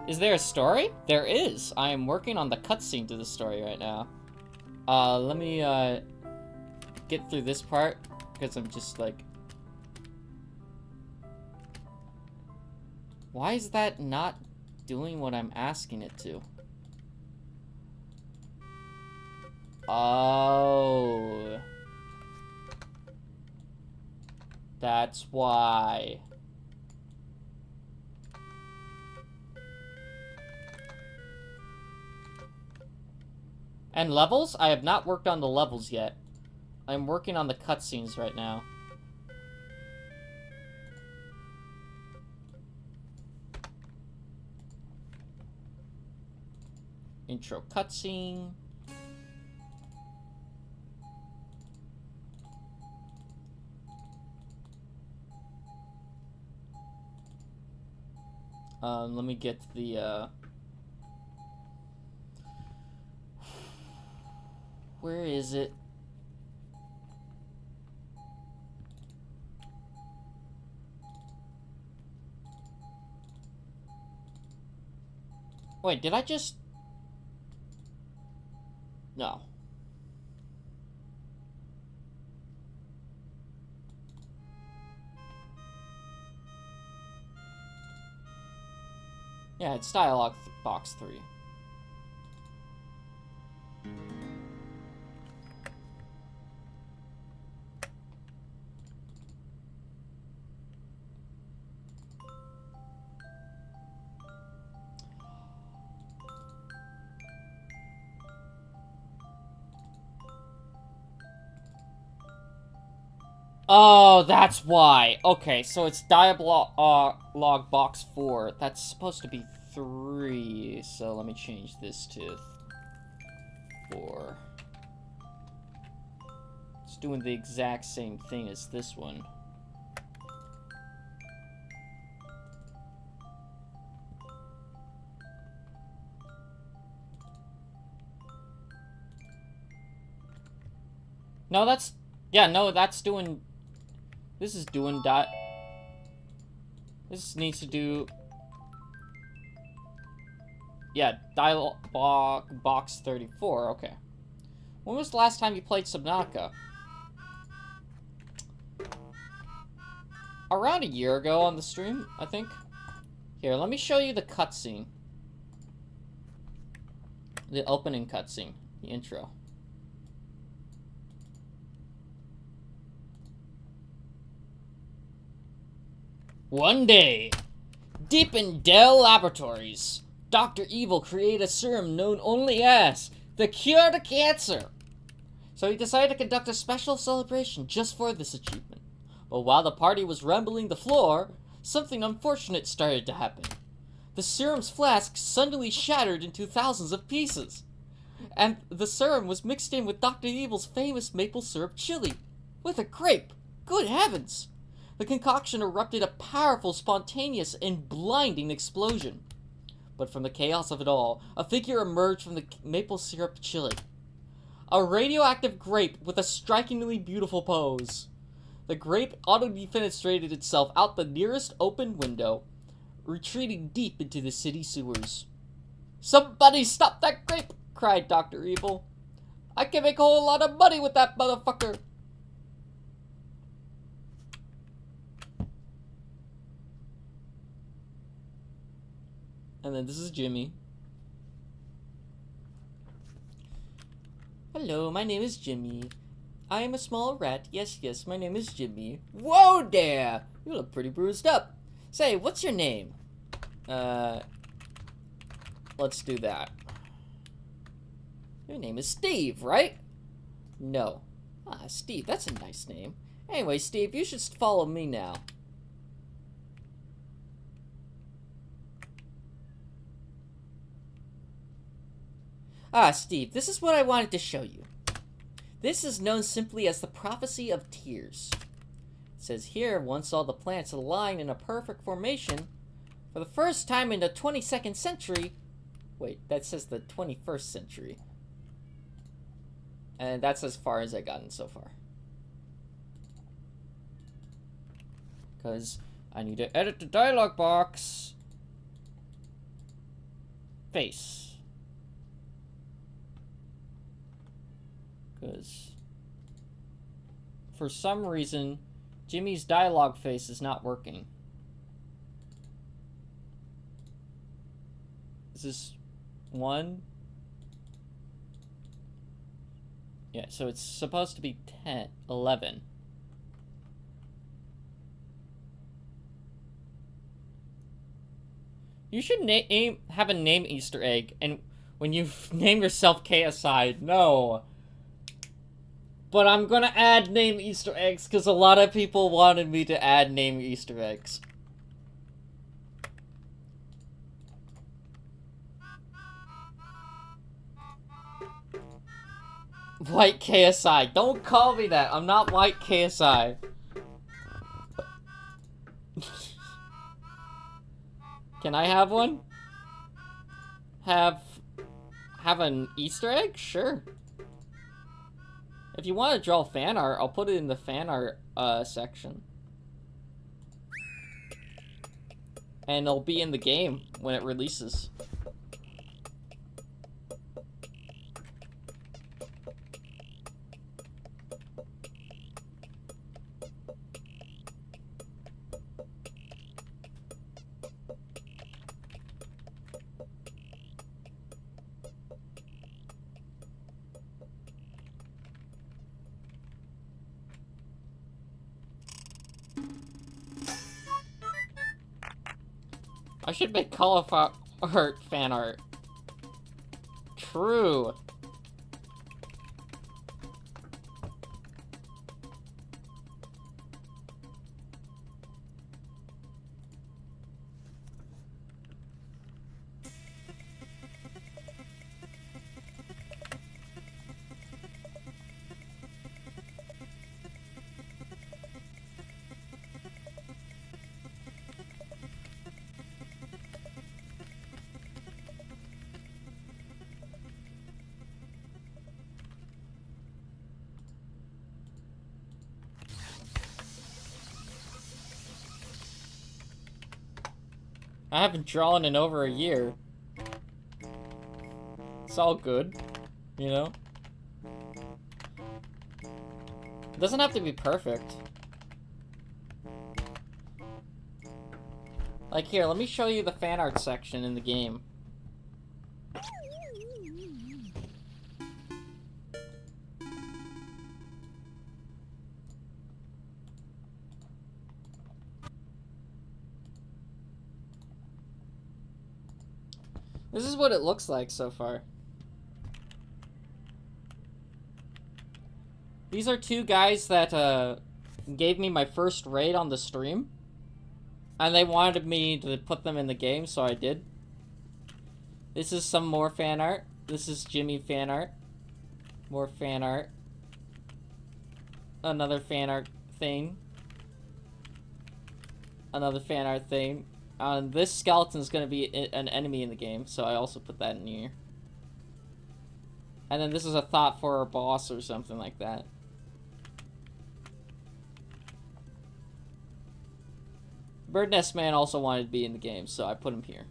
Is there a story? There is. I am working on the cutscene to the story right now. Let me, get through this part, because I'm just, like... Why is that not doing what I'm asking it to? Oh. That's why. And levels? I have not worked on the levels yet. I'm working on the cutscenes right now. Intro cutscene. Let me get the, where is it? Wait, did I just... No. Yeah, it's dialogue box 3. Oh, that's why. Okay, so it's dialogue box 4. That's supposed to be 3. So let me change this to 4. It's doing the exact same thing as this one. No, that's... Yeah, no, that's doing... This is doing This needs to do... Yeah, dialogue box 34, okay. When was the last time you played Subnautica? Around a year ago on the stream, I think. Here, let me show you the cutscene. The opening cutscene, the intro. One day, deep in Dell Laboratories, Dr. Evil created a serum known only as the cure to cancer. So he decided to conduct a special celebration just for this achievement. But while the party was rumbling the floor, something unfortunate started to happen. The serum's flask suddenly shattered into thousands of pieces. And the serum was mixed in with Dr. Evil's famous maple syrup chili. With a grape. Good heavens! The concoction erupted a powerful, spontaneous, and blinding explosion. But from the chaos of it all, a figure emerged from the maple syrup chili. A radioactive grape with a strikingly beautiful pose. The grape auto-defenestrated itself out the nearest open window, retreating deep into the city sewers. "Somebody stop that grape!" cried Dr. Evil. "I can make a whole lot of money with that motherfucker!" And then this is Jimmy. "Hello, my name is Jimmy. I am a small rat. Yes, yes, my name is Jimmy." Whoa there! You look pretty bruised up. Say, what's your name? Let's do that. Your name is Steve, right? No. Ah, Steve, that's a nice name. Anyway, Steve, you should follow me now. Ah, Steve, this is what I wanted to show you. This is known simply as the Prophecy of Tears. It says here, once all the planets align in a perfect formation, for the first time in the 22nd century... Wait, that says the 21st century. And that's as far as I've gotten so far. Because I need to edit the dialogue box. Face. Because for some reason, Jimmy's dialogue face is not working. Is this one? Yeah, so it's supposed to be 10, 11. You should have a name Easter egg, and when you name yourself KSI, no. But I'm gonna add name Easter eggs, because a lot of people wanted me to add name Easter eggs. White KSI. Don't call me that. I'm not White KSI. Can I have one? Have an Easter egg? Sure. If you want to draw fan art, I'll put it in the fan art section. And it'll be in the game when it releases. I should make cauliflower fan art. True. I haven't drawn in over a year. It's all good, you know? It doesn't have to be perfect. Like here, let me show you the fan art section in the game. This is what it looks like so far. These are two guys that gave me my first raid on the stream. And they wanted me to put them in the game, so I did. This is some more fan art. This is Jimmy fan art. More fan art. Another fan art thing. another fan art thing. This skeleton is going to be an enemy in the game, so I also put that in here. And then this is a thought for our boss or something like that. Birdnest Man also wanted to be in the game, so I put him here.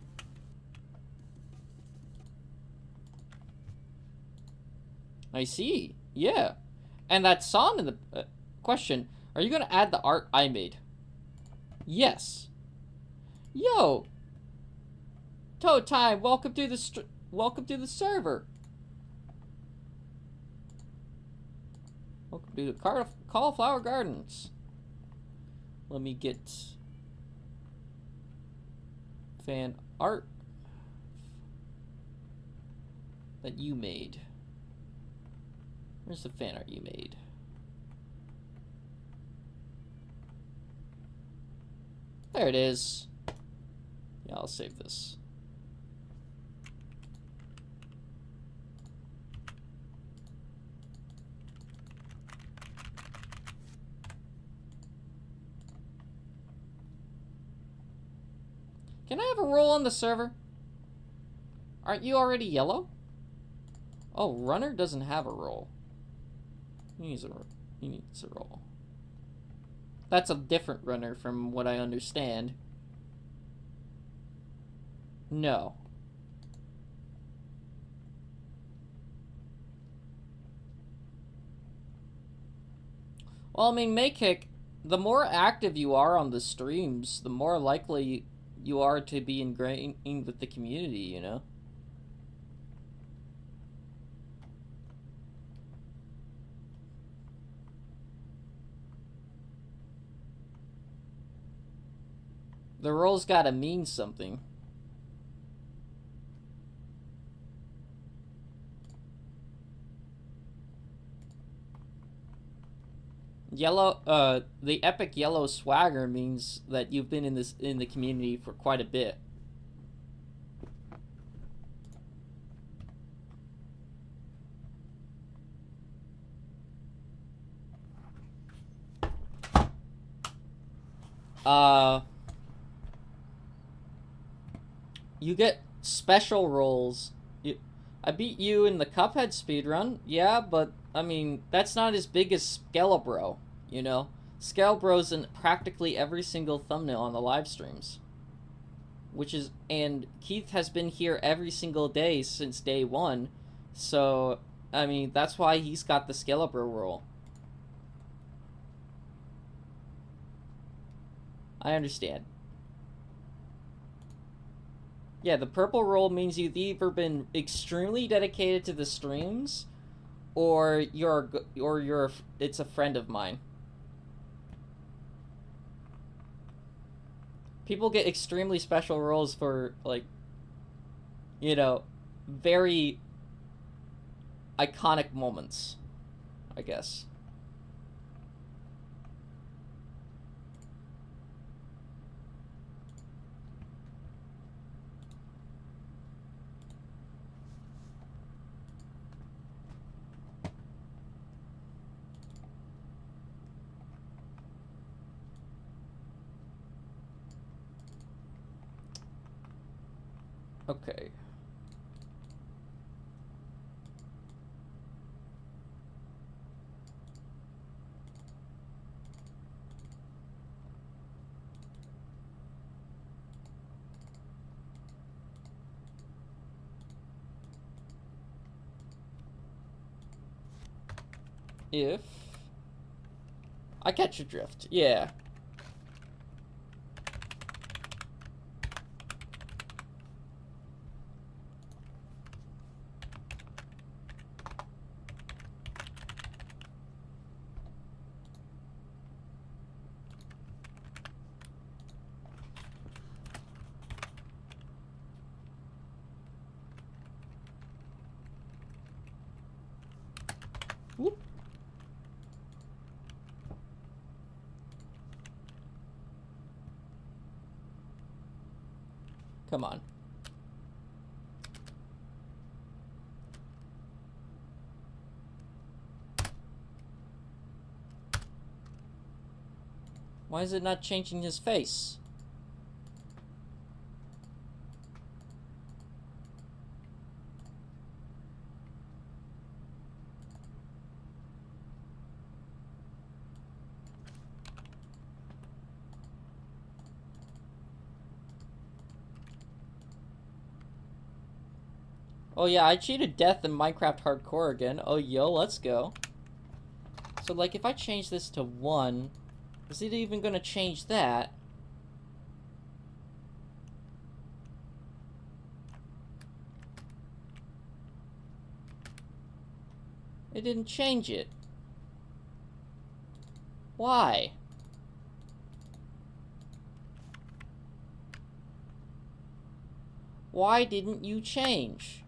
I see. Yeah. And that song in the question, are you going to add the art I made? Yes. Yo. Toad Time, welcome to the server. Welcome to the Cauliflower Gardens. Let me get fan art that you made. Where's the fan art you made? There it is. Yeah, I'll save this. Can I have a role on the server? Aren't you already yellow? Oh, runner doesn't have a role. He needs a role. That's a different runner from what I understand. No. Well, I mean, Maykick, the more active you are on the streams, the more likely you are to be ingrained with the community, you know? The role's gotta mean something. Yellow, the epic yellow swagger means that you've been in the community for quite a bit. You get special roles. I beat you in the Cuphead speedrun, yeah, but, I mean, that's not as big as Skelebro, you know? Skelebro's in practically every single thumbnail on the live streams. And Keith has been here every single day since day one, so, I mean, that's why he's got the Skelebro role. I understand. Yeah, the purple role means you've either been extremely dedicated to the streams, or it's a friend of mine. People get extremely special roles for, like, you know, very iconic moments, I guess. Okay. If I catch your drift, yeah. Whoop. Come on. Why is it not changing his face? Oh yeah, I cheated death in Minecraft Hardcore again. Oh yo, let's go. So like if I change this to 1, is it even gonna change that? It didn't change it. Why? Why didn't you change?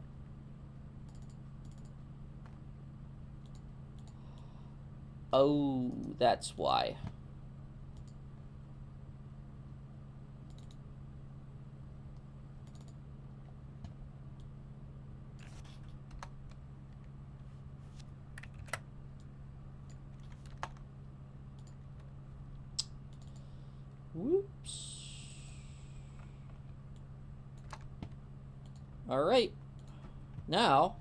Oh, that's why. Whoops. Alright. Now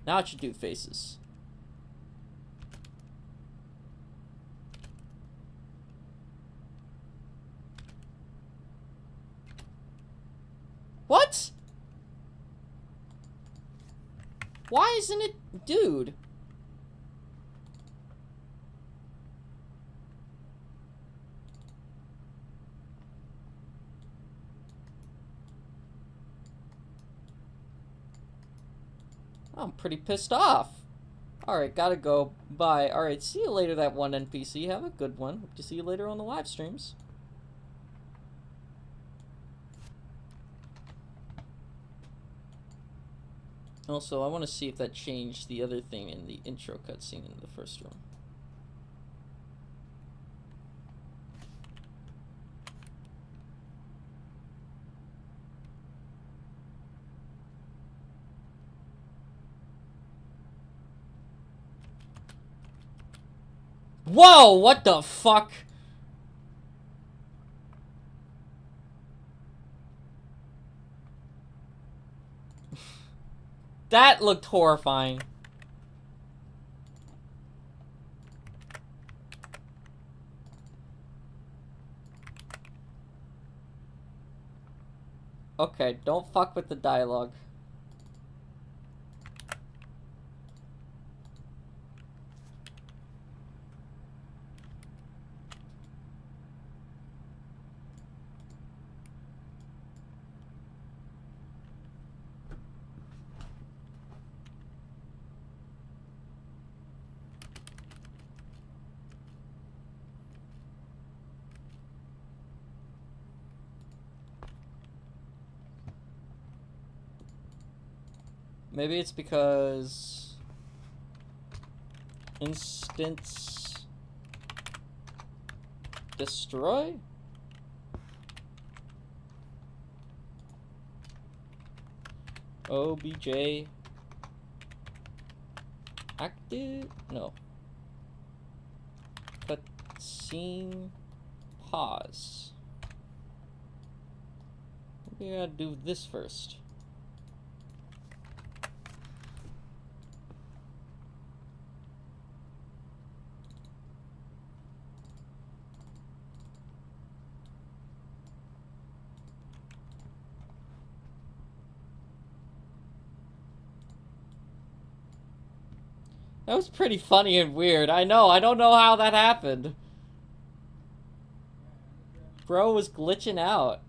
it should do faces. What? Why isn't it... Dude. I'm pretty pissed off. Alright, gotta go. Bye. Alright, see you later, that one NPC. Have a good one. Hope to see you later on the live streams. Also, I want to see if that changed the other thing in the intro cutscene in the first room. Whoa! What the fuck? That looked horrifying. Okay, don't fuck with the dialogue. Maybe it's because instance destroy? OBJ active? No. Cutscene pause. We gotta do this first. That was pretty funny and weird. I know, I don't know how that happened. Bro was glitching out.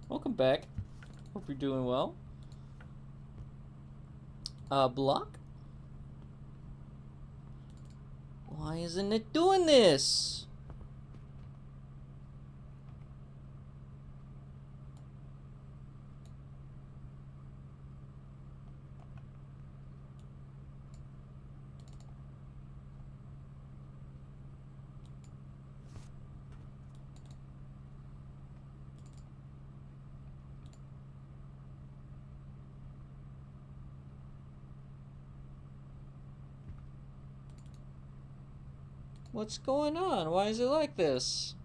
Welcome back. Hope you're doing well. Block? Why isn't it doing this? What's going on? Why is it like this?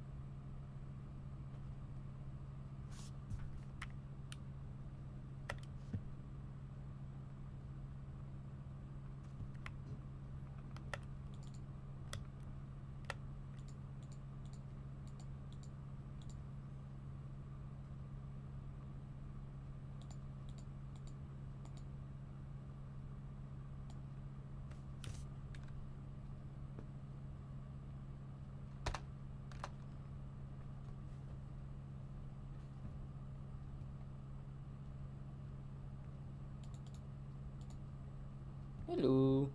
Hello.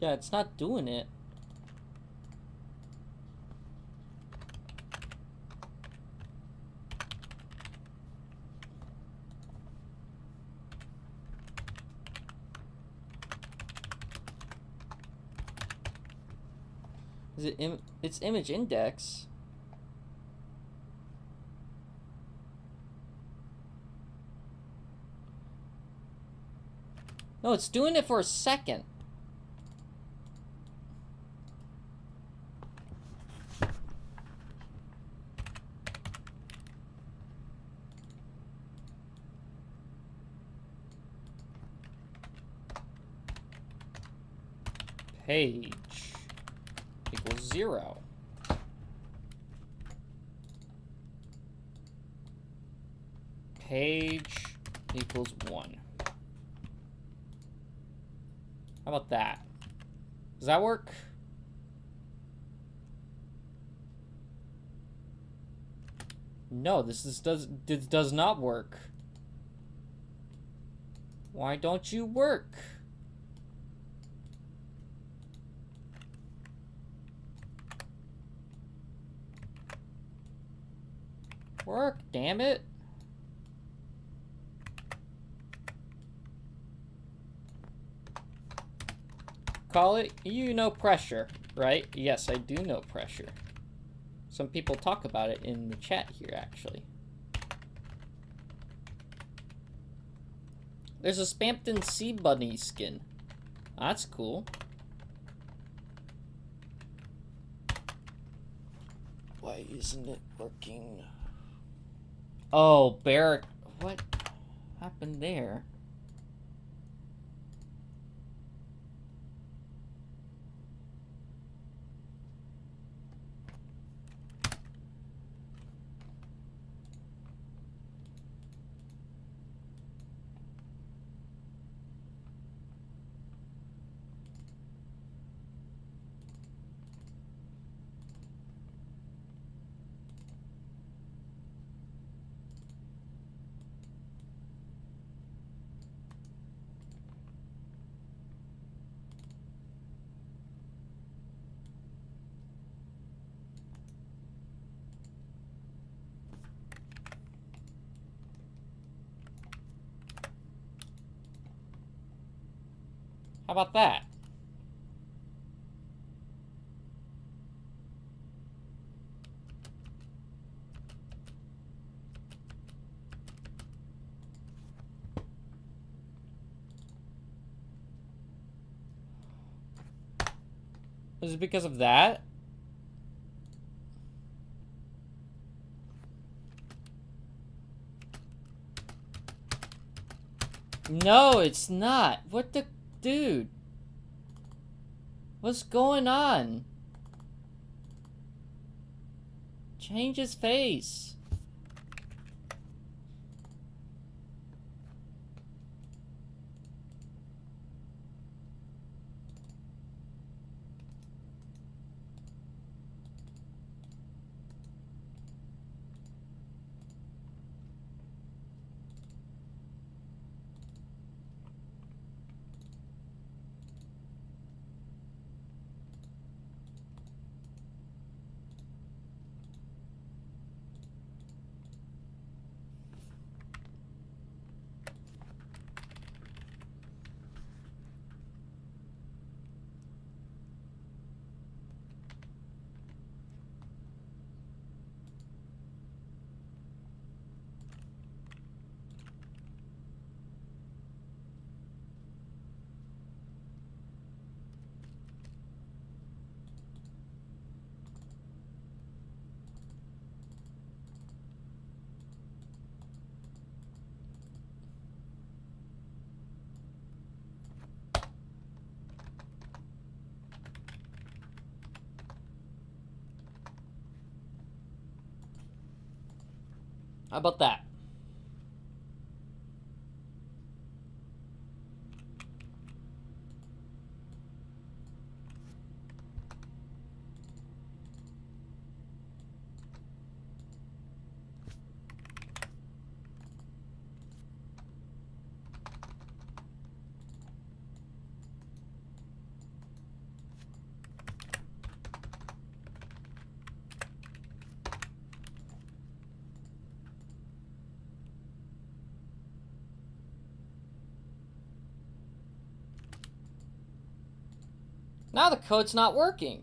Yeah, it's not doing it. Is it it's image index? No, it's doing it for a second. Page equals 0. Page equals 1. How about that? Does that work? No, this does not work. Why don't you work? Work, damn it. Call it, you know pressure, right? Yes, I do know pressure. Some people talk about it in the chat here, actually. There's a Spampton Sea Bunny skin. That's cool. Why isn't it working? Oh, Barrack. What happened there? How about that? Is it because of that? No, it's not. What the... Dude. What's going on? Change his face. How about that? Now the code's not working.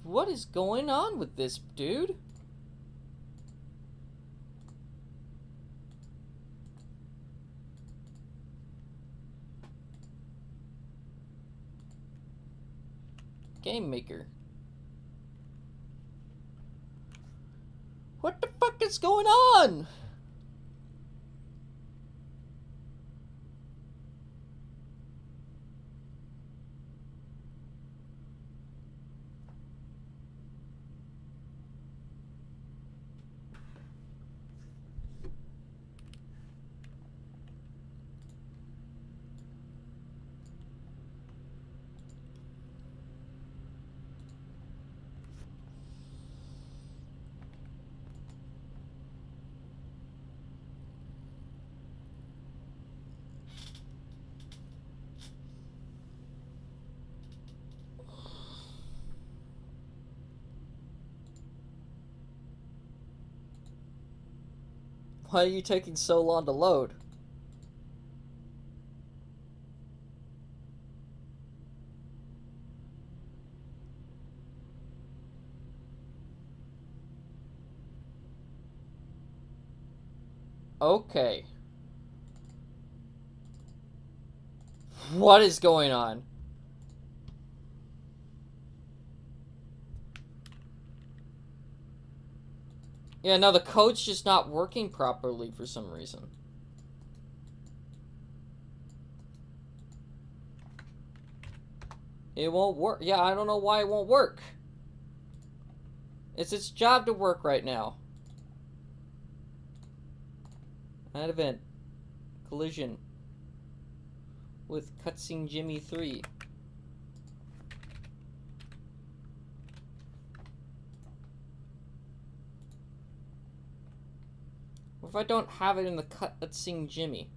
What is going on with this, dude? Game Maker. What the fuck is going on? Why are you taking so long to load? Okay. What is going on? Yeah, no, the code's just not working properly for some reason. It won't work. Yeah, I don't know why it won't work. It's its job to work right now. Add event. Collision. With Cutscene Jimmy 3. What if I don't have it in the Cutscene Jimmy?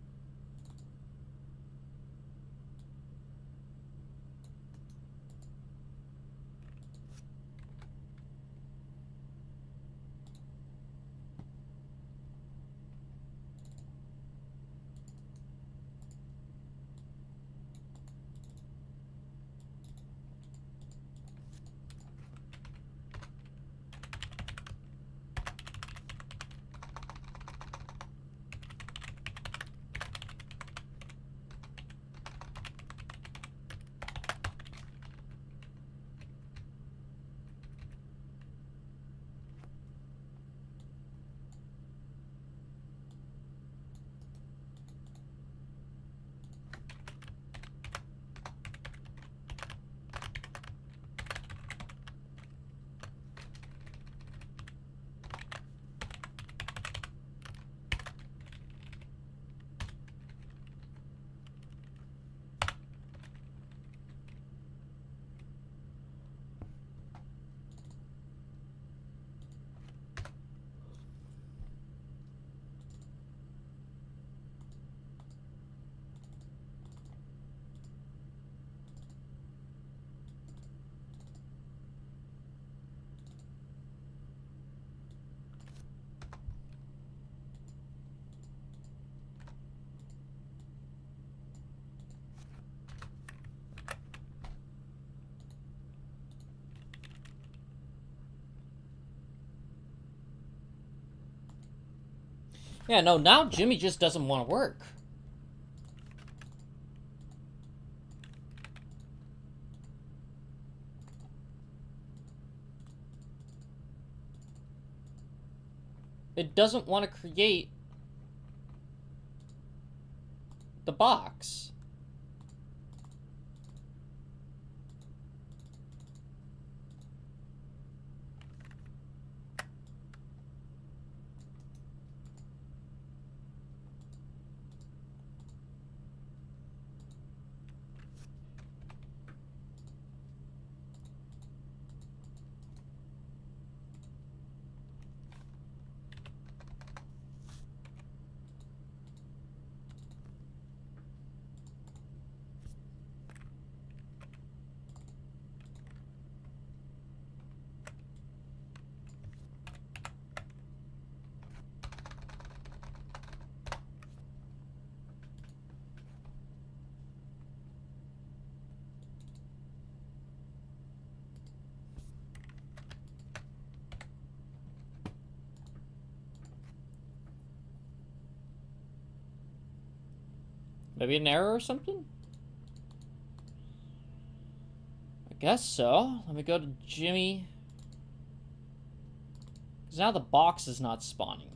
Yeah, no, now Jimmy just doesn't want to work. It doesn't want to create the box. Maybe an error or something? I guess so. Let me go to Jimmy. Because now the box is not spawning.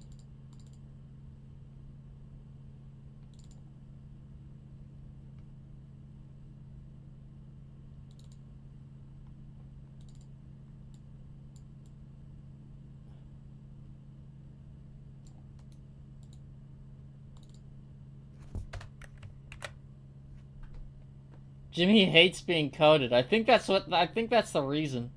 Jimmy hates being coded. I think that's the reason.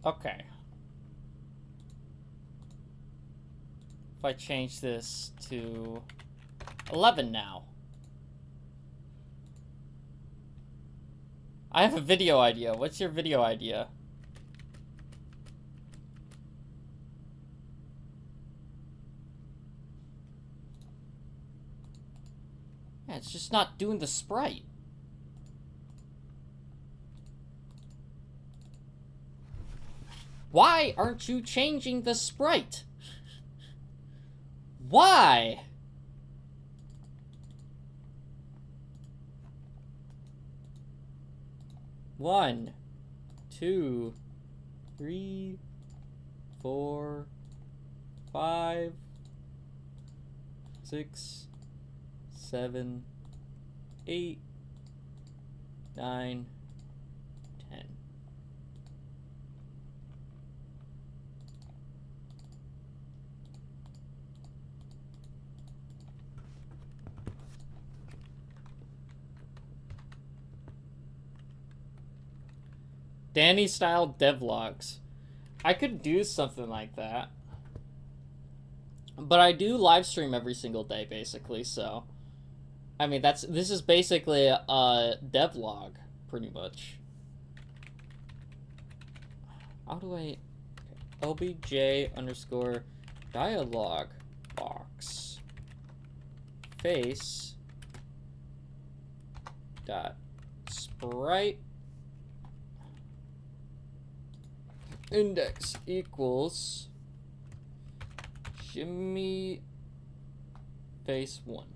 Okay. If I change this to 11 now. I have a video idea. What's your video idea? Yeah, it's just not doing the sprite. Why aren't you changing the sprite? Why? One, 2, 3, 4, 5, 6, 7, 8, 9, 10. Danny style devlogs. I could do something like that. But I do live stream every single day, basically, so... I mean, this is basically a devlog, pretty much. How do I... LBJ underscore dialogue box face dot sprite index equals Jimmy face 1.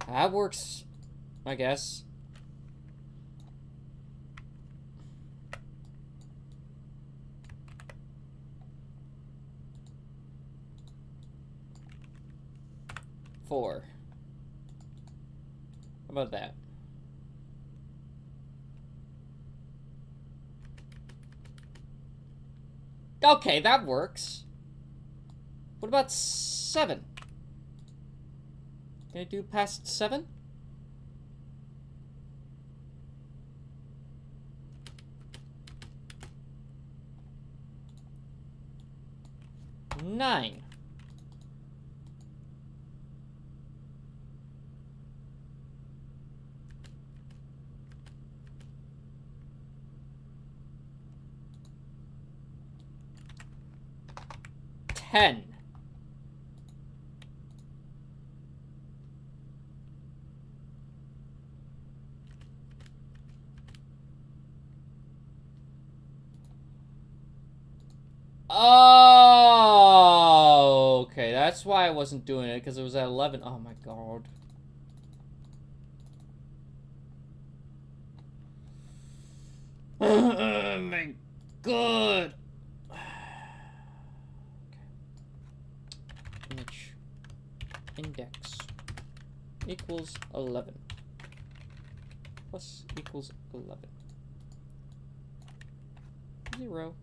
That works, I guess. Four. How about that? Okay, that works. What about 7? Can I do past 7? Nine. Ten. Oh, okay. That's why I wasn't doing it, because it was at 11. Oh my god. Oh my god. Image index equals 11 plus equals 11. 0.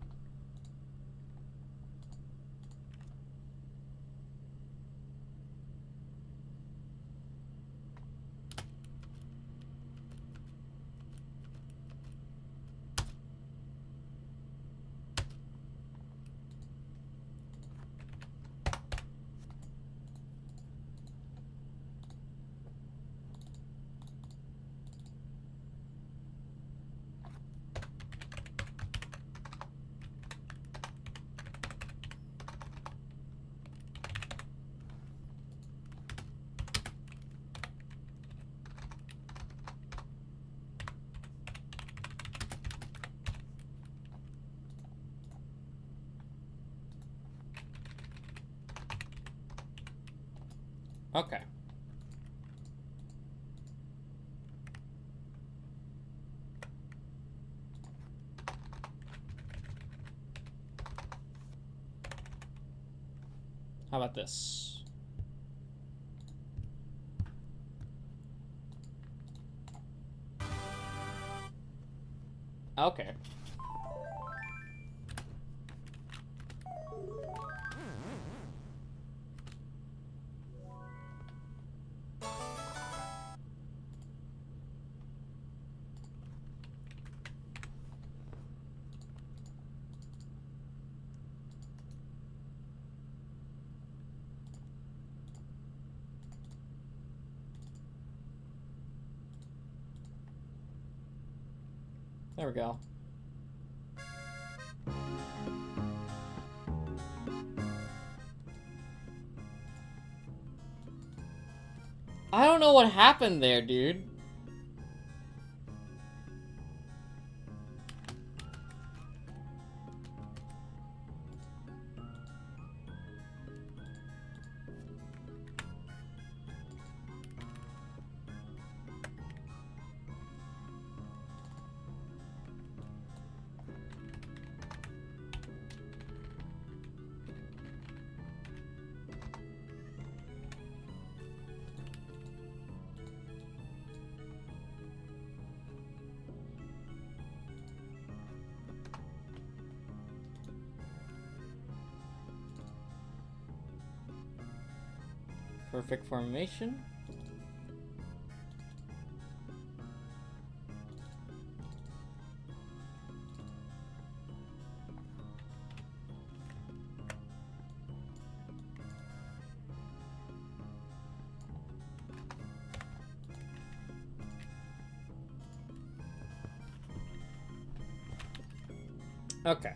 Okay. How about this? Okay. There we go. I don't know what happened there, dude. Perfect formation. Okay.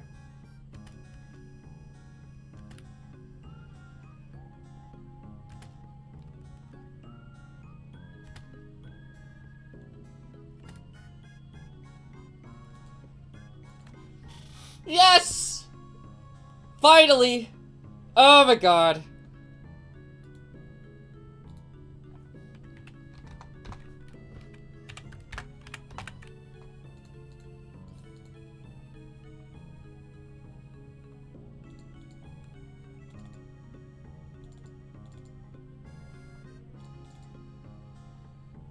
Yes! Finally! Oh my god.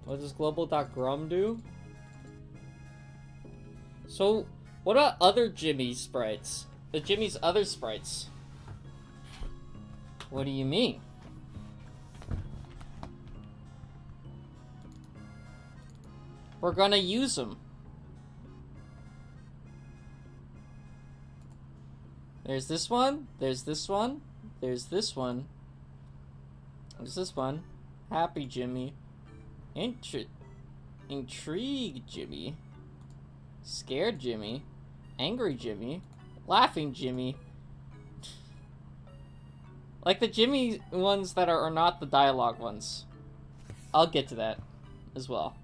What does global.grum do? So, what about other Jimmy sprites? The Jimmy's other sprites? What do you mean? We're gonna use them. There's this one, there's this one, there's this one. There's this one. Happy Jimmy. Intrigued Jimmy. Scared Jimmy. Angry Jimmy. Laughing Jimmy. Like the Jimmy ones that are not the dialogue ones. I'll get to that as well.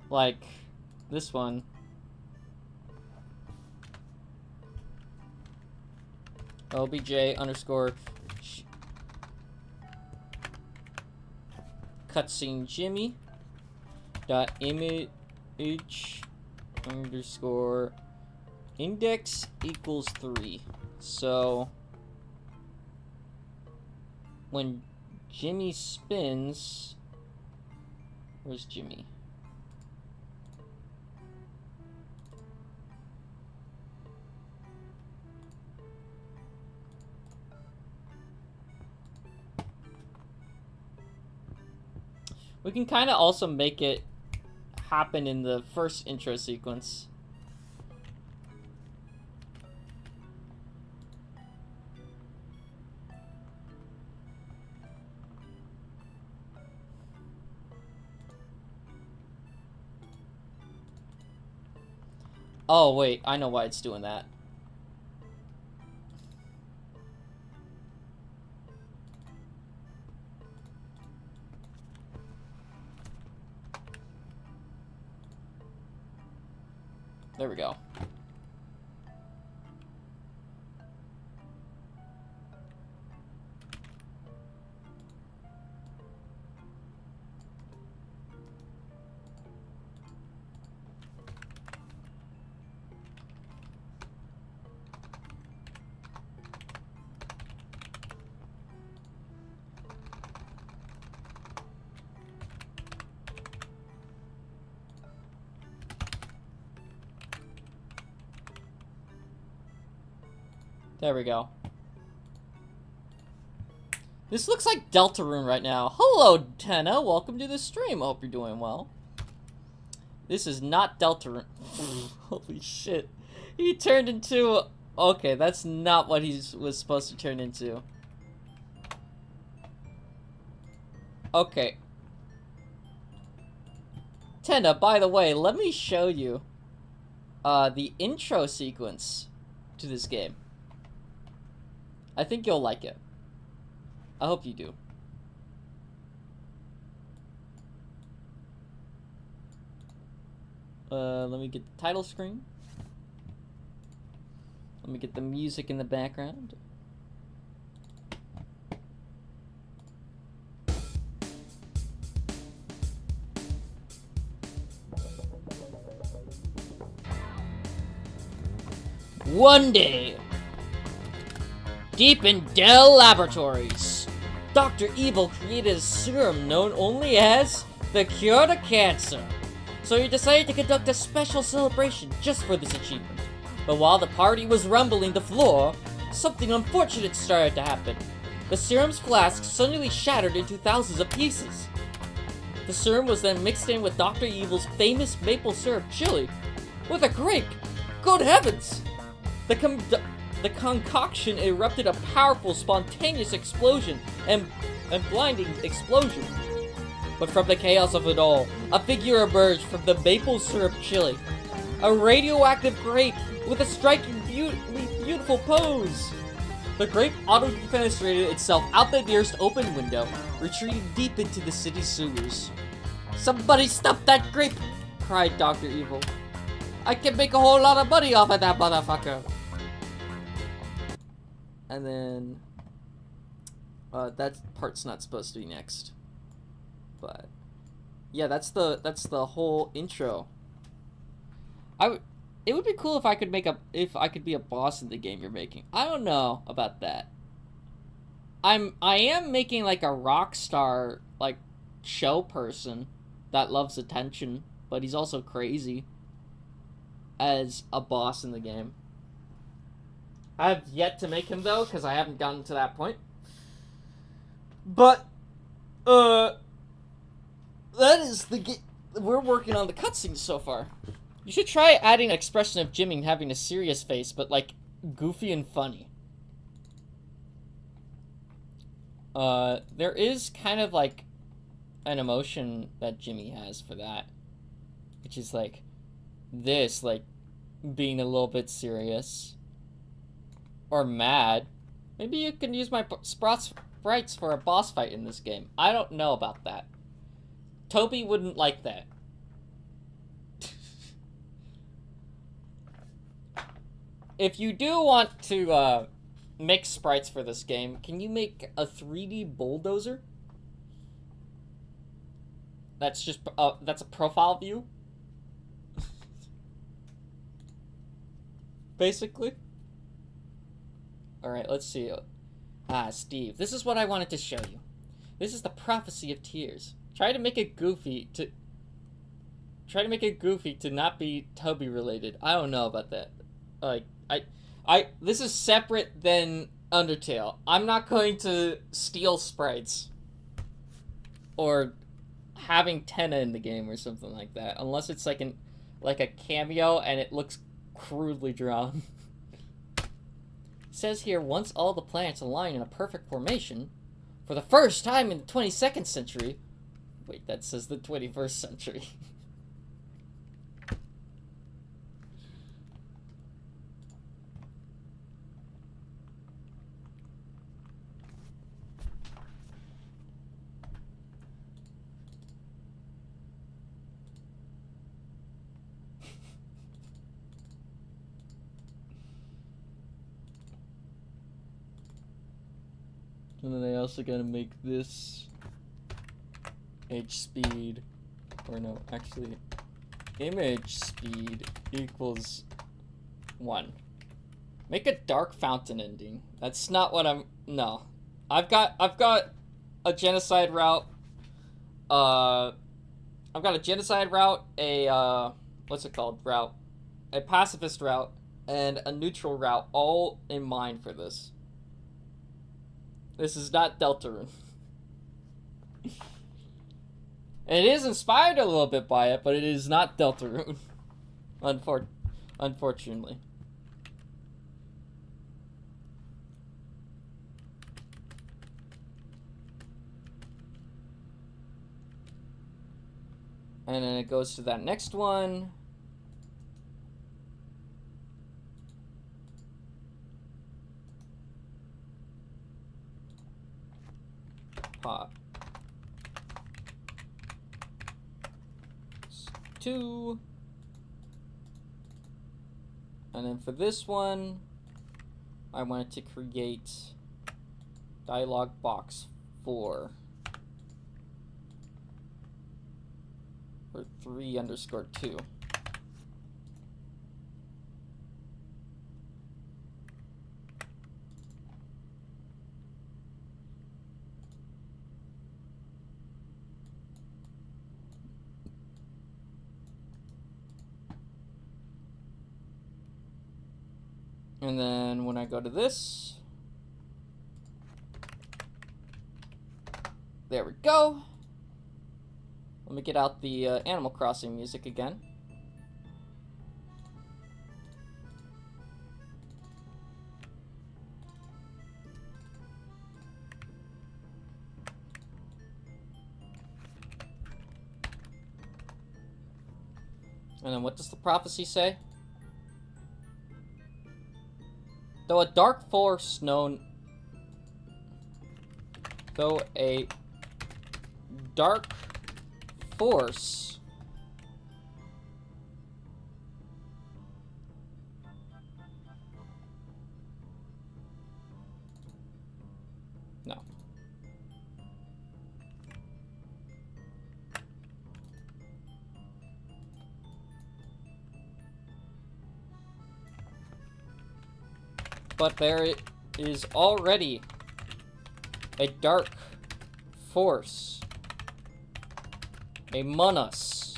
Like, this one. OBJ underscore cutscene Jimmy dot image underscore index equals 3. So when Jimmy spins, where's Jimmy? We can kind of also make it happen in the first intro sequence. Oh, wait, I know why it's doing that. There we go. There we go. This looks like Deltarune right now. Hello, Tenna. Welcome to the stream. I hope you're doing well. This is not Deltarune. Holy shit. He turned into... Okay, that's not what he was supposed to turn into. Okay. Tenna, by the way, let me show you the intro sequence to this game. I think you'll like it. I hope you do. Let me get the title screen. Let me get the music in the background. One day, deep in Dell Laboratories, Dr. Evil created a serum known only as the cure to cancer. So he decided to conduct a special celebration just for this achievement. But while the party was rumbling the floor, something unfortunate started to happen. The serum's flask suddenly shattered into thousands of pieces. The serum was then mixed in with Dr. Evil's famous maple syrup chili with a grape. Good heavens! The concoction erupted a powerful, spontaneous explosion and blinding explosion. But from the chaos of it all, a figure emerged from the maple syrup chili. A radioactive grape with a striking, beautiful pose. The grape auto-defenestrated itself out the nearest open window, retreating deep into the city's sewers. "Somebody stop that grape!" cried Dr. Evil. "I can make a whole lot of money off of that motherfucker!" And then, that part's not supposed to be next. But, yeah, that's the whole intro. It would be cool if I could be a boss in the game you're making. I don't know about that. I am making like a rock star, like, show person that loves attention, but he's also crazy as a boss in the game. I have yet to make him though, because I haven't gotten to that point. But, that is the game. We're working on the cutscenes so far. You should try adding an expression of Jimmy having a serious face, but like goofy and funny. There is kind of like an emotion that Jimmy has for that, which is like this, like being a little bit serious or mad. Maybe you can use my sprites for a boss fight in this game. I don't know about that. Toby wouldn't like that. if you do want to make sprites for this game, can you make a 3D bulldozer? That's just that's a profile view. Basically. All right, let's see. Steve, this is what I wanted to show you. This is the prophecy of tears. Try to make it goofy to not be Toby related. I don't know about that. Like, this is separate than Undertale. I'm not going to steal sprites or having Tenna in the game or something like that, unless it's like a cameo and it looks crudely drawn. It says here, once all the planets align in a perfect formation, for the first time in the 22nd century. Wait, that says the 21st century. And then I also gotta make this H speed, or no, actually, image speed equals 1. Make a dark fountain ending. That's not what no. I've got a genocide route. I've got a genocide route, what's it called? Route. A pacifist route, and a neutral route, all in mind for this. This is not Deltarune. It is inspired a little bit by it, but it is not Deltarune. Unfortunately. And then it goes to that next one. Pop. 2. And then for this one, I wanted to create dialog box 4. Or 3_2. And then when I go to this, there we go. Let me get out the Animal Crossing music again. And then what does the prophecy say? Though a dark force known no. But there is already a dark force among us.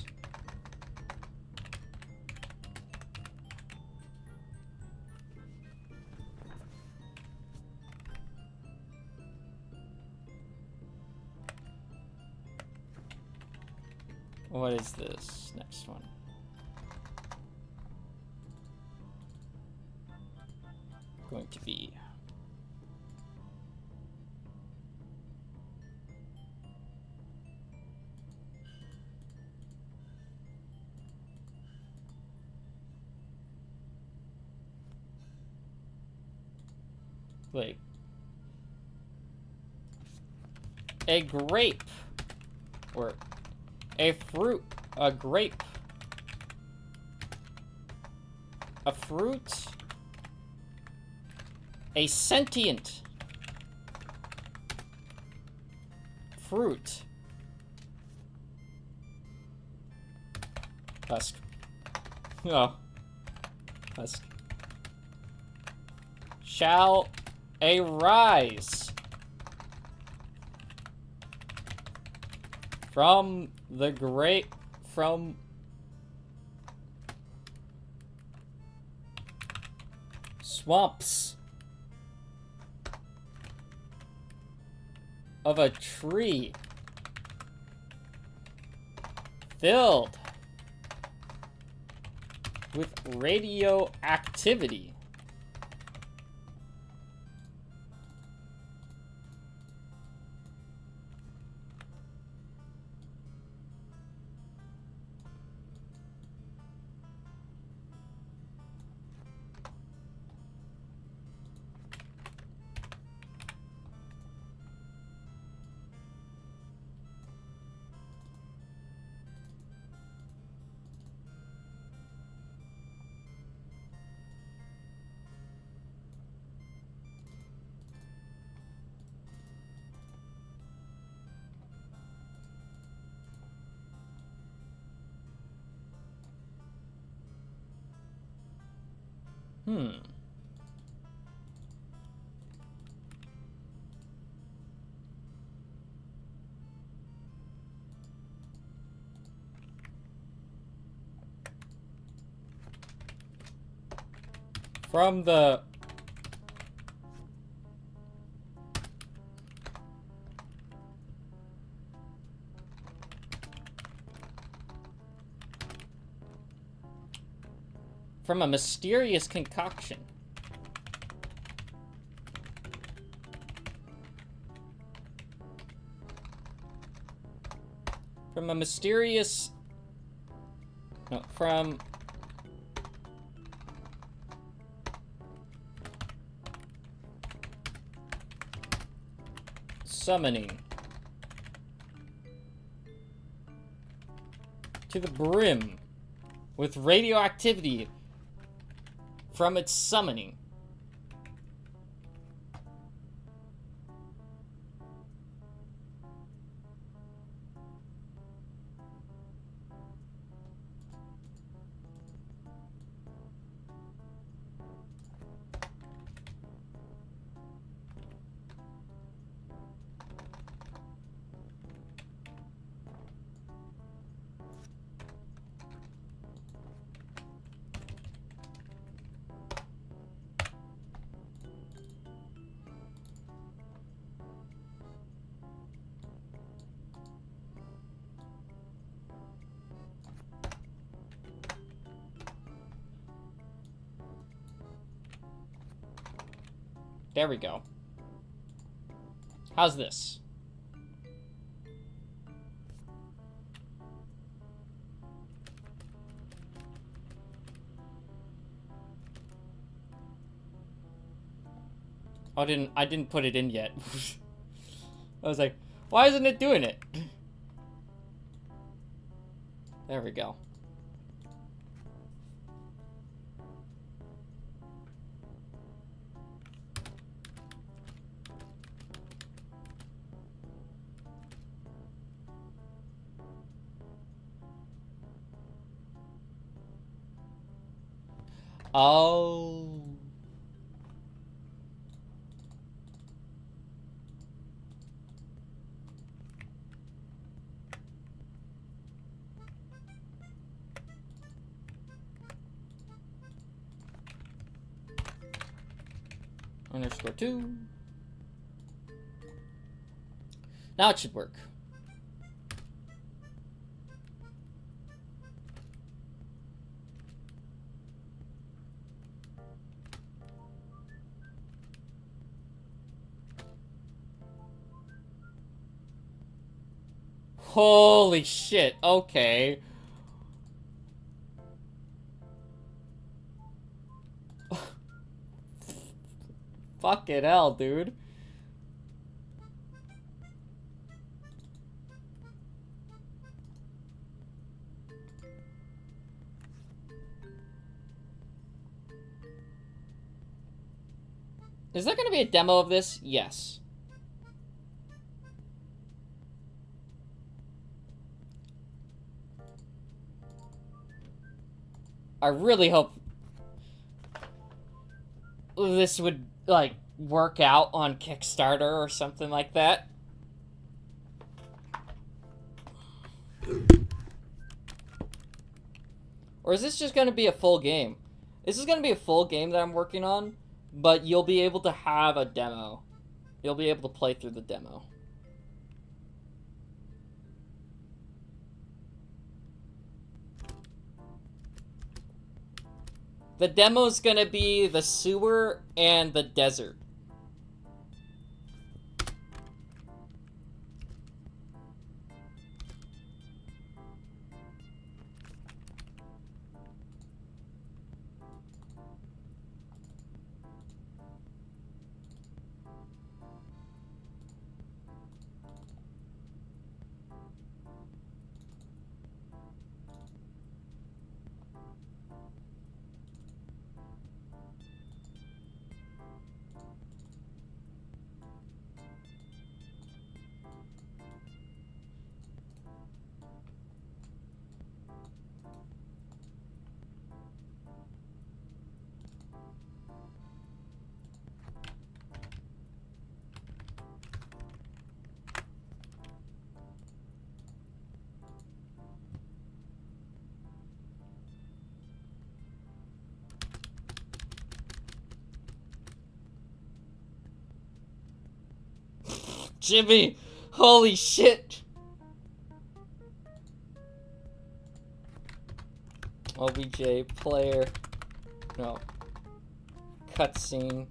What is this next one? Going to be like a grape or a fruit, a grape, a fruit A sentient fruit. Husk. Oh. Husk. Shall arise from the great swamps of a tree filled with radioactivity. From the from a mysterious concoction. From a mysterious... No, from... Summoning. To the brim. With radioactivity. From its summoning. There we go. How's this? Oh, I didn't put it in yet. I was like, why isn't it doing it? There we go. Oh. _2. Now it should work. Holy shit, okay. Fucking hell, dude. Is there gonna be a demo of this? Yes. I really hope this would, like, work out on Kickstarter or something like that. Or is this just gonna be a full game? This is gonna be a full game that I'm working on, but you'll be able to have a demo. You'll be able to play through the demo. The demo's gonna be the sewer and the desert. Jimmy! Holy shit! OBJ player. No. Cutscene.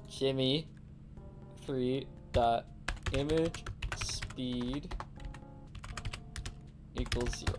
Jimmy. 3 dot image speed equals 0.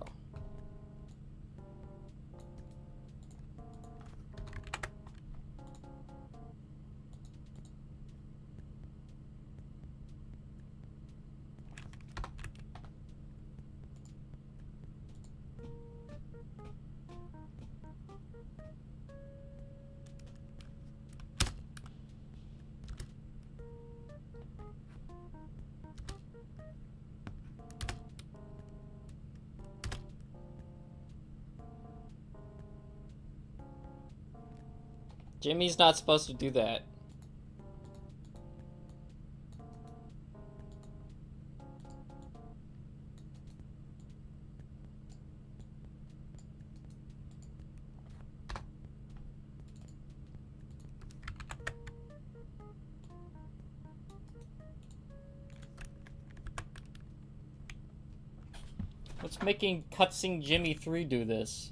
Jimmy's not supposed to do that. What's making Cutscene Jimmy 3 do this?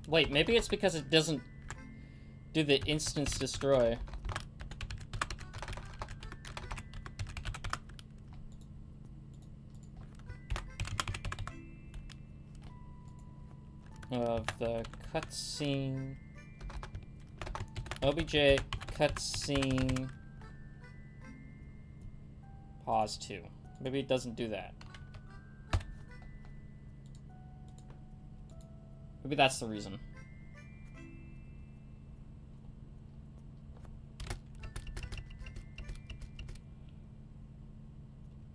Wait, maybe it's because it doesn't do the instance destroy. Of the cutscene. OBJ cutscene. Pause 2. Maybe it doesn't do that. Maybe that's the reason.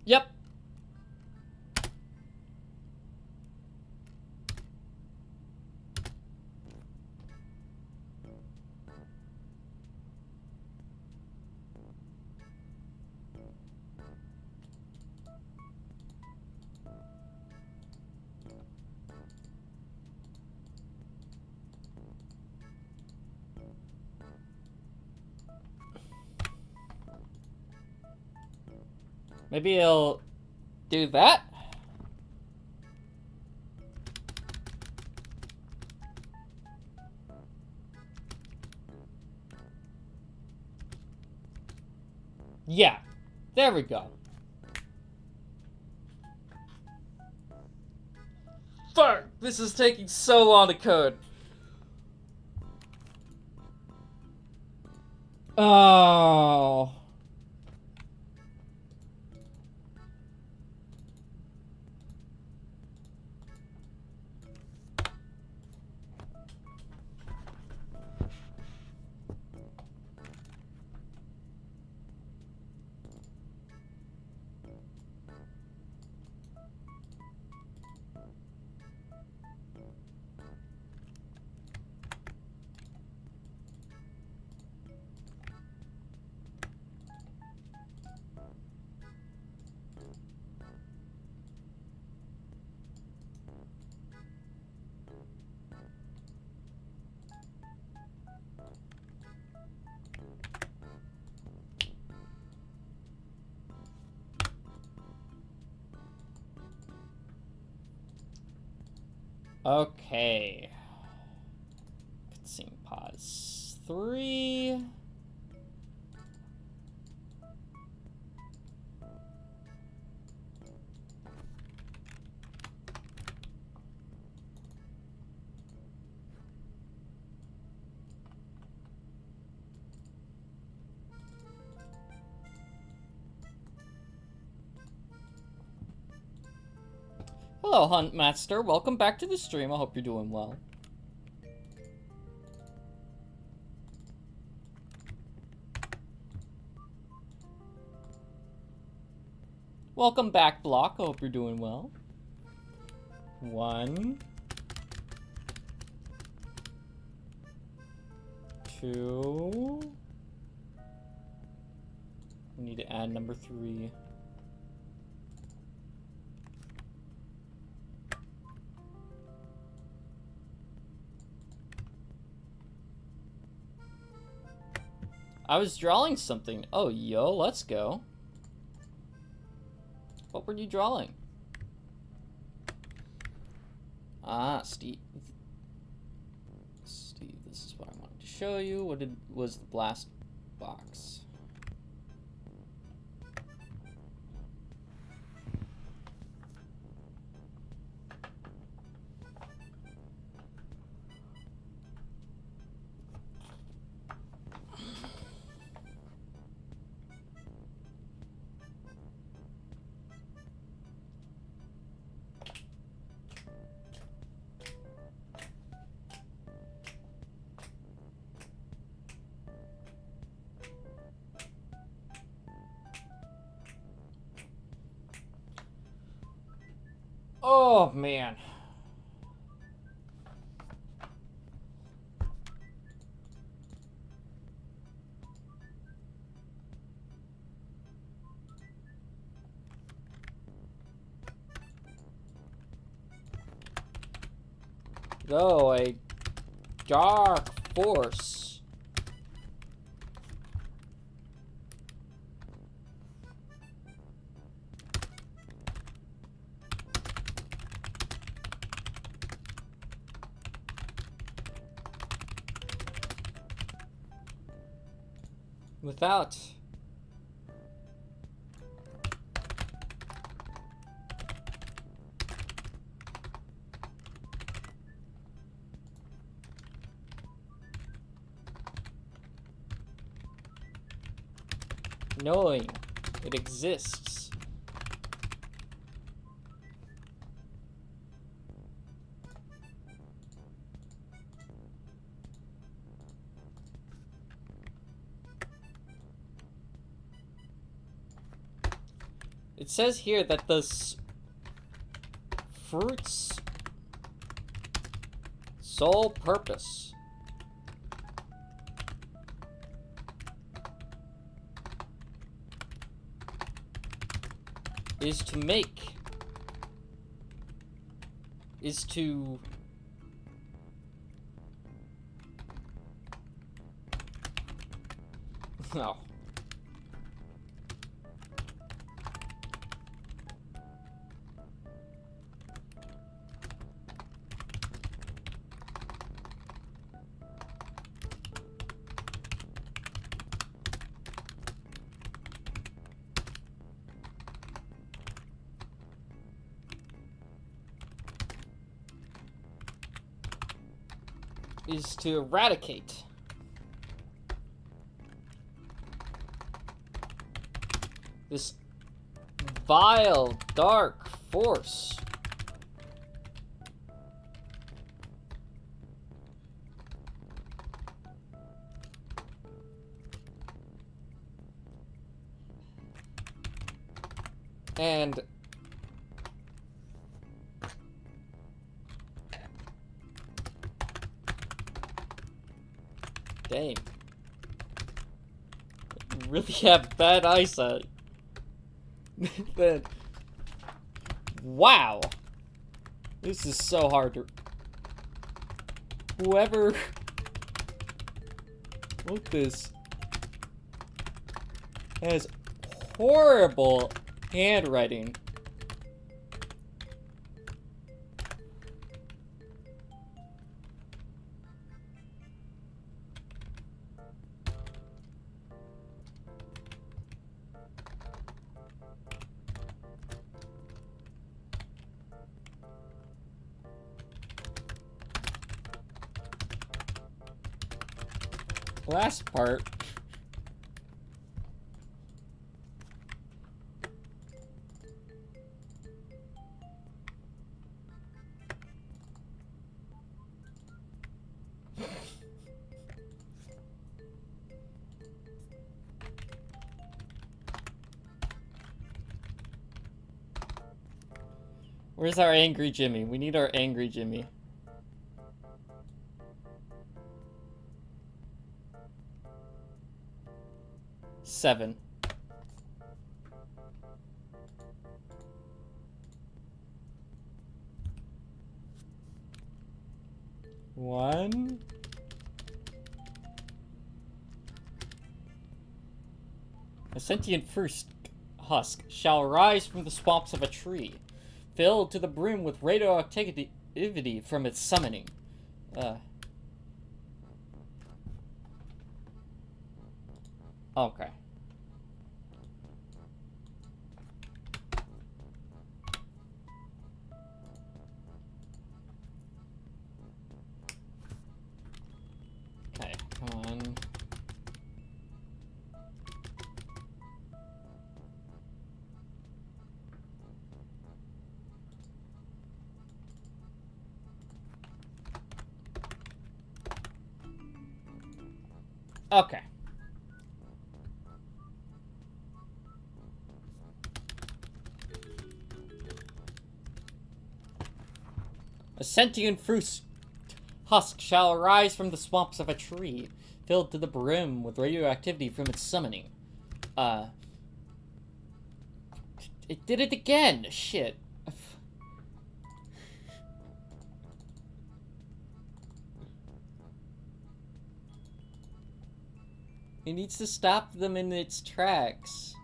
Yep. Maybe he'll do that? Yeah. There we go. Fuck! This is taking so long to code. Oh. Okay. Cutscene pause. 3. Hello, Huntmaster. Welcome back to the stream. I hope you're doing well. Welcome back, Block. I hope you're doing well. 1, 2. We need to add number 3. I was drawing something. Oh, yo, let's go. What were you drawing? Ah, Steve. Steve, this is what I wanted to show you. What was the blast box? Oh, man. Though a dark force. Without knowing it exists. It says here that the fruit's sole purpose is to no. is to eradicate this vile, dark force. And dang. You really have bad eyesight. Then wow. This is so hard to whoever wrote this has horrible handwriting. Last part. Where's our angry Jimmy? We need our angry Jimmy. Seven. One. A sentient fruit husk shall rise from the swamps of a tree, filled to the brim with radioactivity from its summoning. Okay. Okay, come on. Okay. A sentient fruit husk shall arise from the swamps of a tree, filled to the brim with radioactivity from its summoning. It did it again! Shit. It needs to stop them in its tracks.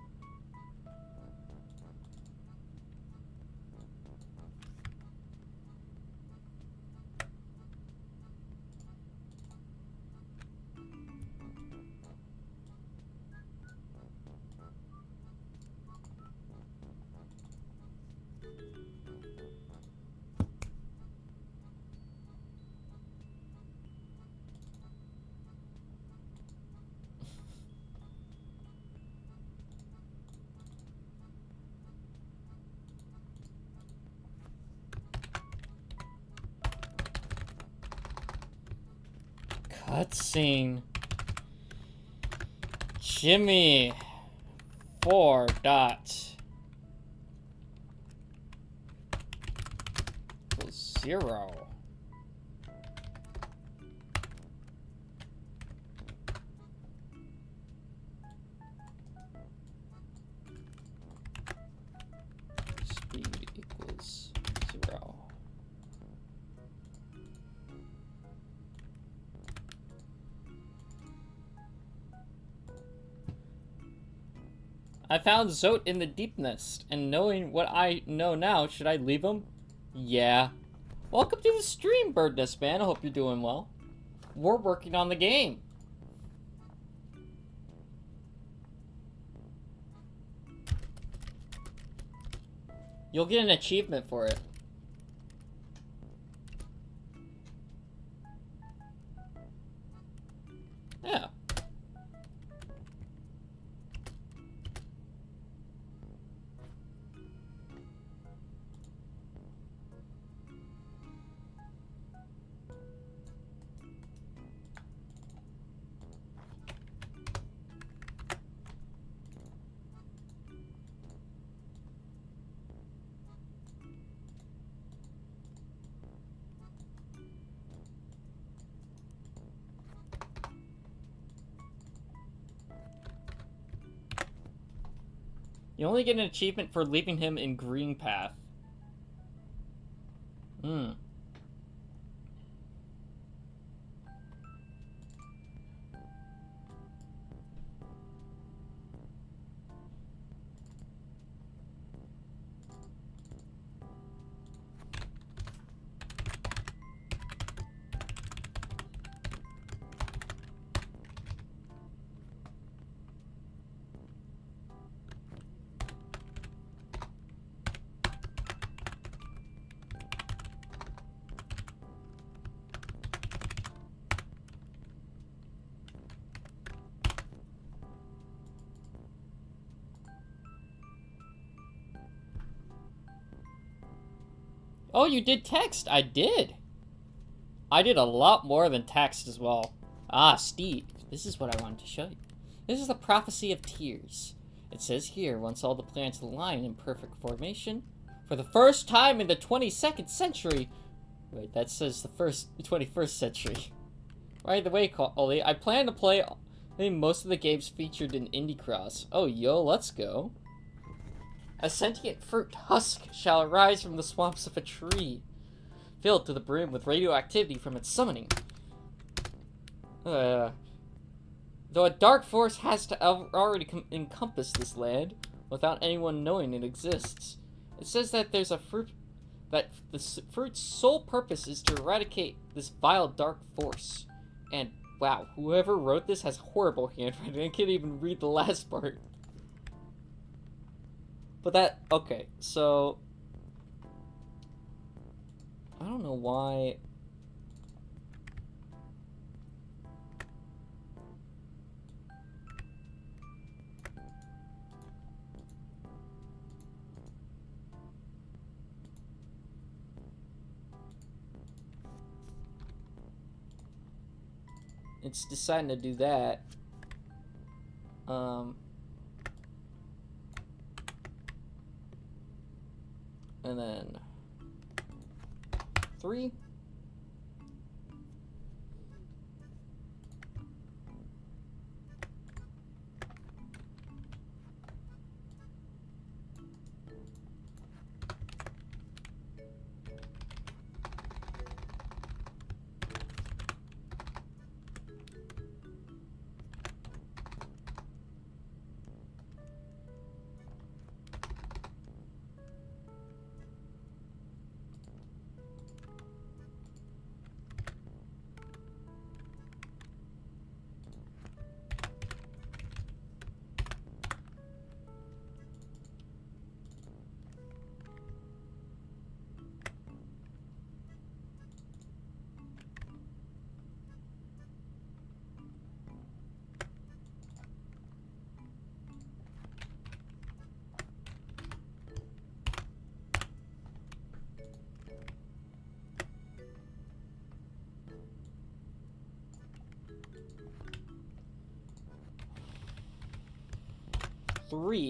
Cutscene. Jimmy 4 dot 0. Speed equals 0. I found Zote in the deep nest, and knowing what I know now, should I leave him? Yeah. Welcome to the stream, Bird Nest Man. I hope you're doing well. We're working on the game. You'll get an achievement for it. You only get an achievement for leaving him in green path. Oh, you did text. I did. I did a lot more than text as well. Ah, Steve, this is what I wanted to show you. This is the prophecy of tears. It says here, once all the planets align in perfect formation, for the first time in the 22nd century. Wait, that says the 21st century. By the way, Ollie, I plan to play most of the games featured in Indie Cross. Oh, yo, let's go. A sentient fruit husk shall arise from the swamps of a tree, filled to the brim with radioactivity from its summoning. Though a dark force has to already encompass this land, without anyone knowing it exists. It says that there's a fruit, that the fruit's sole purpose is to eradicate this vile dark force. And wow, whoever wrote this has horrible handwriting. I can't even read the last part. But that, okay, so I don't know why. It's deciding to do that. And then 3.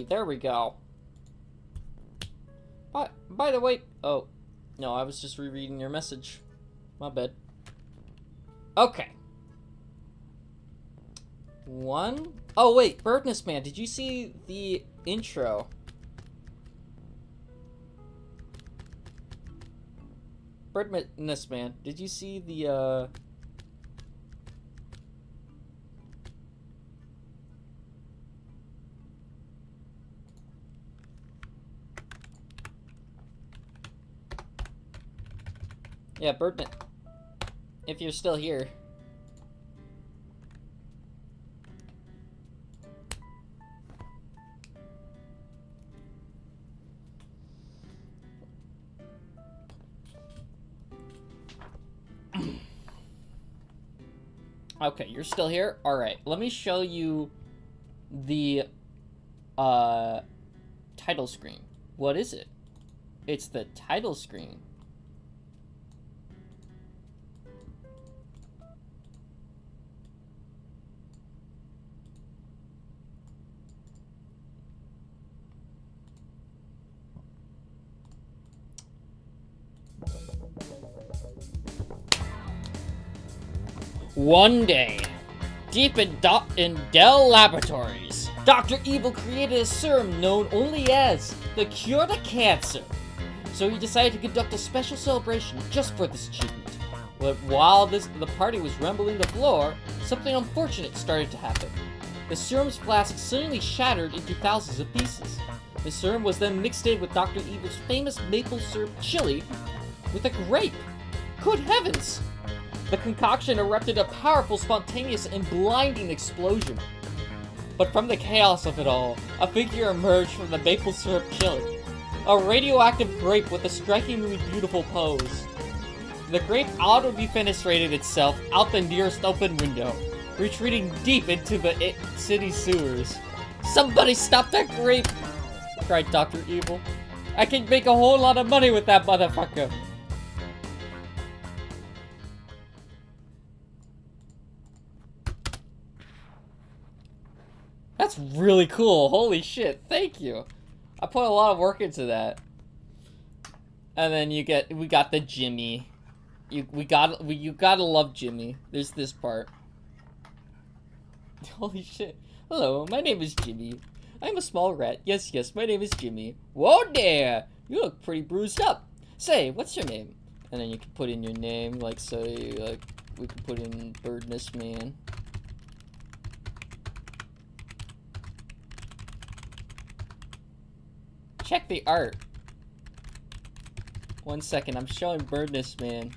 There we go. By the way, oh, no, I was just rereading your message. My bad. Okay. 1. Oh wait, Birdness Man, did you see the intro? Birdness Man, did you see the Yeah, Birdman, if you're still here. Okay, you're still here? Alright, let me show you the title screen. What is it? It's the title screen. One day, deep in Dell Laboratories, Dr. Evil created a serum known only as the cure to cancer. So he decided to conduct a special celebration just for this achievement. But while the party was rumbling the floor, something unfortunate started to happen. The serum's flask suddenly shattered into thousands of pieces. The serum was then mixed in with Dr. Evil's famous maple syrup chili with a grape. Good heavens! The concoction erupted a powerful, spontaneous, and blinding explosion. But from the chaos of it all, a figure emerged from the maple syrup chili. A radioactive grape with a strikingly beautiful pose. The grape auto-defenestrated itself out the nearest open window, retreating deep into the city sewers. "Somebody stop that grape!" cried Dr. Evil. "I can make a whole lot of money with that motherfucker!" That's really cool. Holy shit. Thank you. I put a lot of work into that. And then we got the Jimmy. You gotta love Jimmy. There's this part. Holy shit. "Hello, my name is Jimmy. I'm a small rat. Yes, my name is Jimmy. Whoa there! You look pretty bruised up. Say, what's your name?" And then you can put in your name, like, say, like, we can put in Birdness Man. Check the art. 1 second, I'm showing Birdness Man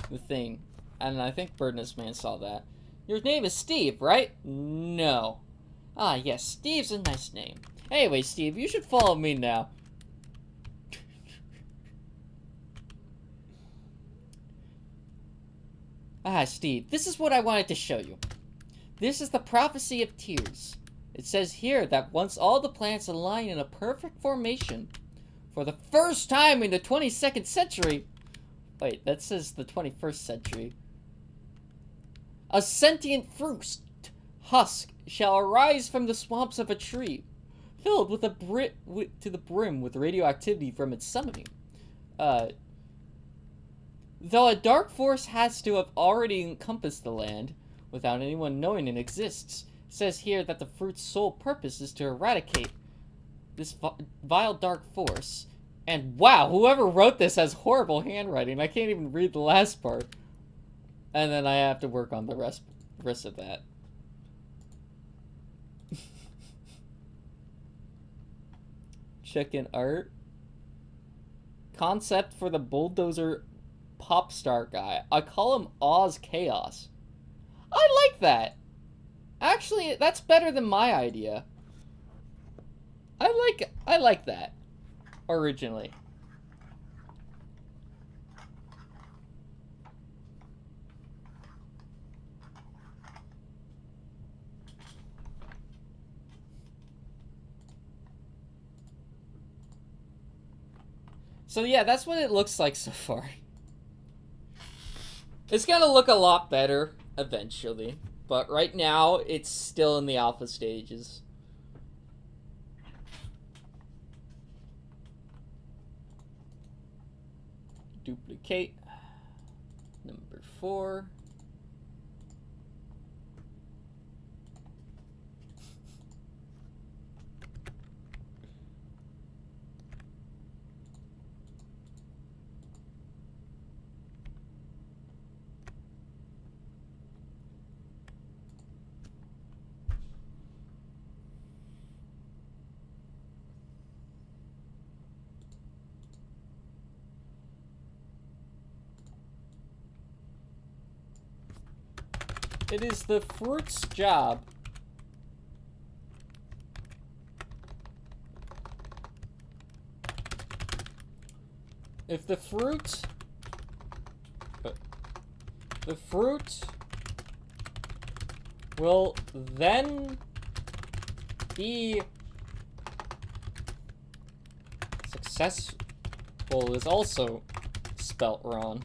the thing. And I think Birdness Man saw that. "Your name is Steve, right?" "No." "Ah, yes, Steve's a nice name. Anyway, Steve, you should follow me now." "Ah, Steve, this is what I wanted to show you. This is the prophecy of tears. It says here that once all the planets align in a perfect formation, for the first time in the 22nd century... Wait, that says the 21st century. A sentient fruit husk shall arise from the swamps of a tree, filled with to the brim with radioactivity from its summoning. Though a dark force has to have already encompassed the land, without anyone knowing it exists, it says here that the fruit's sole purpose is to eradicate this vile dark force. And wow, whoever wrote this has horrible handwriting. I can't even read the last part. And then I have to work on the rest of that. Chicken art. Concept for the bulldozer pop star guy. I call him Oz Chaos. I like that. Actually, that's better than my idea. I like that. Originally. So yeah, that's what it looks like so far. It's gonna look a lot better eventually, but right now it's still in the alpha stages. Duplicate. Number 4. It is the fruit's job if the fruit will then be successful is also spelt wrong.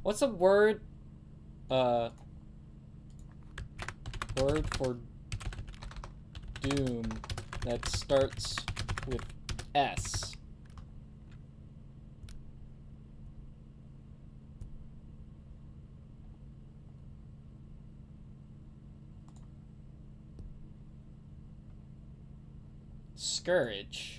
What's a word? Word for doom that starts with S. Scourge.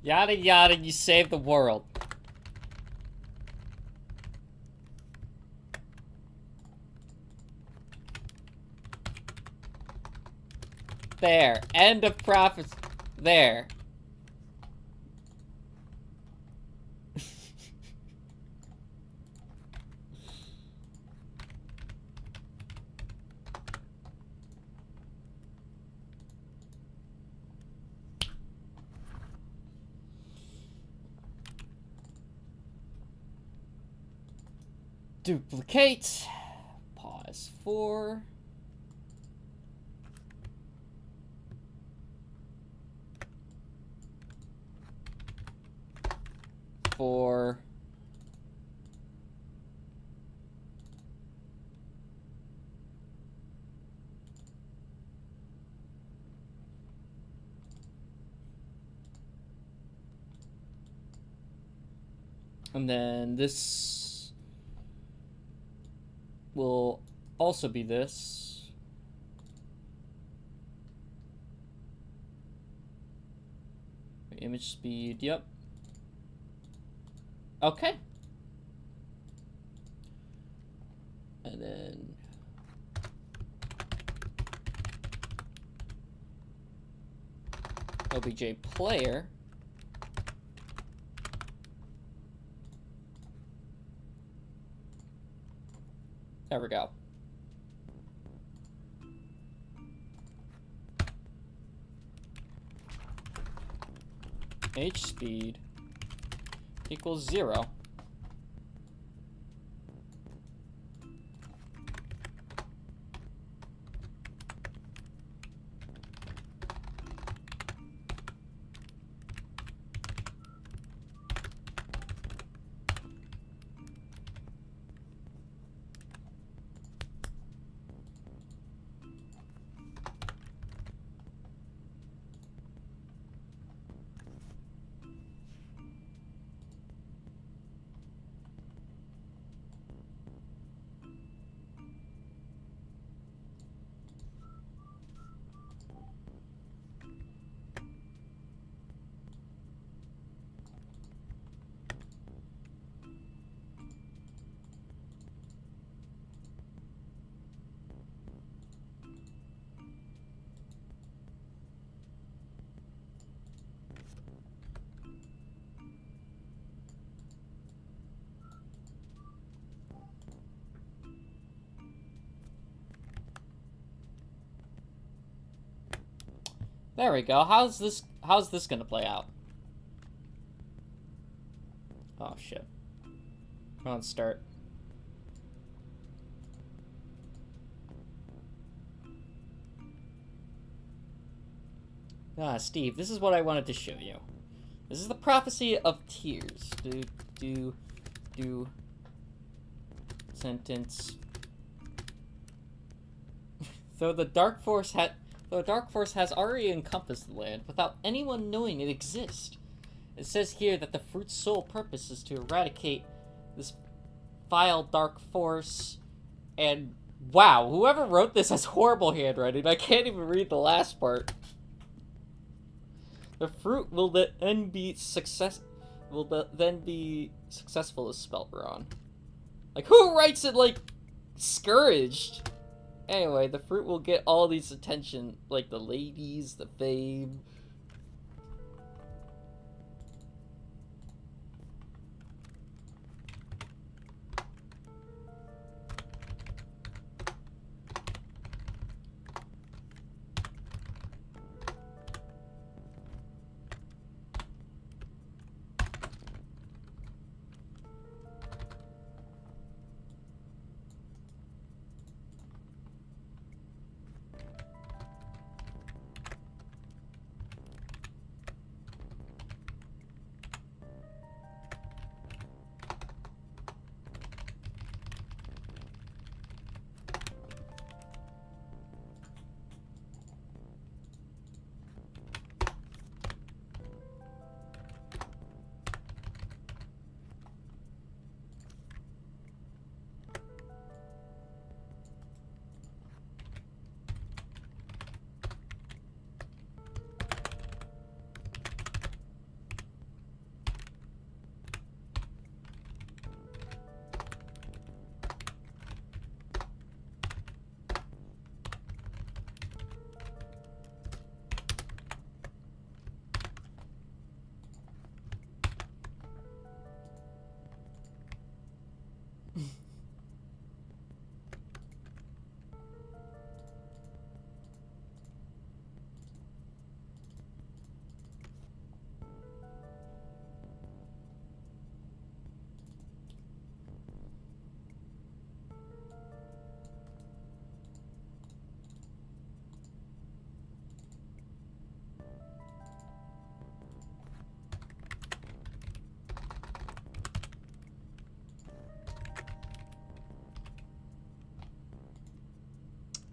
Yada yada, you save the world. There. End of prophecy. There. Duplicate. Pause 4. And then this will also be this. Image speed, yep. Okay. And then OBJ player. There we go. H speed equals 0. There we go. How's this gonna play out? shit. Come on, start. Ah, Steve, this is what I wanted to show you. This is the prophecy of tears. Do. Sentence. Though the dark force has already encompassed the land without anyone knowing it exists. It says here that the fruit's sole purpose is to eradicate this vile dark force. And wow, whoever wrote this has horrible handwriting. I can't even read the last part. The fruit will then be successful is spelt wrong. Like, who writes it like scourged? Anyway, the fruit will get all these attention, like the ladies, the fame.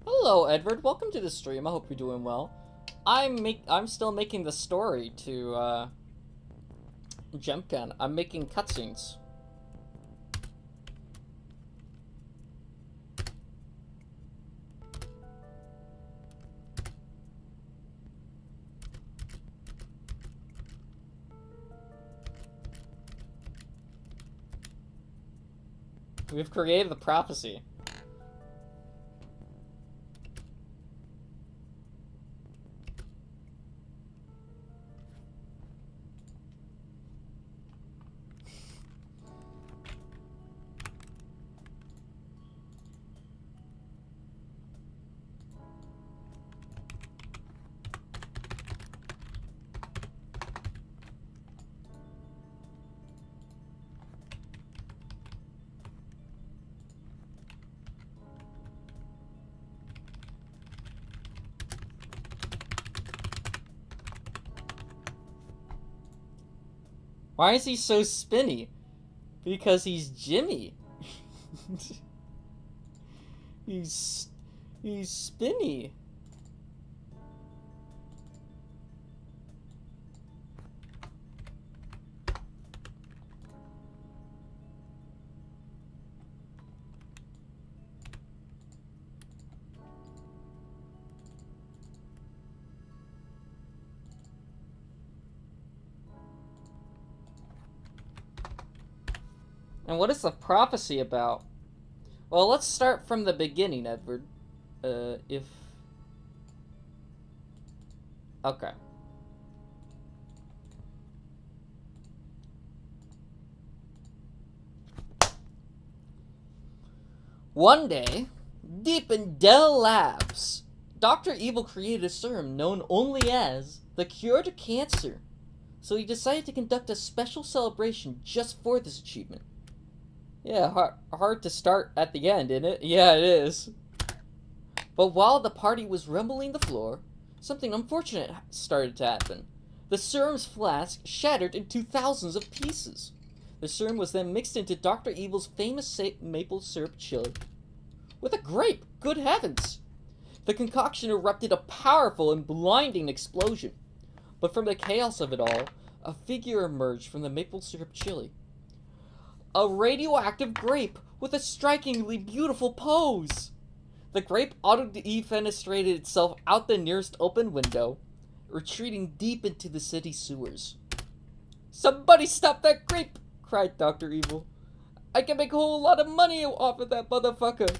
Hello, Edward. Welcome to the stream. I hope you're doing well. I'm still making the story to GemCon. I'm making cutscenes. We've created the prophecy. Why is he so spinny? Because he's Jimmy. He's spinny. And what is the prophecy about? Well, let's start from the beginning, Edward. Okay. One day, deep in Dell Labs, Dr. Evil created a serum known only as the cure to cancer. So he decided to conduct a special celebration just for this achievement. Yeah, hard to start at the end, isn't it? Yeah, it is. But while the party was rumbling the floor, something unfortunate started to happen. The serum's flask shattered into thousands of pieces. The serum was then mixed into Dr. Evil's famous maple syrup chili with a grape. Good heavens! The concoction erupted a powerful and blinding explosion. But from the chaos of it all, a figure emerged from the maple syrup chili. A radioactive grape with a strikingly beautiful pose. The grape auto-defenestrated itself out the nearest open window, retreating deep into the city sewers. "Somebody stop that grape!" cried Dr. Evil. "I can make a whole lot of money off of that motherfucker."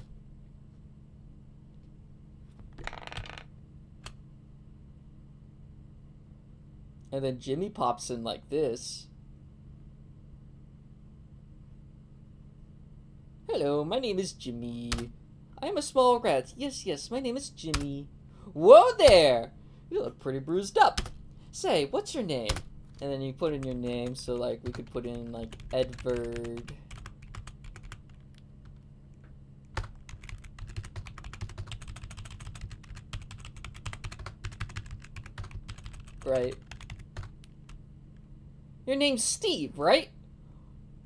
And then Jimmy pops in like this. "Hello, my name is Jimmy. I am a small rat. Yes, my name is Jimmy." "Whoa there! You look pretty bruised up. Say, what's your name?" And then you put in your name, so like we could put in like Edward. Right. Your name's Steve, right?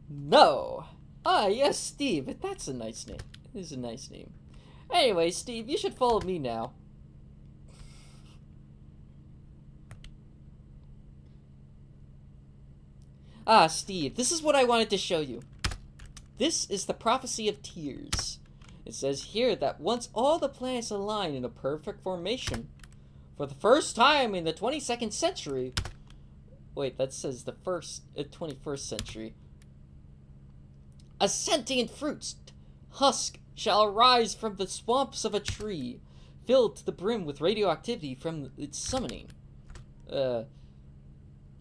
No. Ah, yes, Steve. That's a nice name. It is a nice name. Anyway, Steve, you should follow me now. Ah, Steve, this is what I wanted to show you. This is the prophecy of tears. It says here that once all the planets align in a perfect formation, for the first time in the 22nd century... Wait, that says the 21st century. A sentient fruit husk shall arise from the swamps of a tree, filled to the brim with radioactivity from its summoning. Though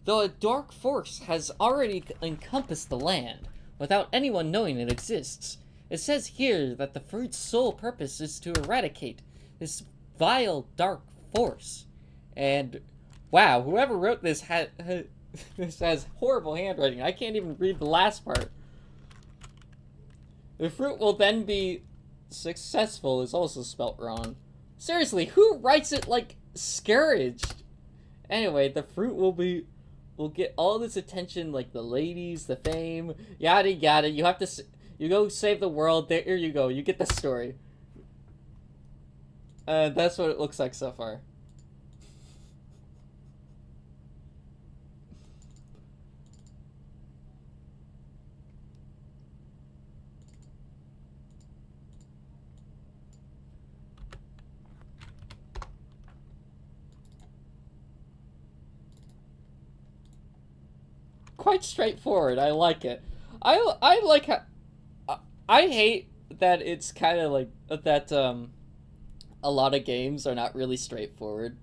a dark force has already encompassed the land, without anyone knowing it exists, it says here that the fruit's sole purpose is to eradicate this vile dark force. And wow, whoever wrote this this has horrible handwriting. I can't even read the last part. The fruit will then be successful is also spelt wrong. Seriously, who writes it like scourged? Anyway, the fruit will get all this attention, like the ladies, the fame, yada yada. You have to, you go save the world. There you go. You get the story. That's what it looks like so far. Quite straightforward. I like it. I like how... I hate that it's kind of like that a lot of games are not really straightforward.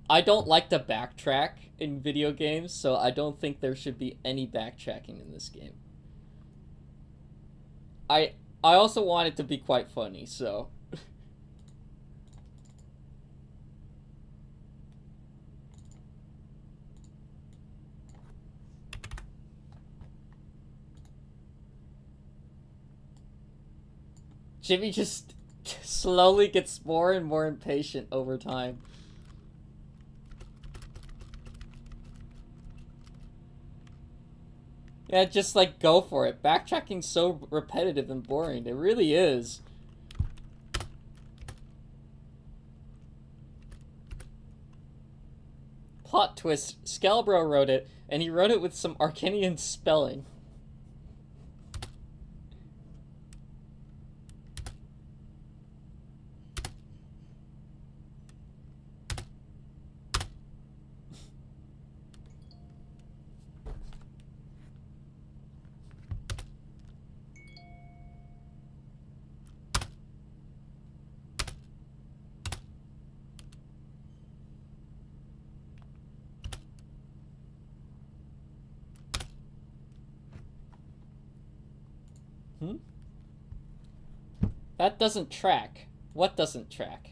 I don't like to backtrack in video games, so I don't think there should be any backtracking in this game. I also want it to be quite funny, so... Jimmy just slowly gets more and more impatient over time. Yeah, just like go for it. Backtracking's so repetitive and boring. It really is. Plot twist. Scalbro wrote it, and he wrote it with some Arcanian spelling. That doesn't track. What doesn't track?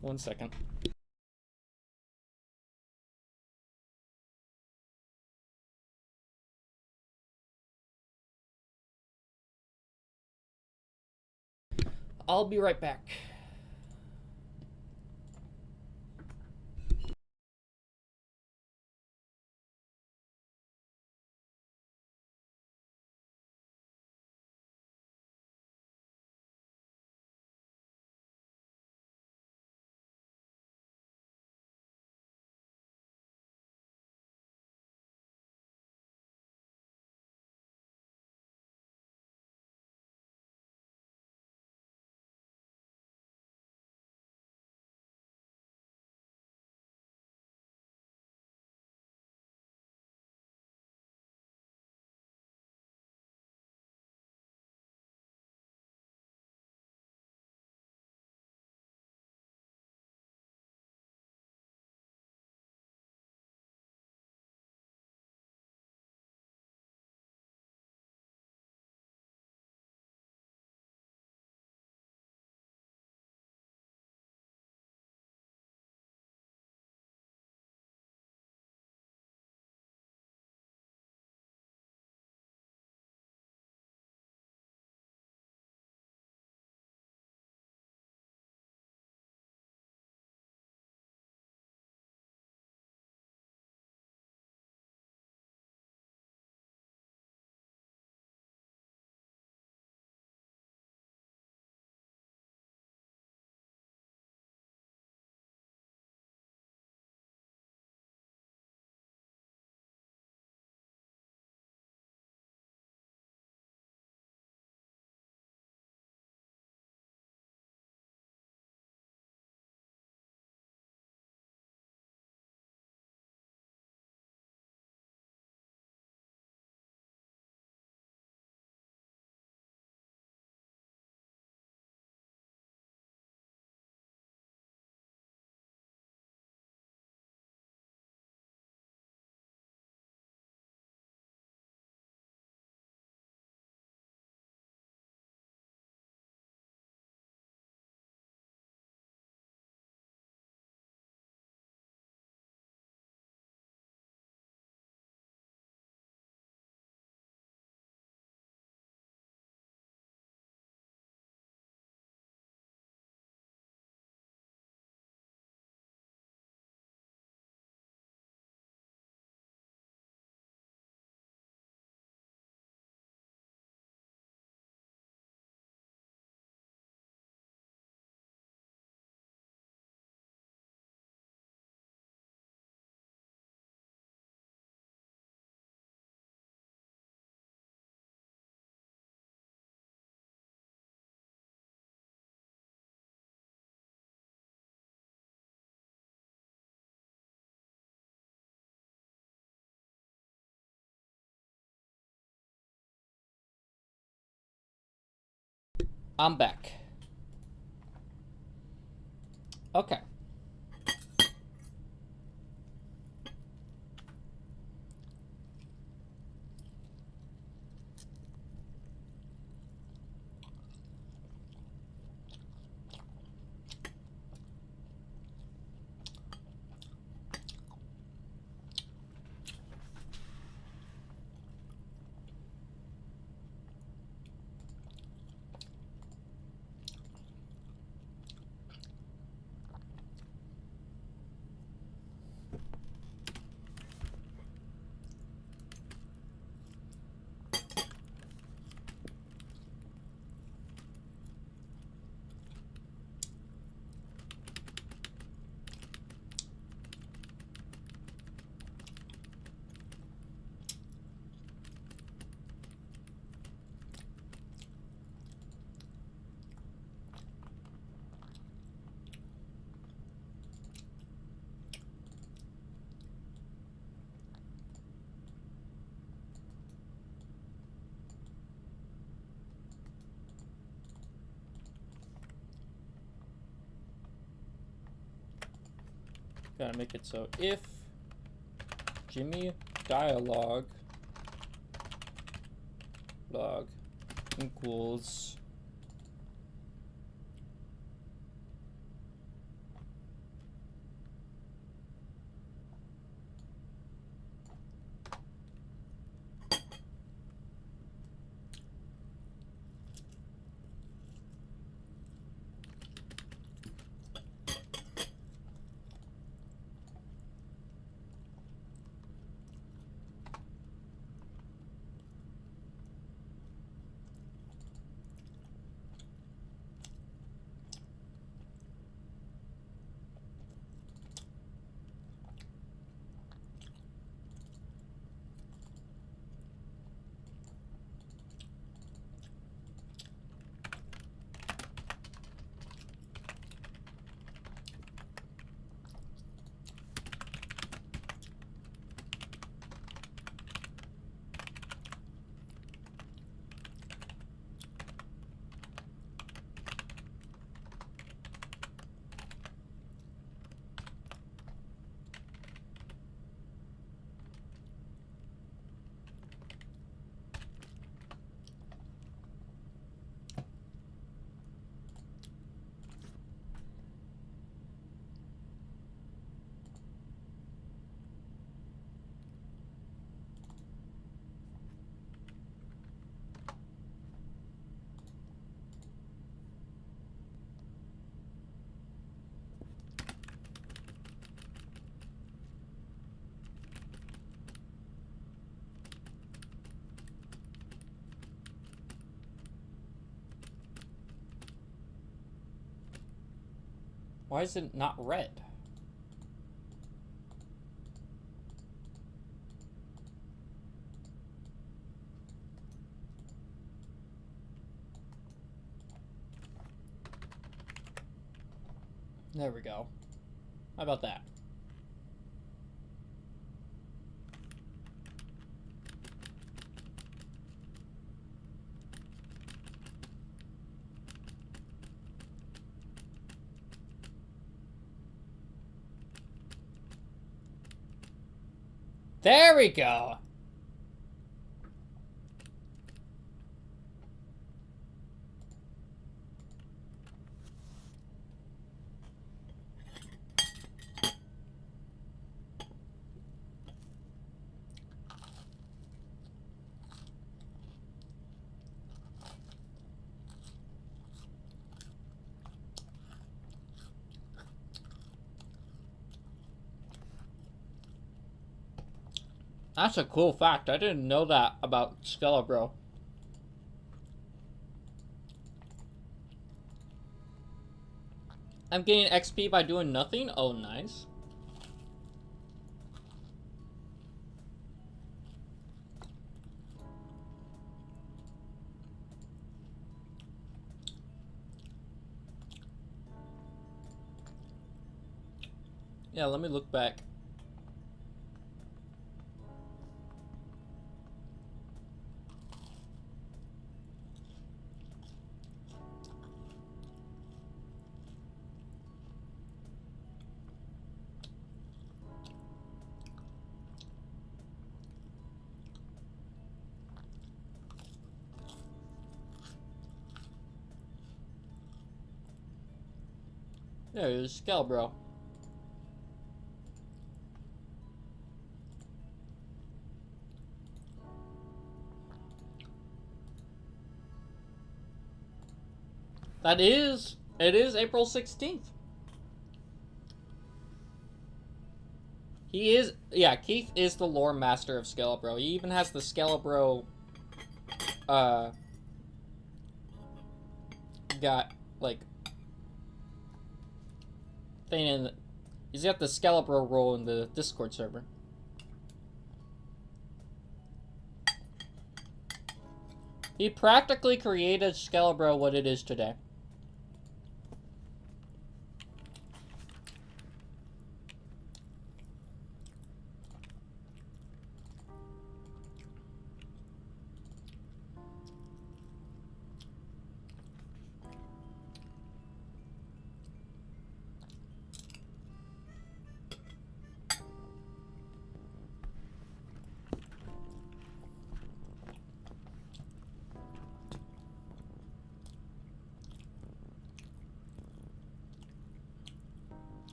1 second. I'll be right back. I'm back. Okay. Gotta make it so if Jimmy dialogue log equals Why is it not red? There we go. How about that? There we go. That's a cool fact. I didn't know that about Skelebro. I'm getting XP by doing nothing? Oh, nice. Yeah, let me look back. There it is, Skelebro. It is April 16th. He is, yeah, Keith is the lore master of Skelebro. He even has the Skelebro, got, like, thing in, he's got the Skelebro role in the Discord server. He practically created Skelebro what it is today.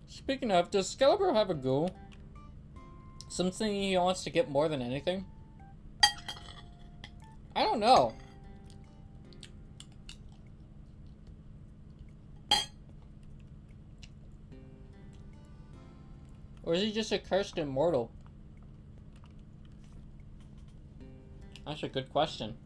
Speaking of, does Skelebro have a goal? Something he wants to get more than anything? I don't know. Or is he just a cursed immortal? That's a good question.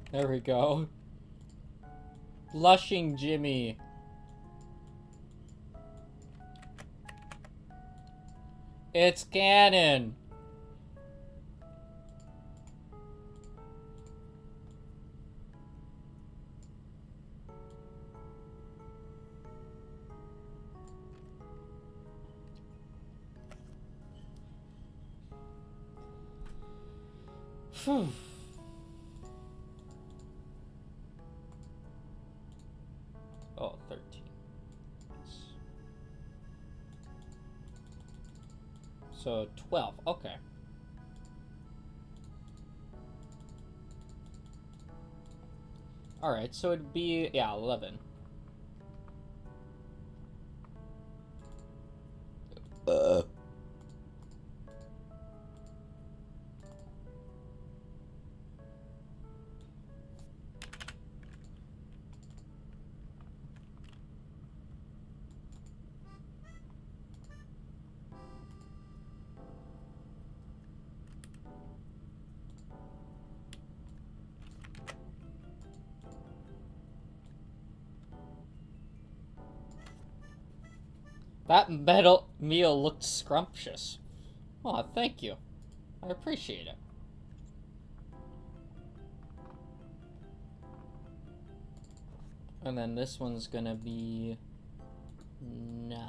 There we go. Blushing Jimmy. It's canon. Phew. Oh, 13. So 12. Okay. Alright, so it'd be, yeah, 11. That meal looked scrumptious. Oh, thank you. I appreciate it. And then this one's gonna be 9.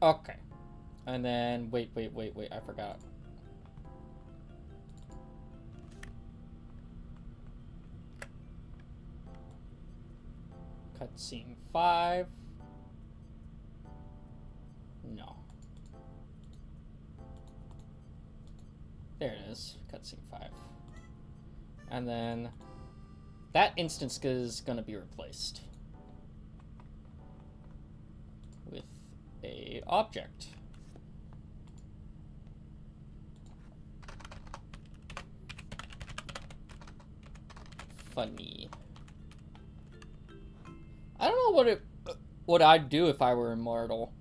Okay. And then, wait, I forgot. Cutscene 5. No. There it is. Cutscene 5. And then that instance is going to be replaced with a object. Funny. I don't know what I'd do if I were immortal.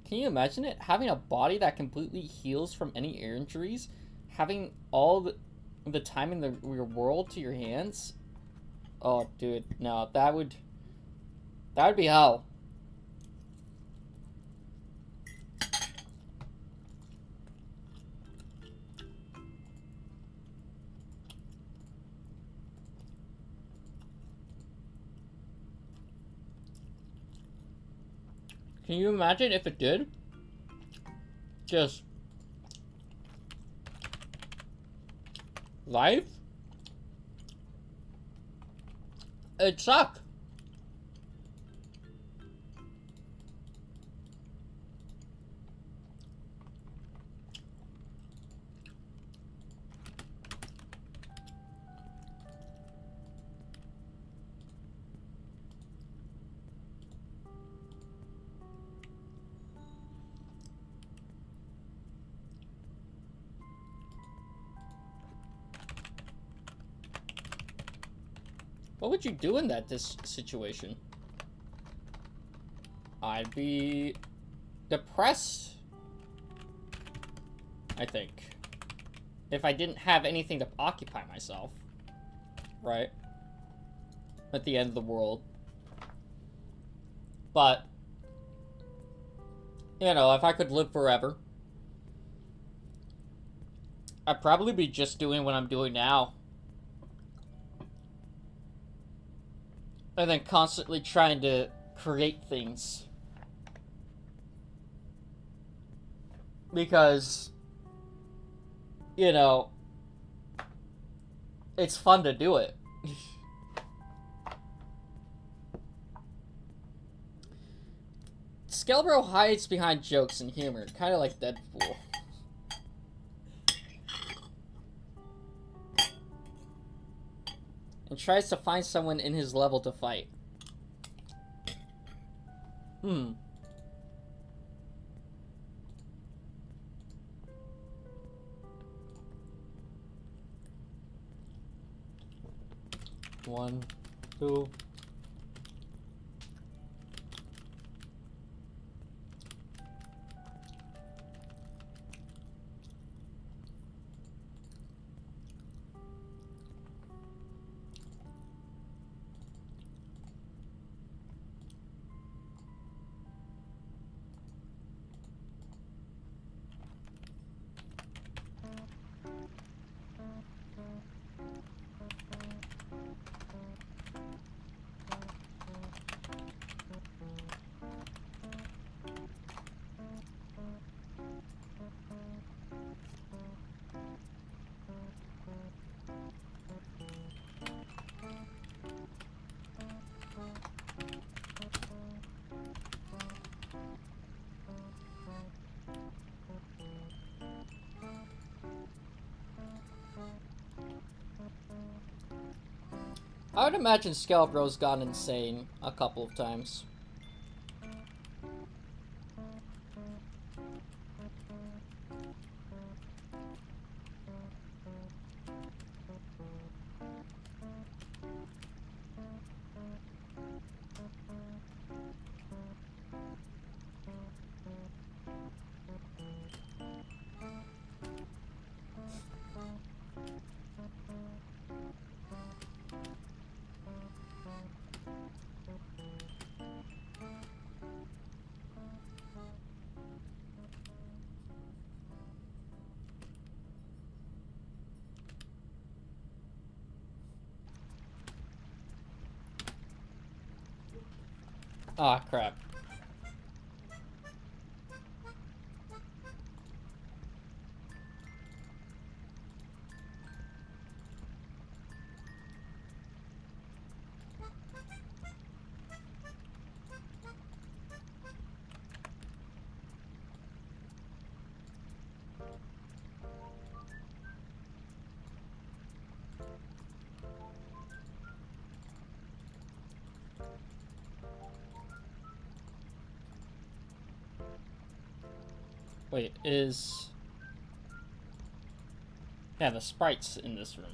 Can you imagine it? Having a body that completely heals from any injuries, having all the time in your world to your hands. Oh, dude, no, that would be hell. Can you imagine if it did? Just life? It'd suck. What would you do in this situation? I'd be depressed, I think. If I didn't have anything to occupy myself. Right? At the end of the world. But, you know, if I could live forever, I'd probably be just doing what I'm doing now. And then constantly trying to create things. Because, you know, it's fun to do it. Skelbro hides behind jokes and humor, kind of like Deadpool. And tries to find someone in his level to fight. Hmm. One, two. I would imagine Skelbro's gone insane a couple of times. Ah, crap. Wait, is... Yeah, the sprite's in this room.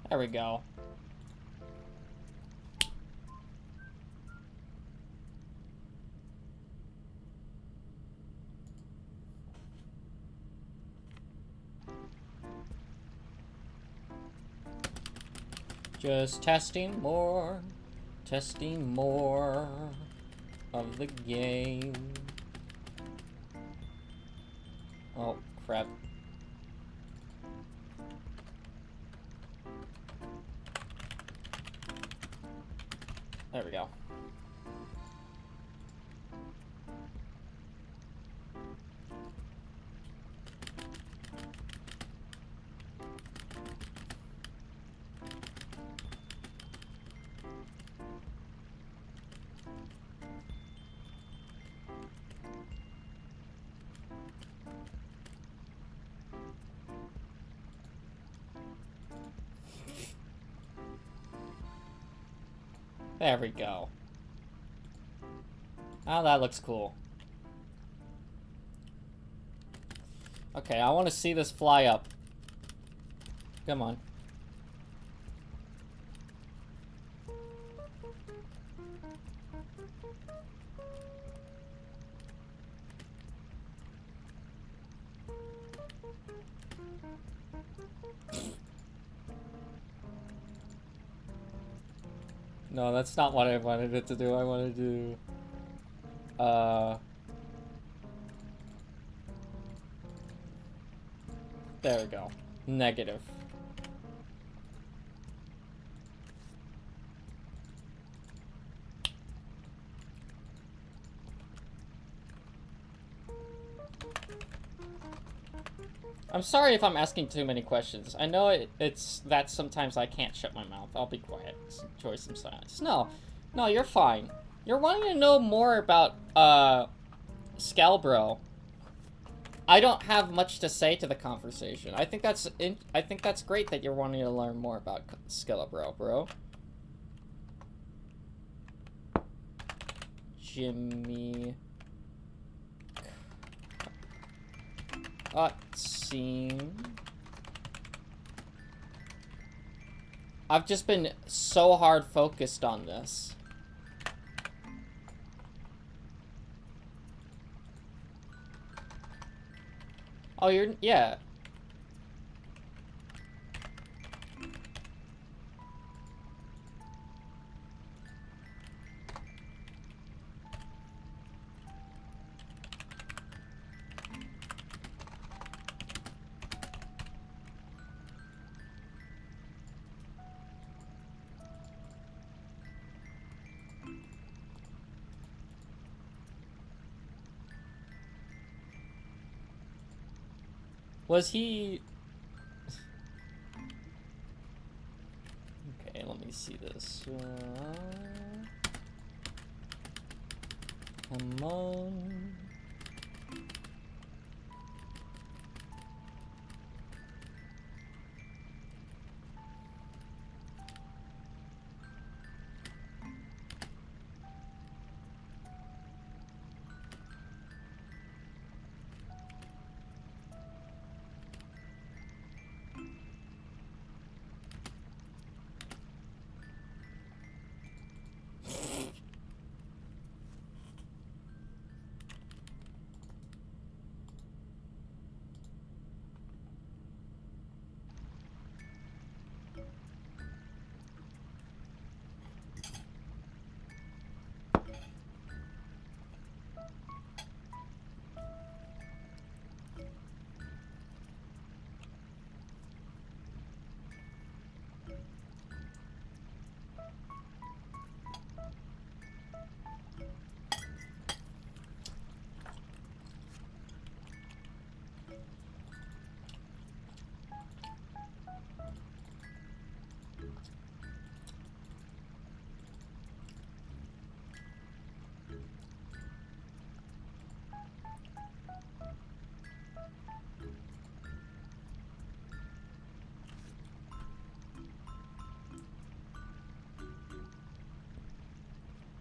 There we go. Just testing more of the game. Oh, crap. There we go. There we go. Oh, that looks cool. Okay, I want to see this fly up. Come on. No, that's not what I wanted it to do. I wanted to do... There we go. Negative. I'm sorry if I'm asking too many questions. I know it's that sometimes I can't shut my mouth. I'll be quiet. Enjoy some silence. No, you're fine. You're wanting to know more about, Scalebro. I don't have much to say to the conversation. I think that's great that you're wanting to learn more about Scalebro, bro. Jimmy... Cutscene. I've just been so hard focused on this. Oh, yeah. Was he... Okay, let me see this. Come on.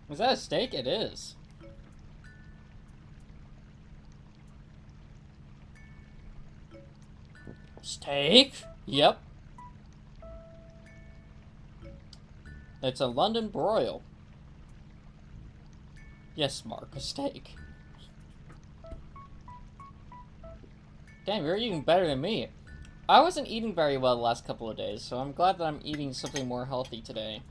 Is that a steak? It is. Steak? Yep. It's a London broil. Yes, Mark, a steak. Damn, you're eating better than me. I wasn't eating very well the last couple of days, so I'm glad that I'm eating something more healthy today.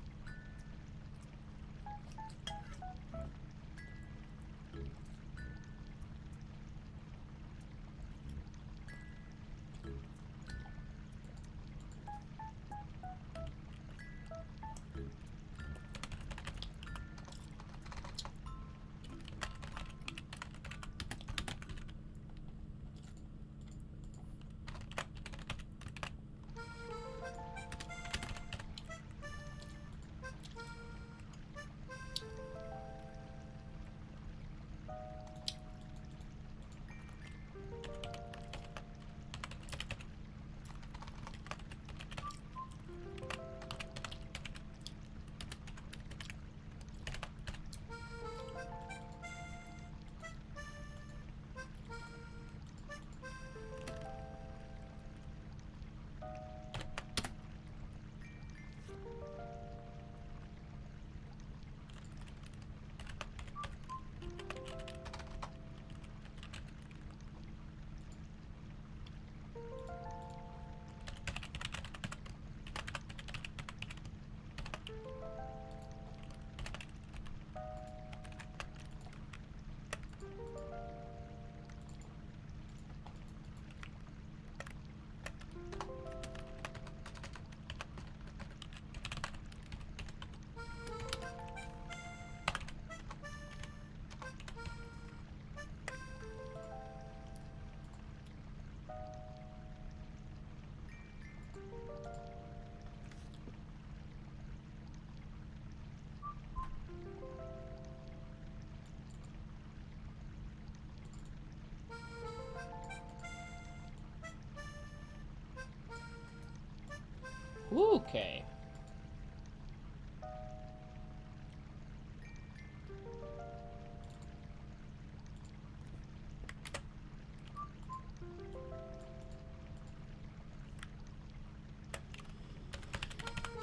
Okay.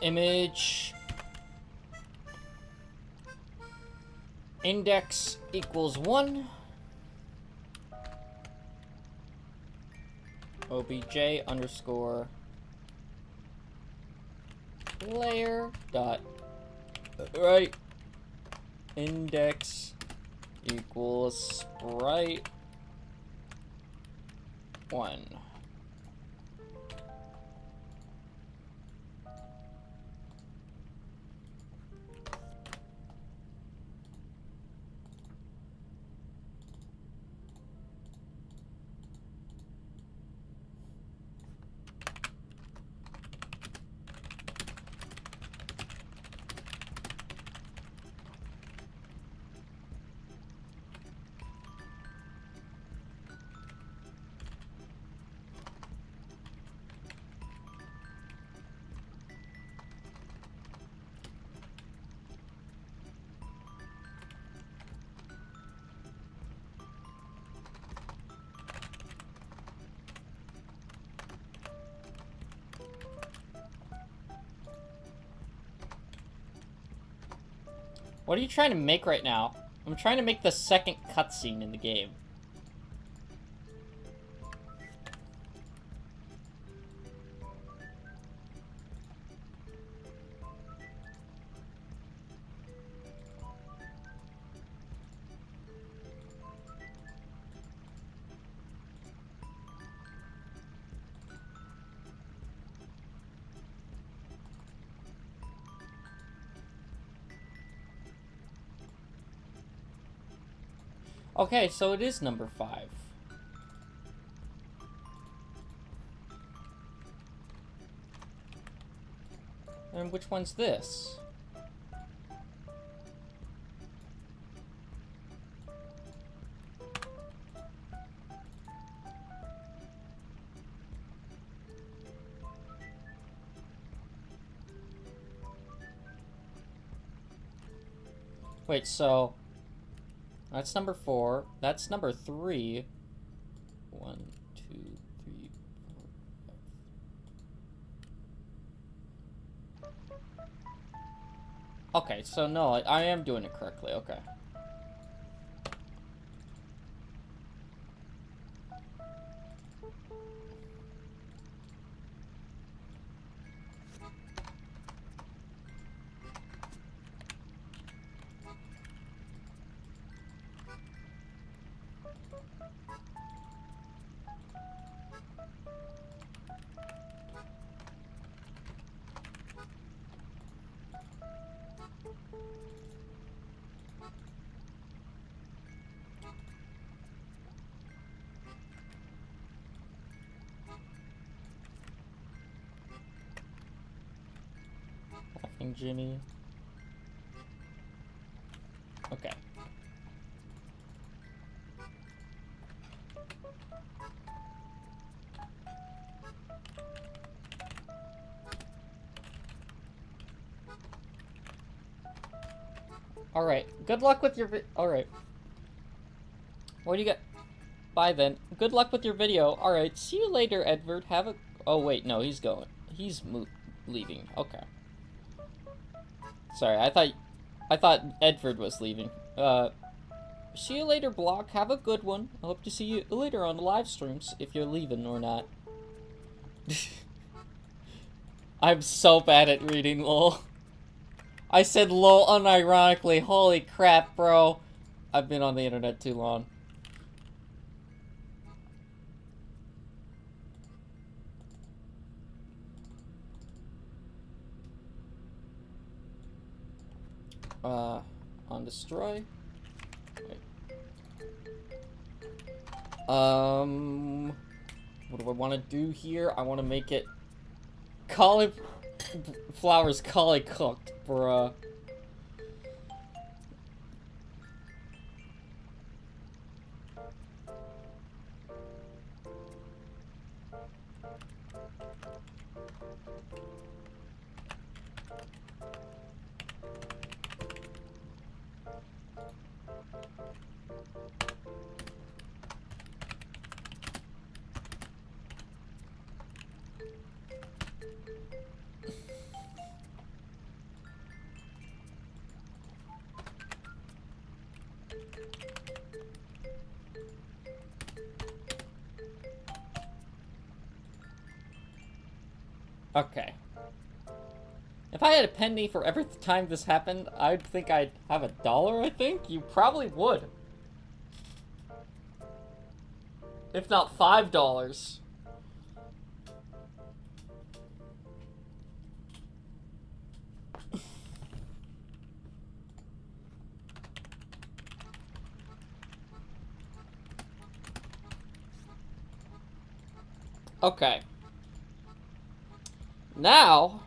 Image. Index equals 1. OBJ underscore player dot right index equals sprite 1. What are you trying to make right now? I'm trying to make the second cutscene in the game. Okay, so it is number 5. And which one's this? Wait, so that's number 4. That's number 3. 1, 2, 3, 4, 5. Okay, so no, I am doing it correctly. Okay. Laughing Jimmy. Okay. Alright, good luck with your alright. What do you got? Bye then. Good luck with your video. Alright, see you later, Edward. Have a... Oh, wait, no, he's going. He's leaving. Okay. Sorry, I thought Edward was leaving. See you later, Block. Have a good one. I hope to see you later on the live streams, if you're leaving or not. I'm so bad at reading, lol. I said lol unironically. Holy crap, bro. I've been on the internet too long. On destroy. Wait. What do I want to do here? I want to make it cauliflower's cooked, bruh. Okay. If I had a penny for every time this happened, I'd think I'd have $1, I think? You probably would. If not $5. Okay. Now,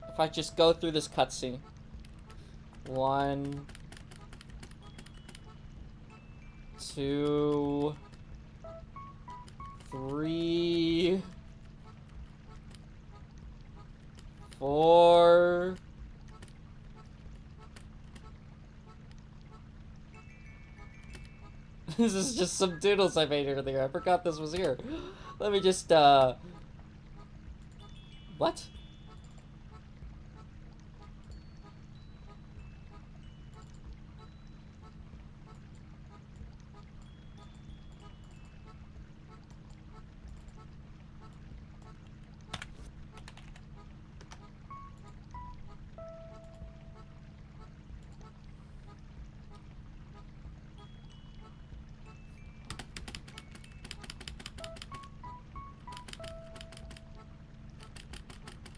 if I just go through this cutscene. 1, 2, 3, 4. This is just some doodles I made earlier. I forgot this was here. Let me just, what?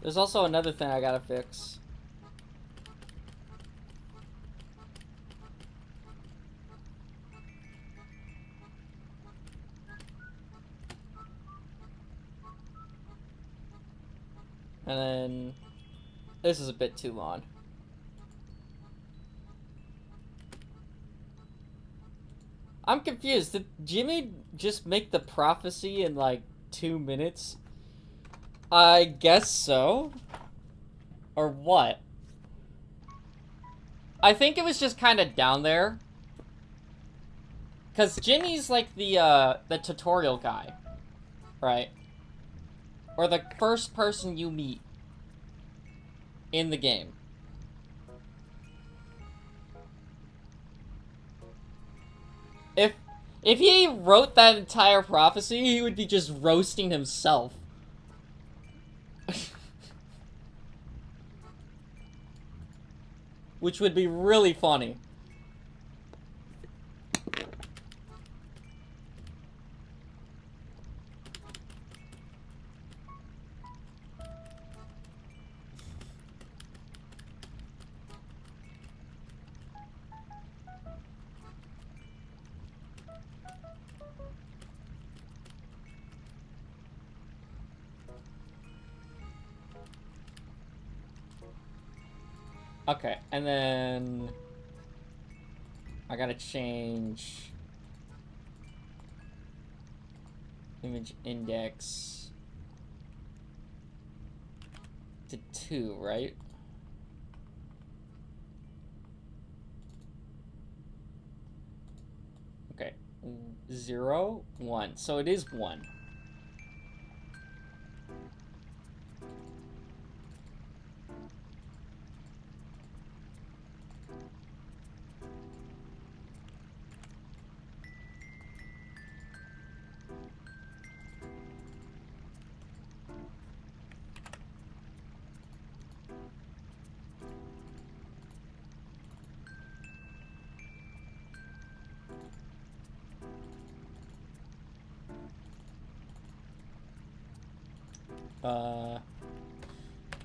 There's also another thing I gotta fix. And then this is a bit too long. I'm confused. Did Jimmy just make the prophecy in like 2 minutes? I guess so. Or what? I think it was just kind of down there. Because Jimmy's like the tutorial guy, right? Or the first person you meet in the game. If he wrote that entire prophecy, he would be just roasting himself. Which would be really funny. Okay, and then I gotta change image index to 2, right? Okay, 0, 1. So it is 1.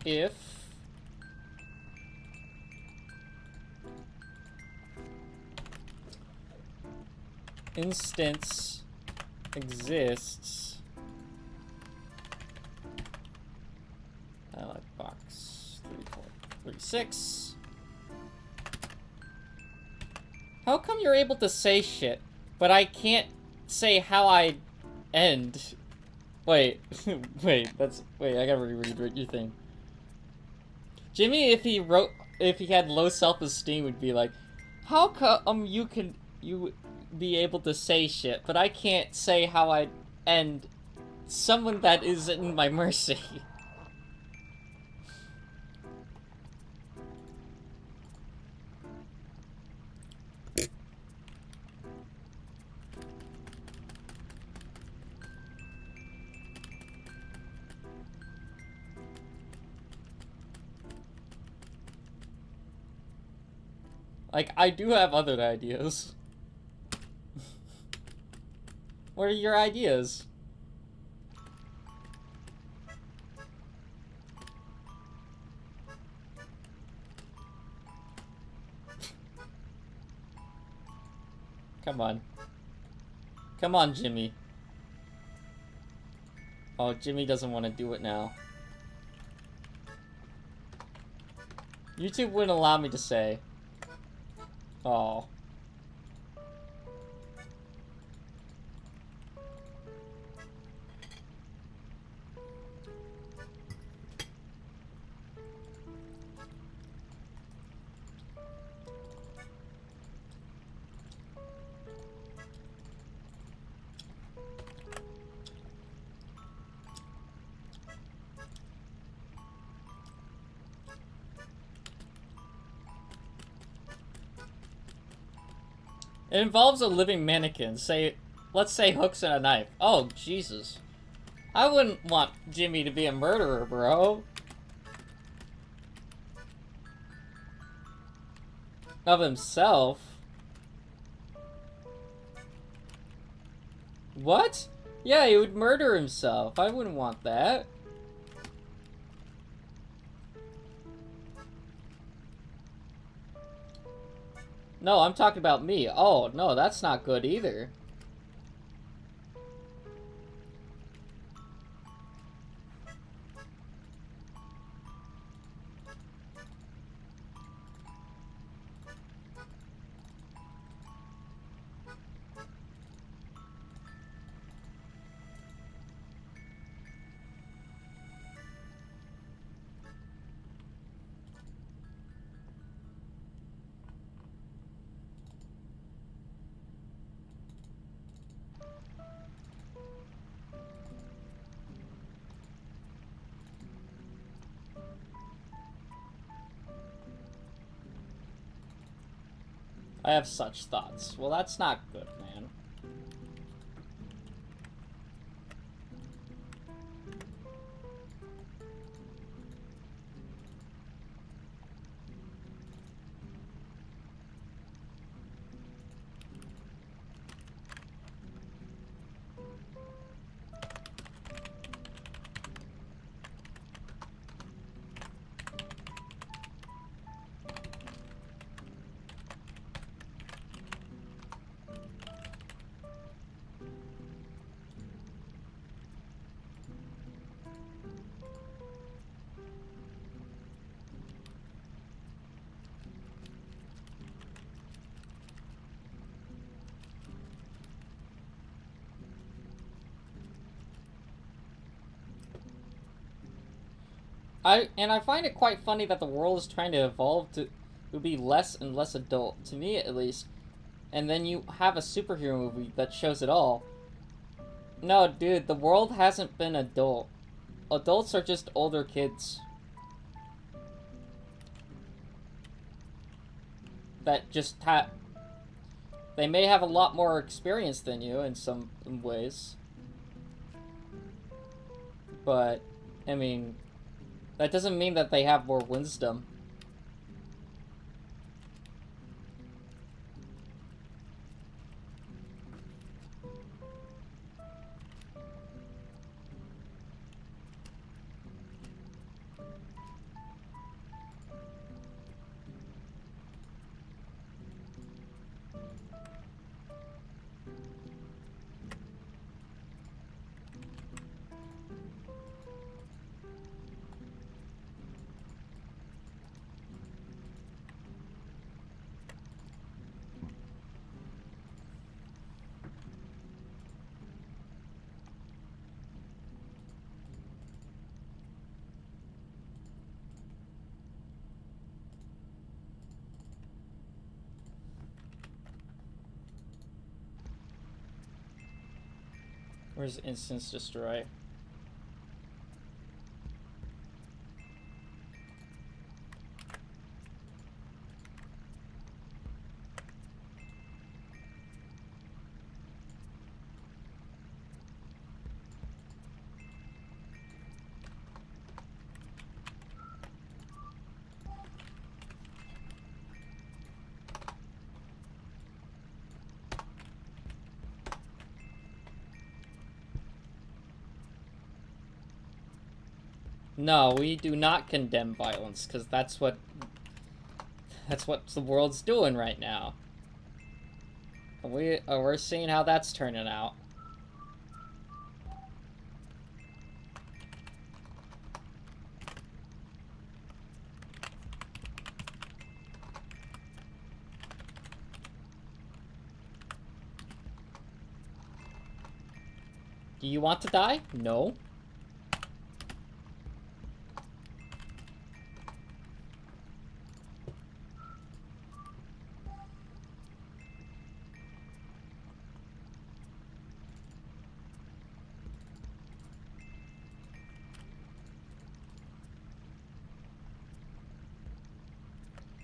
If instance exists, I like box 3436. How come you're able to say shit, but I can't say how I end? Wait, wait, I gotta reread your thing. Jimmy, if he had low self-esteem, would be like, how come you be able to say shit, but I can't say how I end someone that is in my mercy? Like, I do have other ideas. What are your ideas? Come on. Come on, Jimmy. Oh, Jimmy doesn't want to do it now. YouTube wouldn't allow me to say. Oh. It involves a living mannequin. Let's say hooks and a knife. Oh, Jesus. I wouldn't want Jimmy to be a murderer, bro. Of himself? What? Yeah, he would murder himself. I wouldn't want that. No, I'm talking about me. Oh, no, that's not good either. I have such thoughts. Well, that's not good, man. I find it quite funny that the world is trying to evolve to be less and less adult, to me at least. And then you have a superhero movie that shows it all. No, dude, the world hasn't been adult. Adults are just older kids. That just they may have a lot more experience than you in some ways. But, I mean, that doesn't mean that they have more wisdom. Where's Instance Destroy? No, we do not condemn violence, because that's what the world's doing right now. And we're seeing how that's turning out. Do you want to die? No.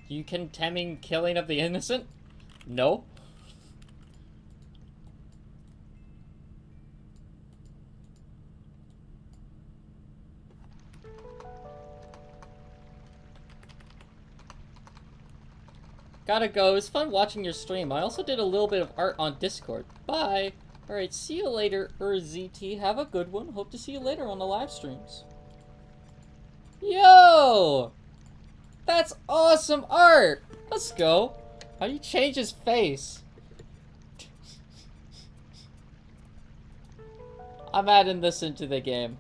You condemning killing of the innocent? No. Gotta go. It was fun watching your stream. I also did a little bit of art on Discord. Bye. Alright, see you later, ZT. Have a good one. Hope to see you later on the live streams. Yo! That's awesome art! Let's go. How do you change his face? I'm adding this into the game.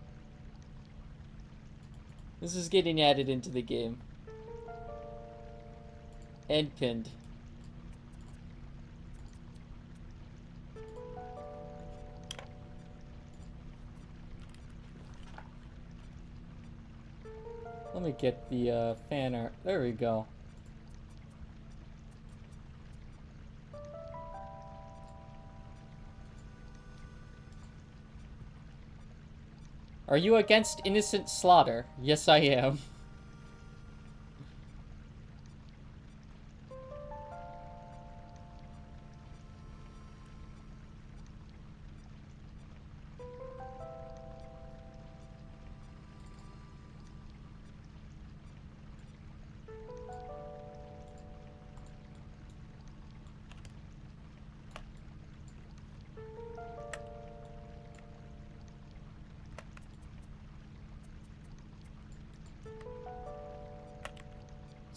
This is getting added into the game. And pinned. Let me get the fan art. There we go. Are you against innocent slaughter? Yes, I am.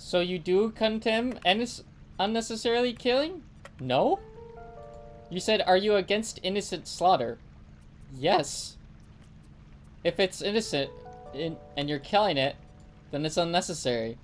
So you do condemn unnecessarily killing? No? You said, are you against innocent slaughter? Yes. If it's innocent and you're killing it, then it's unnecessary.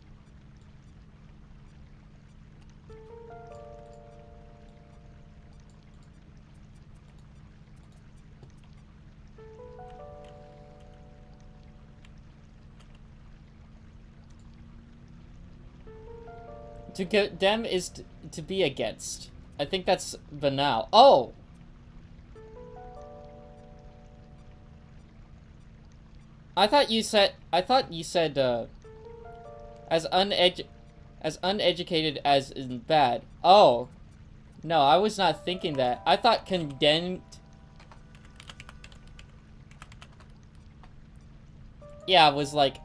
To condemn is to be against. I think that's banal. Oh! I thought you said, as uneducated as in bad. Oh. No, I was not thinking that. I thought condemned... Yeah, it was like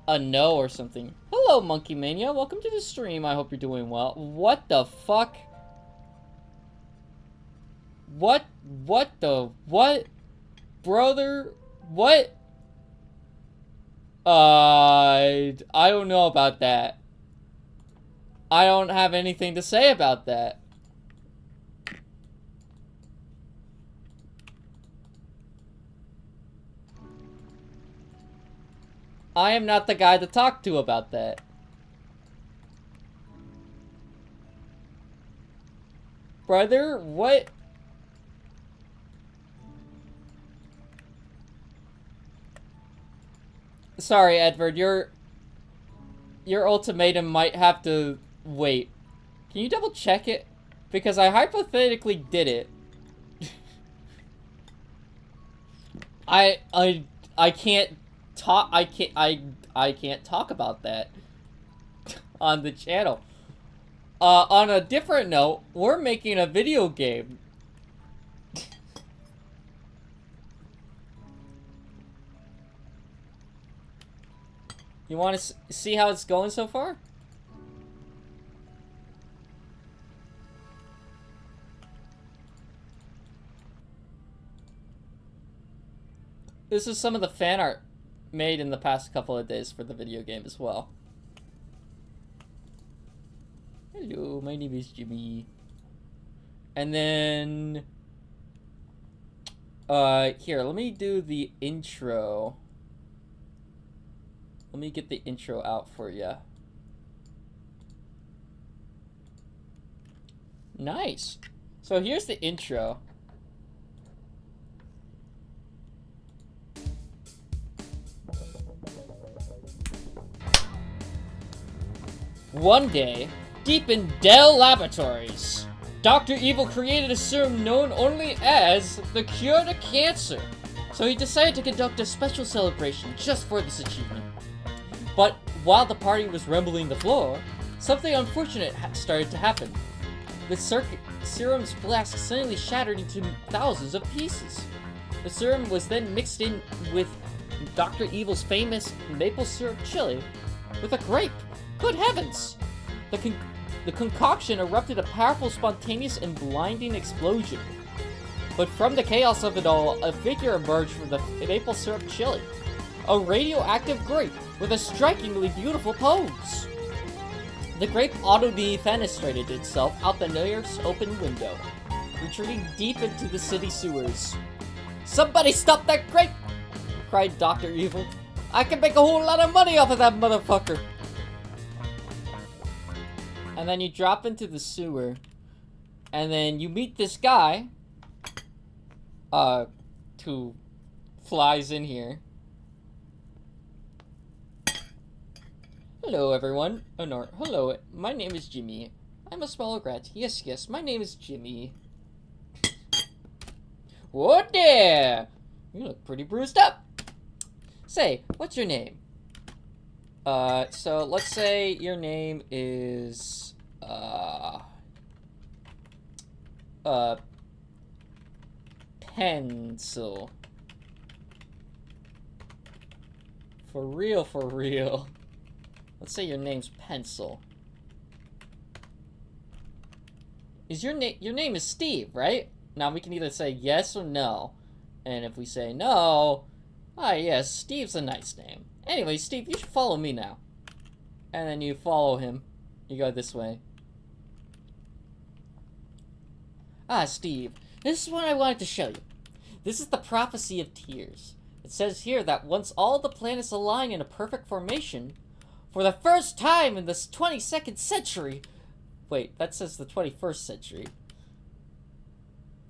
a no or something. Hello, Monkey Mania. Welcome to the stream. I hope you're doing well. What the fuck? What the... What? Brother? What? I don't know about that. I don't have anything to say about that. I am not the guy to talk to about that. Brother, what? Sorry, Edward, your ultimatum might have to wait. Can you double check it? Because I hypothetically did it. I can't talk. I can't talk about that on the channel. On a different note, we're making a video game. You want to see how it's going so far? This is some of the fan art made in the past couple of days for the video game as well. Hello, my name is Jimmy. And then... here, let me do the intro. Let me get the intro out for you. Nice. So here's the intro. One day, deep in Dell Laboratories, Dr. Evil created a serum known only as the cure to cancer. So he decided to conduct a special celebration just for this achievement. But while the party was rumbling the floor, something unfortunate started to happen. The serum's flask suddenly shattered into thousands of pieces. The serum was then mixed in with Dr. Evil's famous maple syrup chili with a grape. Good heavens! The concoction erupted a powerful, spontaneous, and blinding explosion. But from the chaos of it all, a figure emerged from the maple syrup chili. A radioactive grape with a strikingly beautiful pose. The grape auto-defenestrated itself out the nearest open window, retreating deep into the city sewers. "Somebody stop that grape!" cried Dr. Evil. "I can make a whole lot of money off of that motherfucker!" And then you drop into the sewer, and then you meet this guy, who flies in here. Hello, everyone. Oh, no. Hello, my name is Jimmy. I'm a small rat. Yes, yes, my name is Jimmy. Whoa there! You look pretty bruised up. Say, what's your name? So let's say your name is, Pencil. For real, for real. Let's say your name's Pencil. Is your name is Steve, right? Now we can either say yes or no. And if we say no, yes, Steve's a nice name. Anyway, Steve, you should follow me now. And then you follow him. You go this way. Ah, Steve, this is what I wanted to show you. This is the prophecy of tears. It says here that once all the planets align in a perfect formation, for the first time in this 22nd century... Wait, that says the 21st century.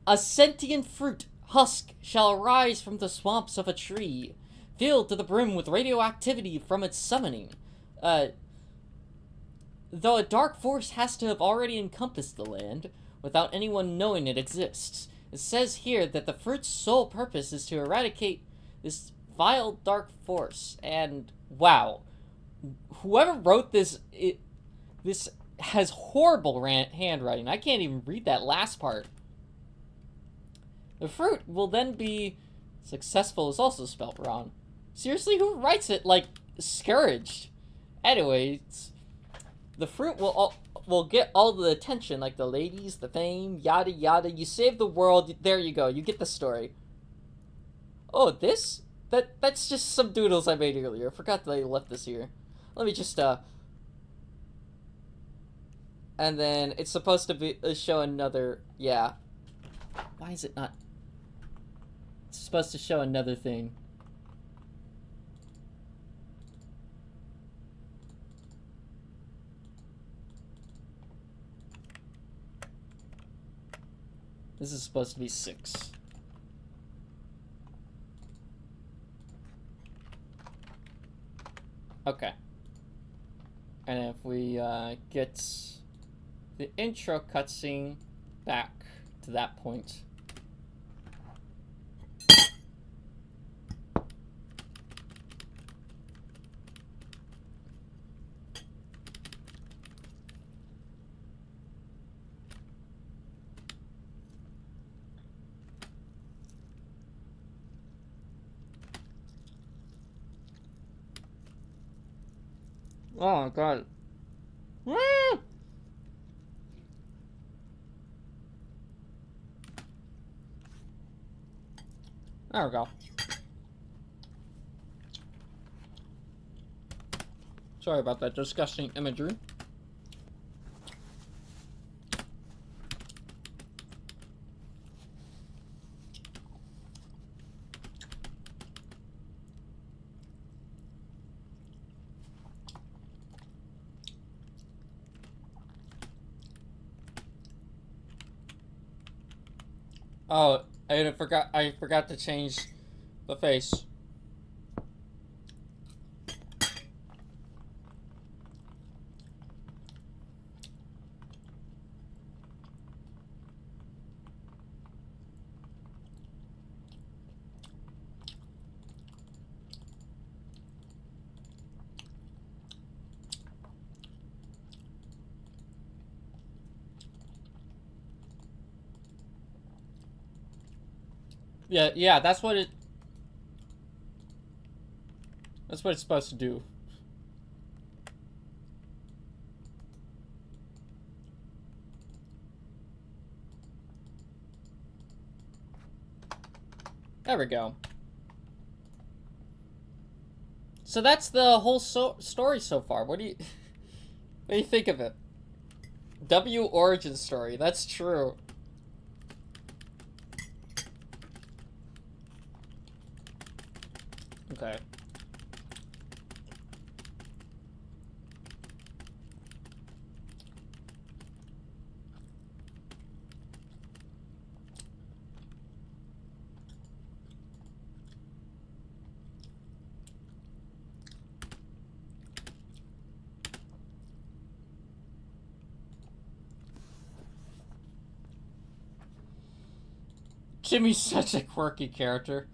A sentient fruit husk shall arise from the swamps of a tree, filled to the brim with radioactivity from its summoning. Though a dark force has to have already encompassed the land, without anyone knowing it exists. It says here that the fruit's sole purpose is to eradicate this vile dark force. And, wow. Whoever wrote this, this has horrible handwriting. I can't even read that last part. The fruit will then be successful is also spelled wrong. Seriously, who writes it like scourged? Anyways, the fruit will get all the attention, like the ladies, the fame, yada yada. You save the world. There you go. You get the story. Oh, that's just some doodles I made earlier. I forgot that I left this here. Let me just and then it's supposed to be show another. Yeah. Why is it not? It's supposed to show another thing. This is supposed to be 6. Okay. And if we get the intro cutscene back to that point. Oh my god. There we go. Sorry about that disgusting imagery. Oh, I forgot to change the face. Yeah, that's what it's supposed to do. There we go. So that's the whole story so far. What do you think of it? W origin story. That's true. Okay. Jimmy's such a quirky character.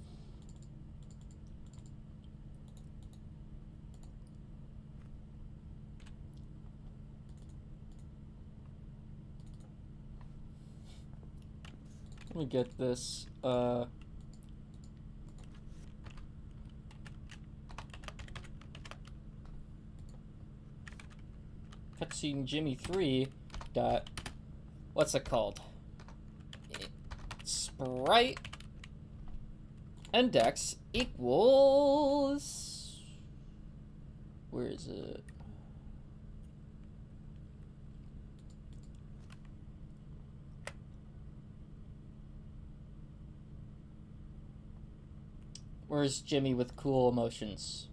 Let me get this, cutscene Jimmy 3 dot, what's it called? Sprite index equals, where is it? Where's Jimmy with cool emotions?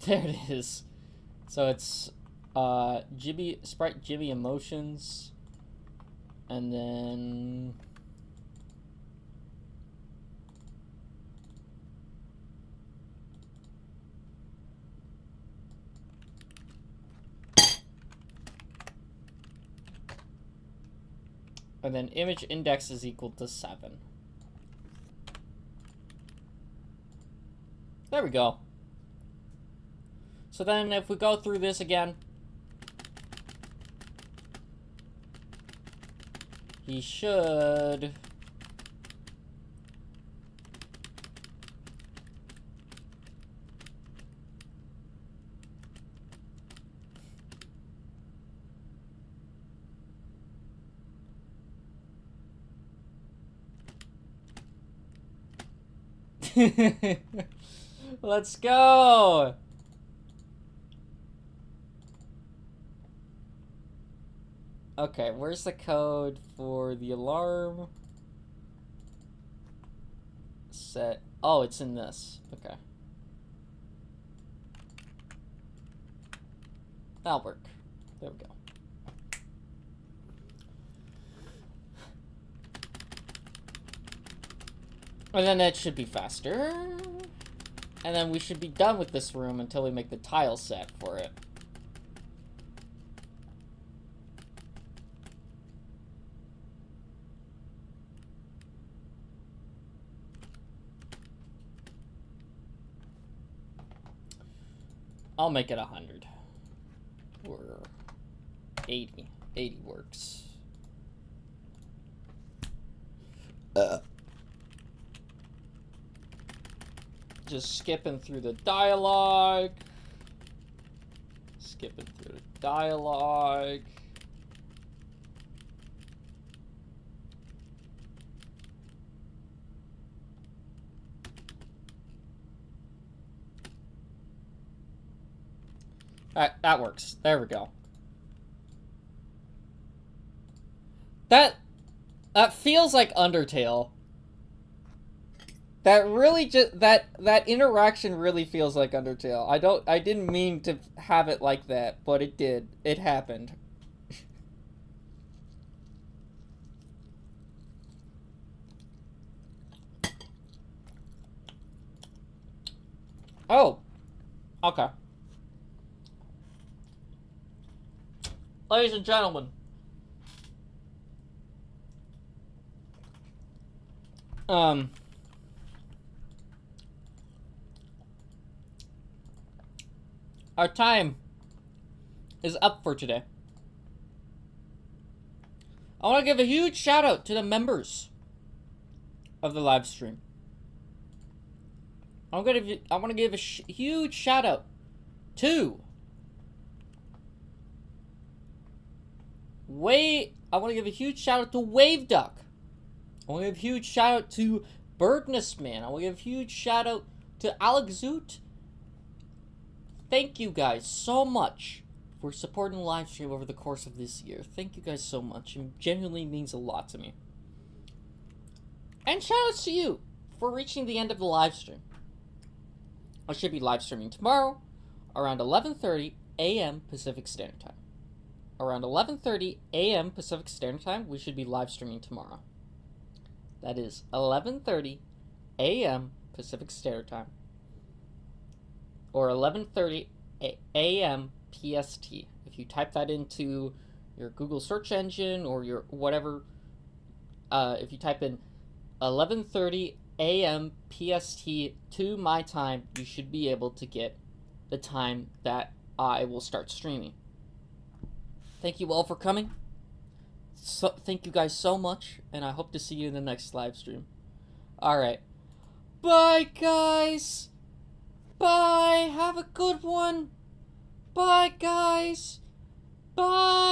There it is. So it's Sprite Jimmy emotions, and then image index is equal to 7. There we go. So then if we go through this again, he should let's go. Okay, where's the code for the alarm? Set. Oh, it's in this. Okay. That'll work. There we go. And then that should be faster. And then we should be done with this room until we make the tile set for it. I'll make it 100. Or 80. 80 works. Just skipping through the dialogue. Skipping through the dialogue. That works. There we go. That feels like Undertale. That really that interaction really feels like Undertale. I didn't mean to have it like that, but it did. It happened. Oh. Okay. Ladies and gentlemen, our time is up for today. I want to give a huge shout out to the members of the live stream. I want to give a huge shout out to I want to give a huge shout out to Wave Duck. I want to give a huge shout out to Birdness Man. I want to give a huge shout out to Alex Zoot. Thank you guys so much for supporting the live stream over the course of this year. Thank you guys so much. It genuinely means a lot to me. And shout outs to you for reaching the end of the live stream. I should be live streaming tomorrow around 11:30 a.m. Pacific Standard Time. Around 11:30 a.m. Pacific Standard Time, we should be live streaming tomorrow. That is 11:30 a.m. Pacific Standard Time. Or 11:30 a.m. PST. If you type that into your Google search engine or your whatever, if you type in 11:30 a.m. PST to my time, you should be able to get the time that I will start streaming. Thank you all for coming. Thank you guys so much, and I hope to see you in the next live stream. Alright. Bye, guys! Bye! Have a good one! Bye, guys! Bye!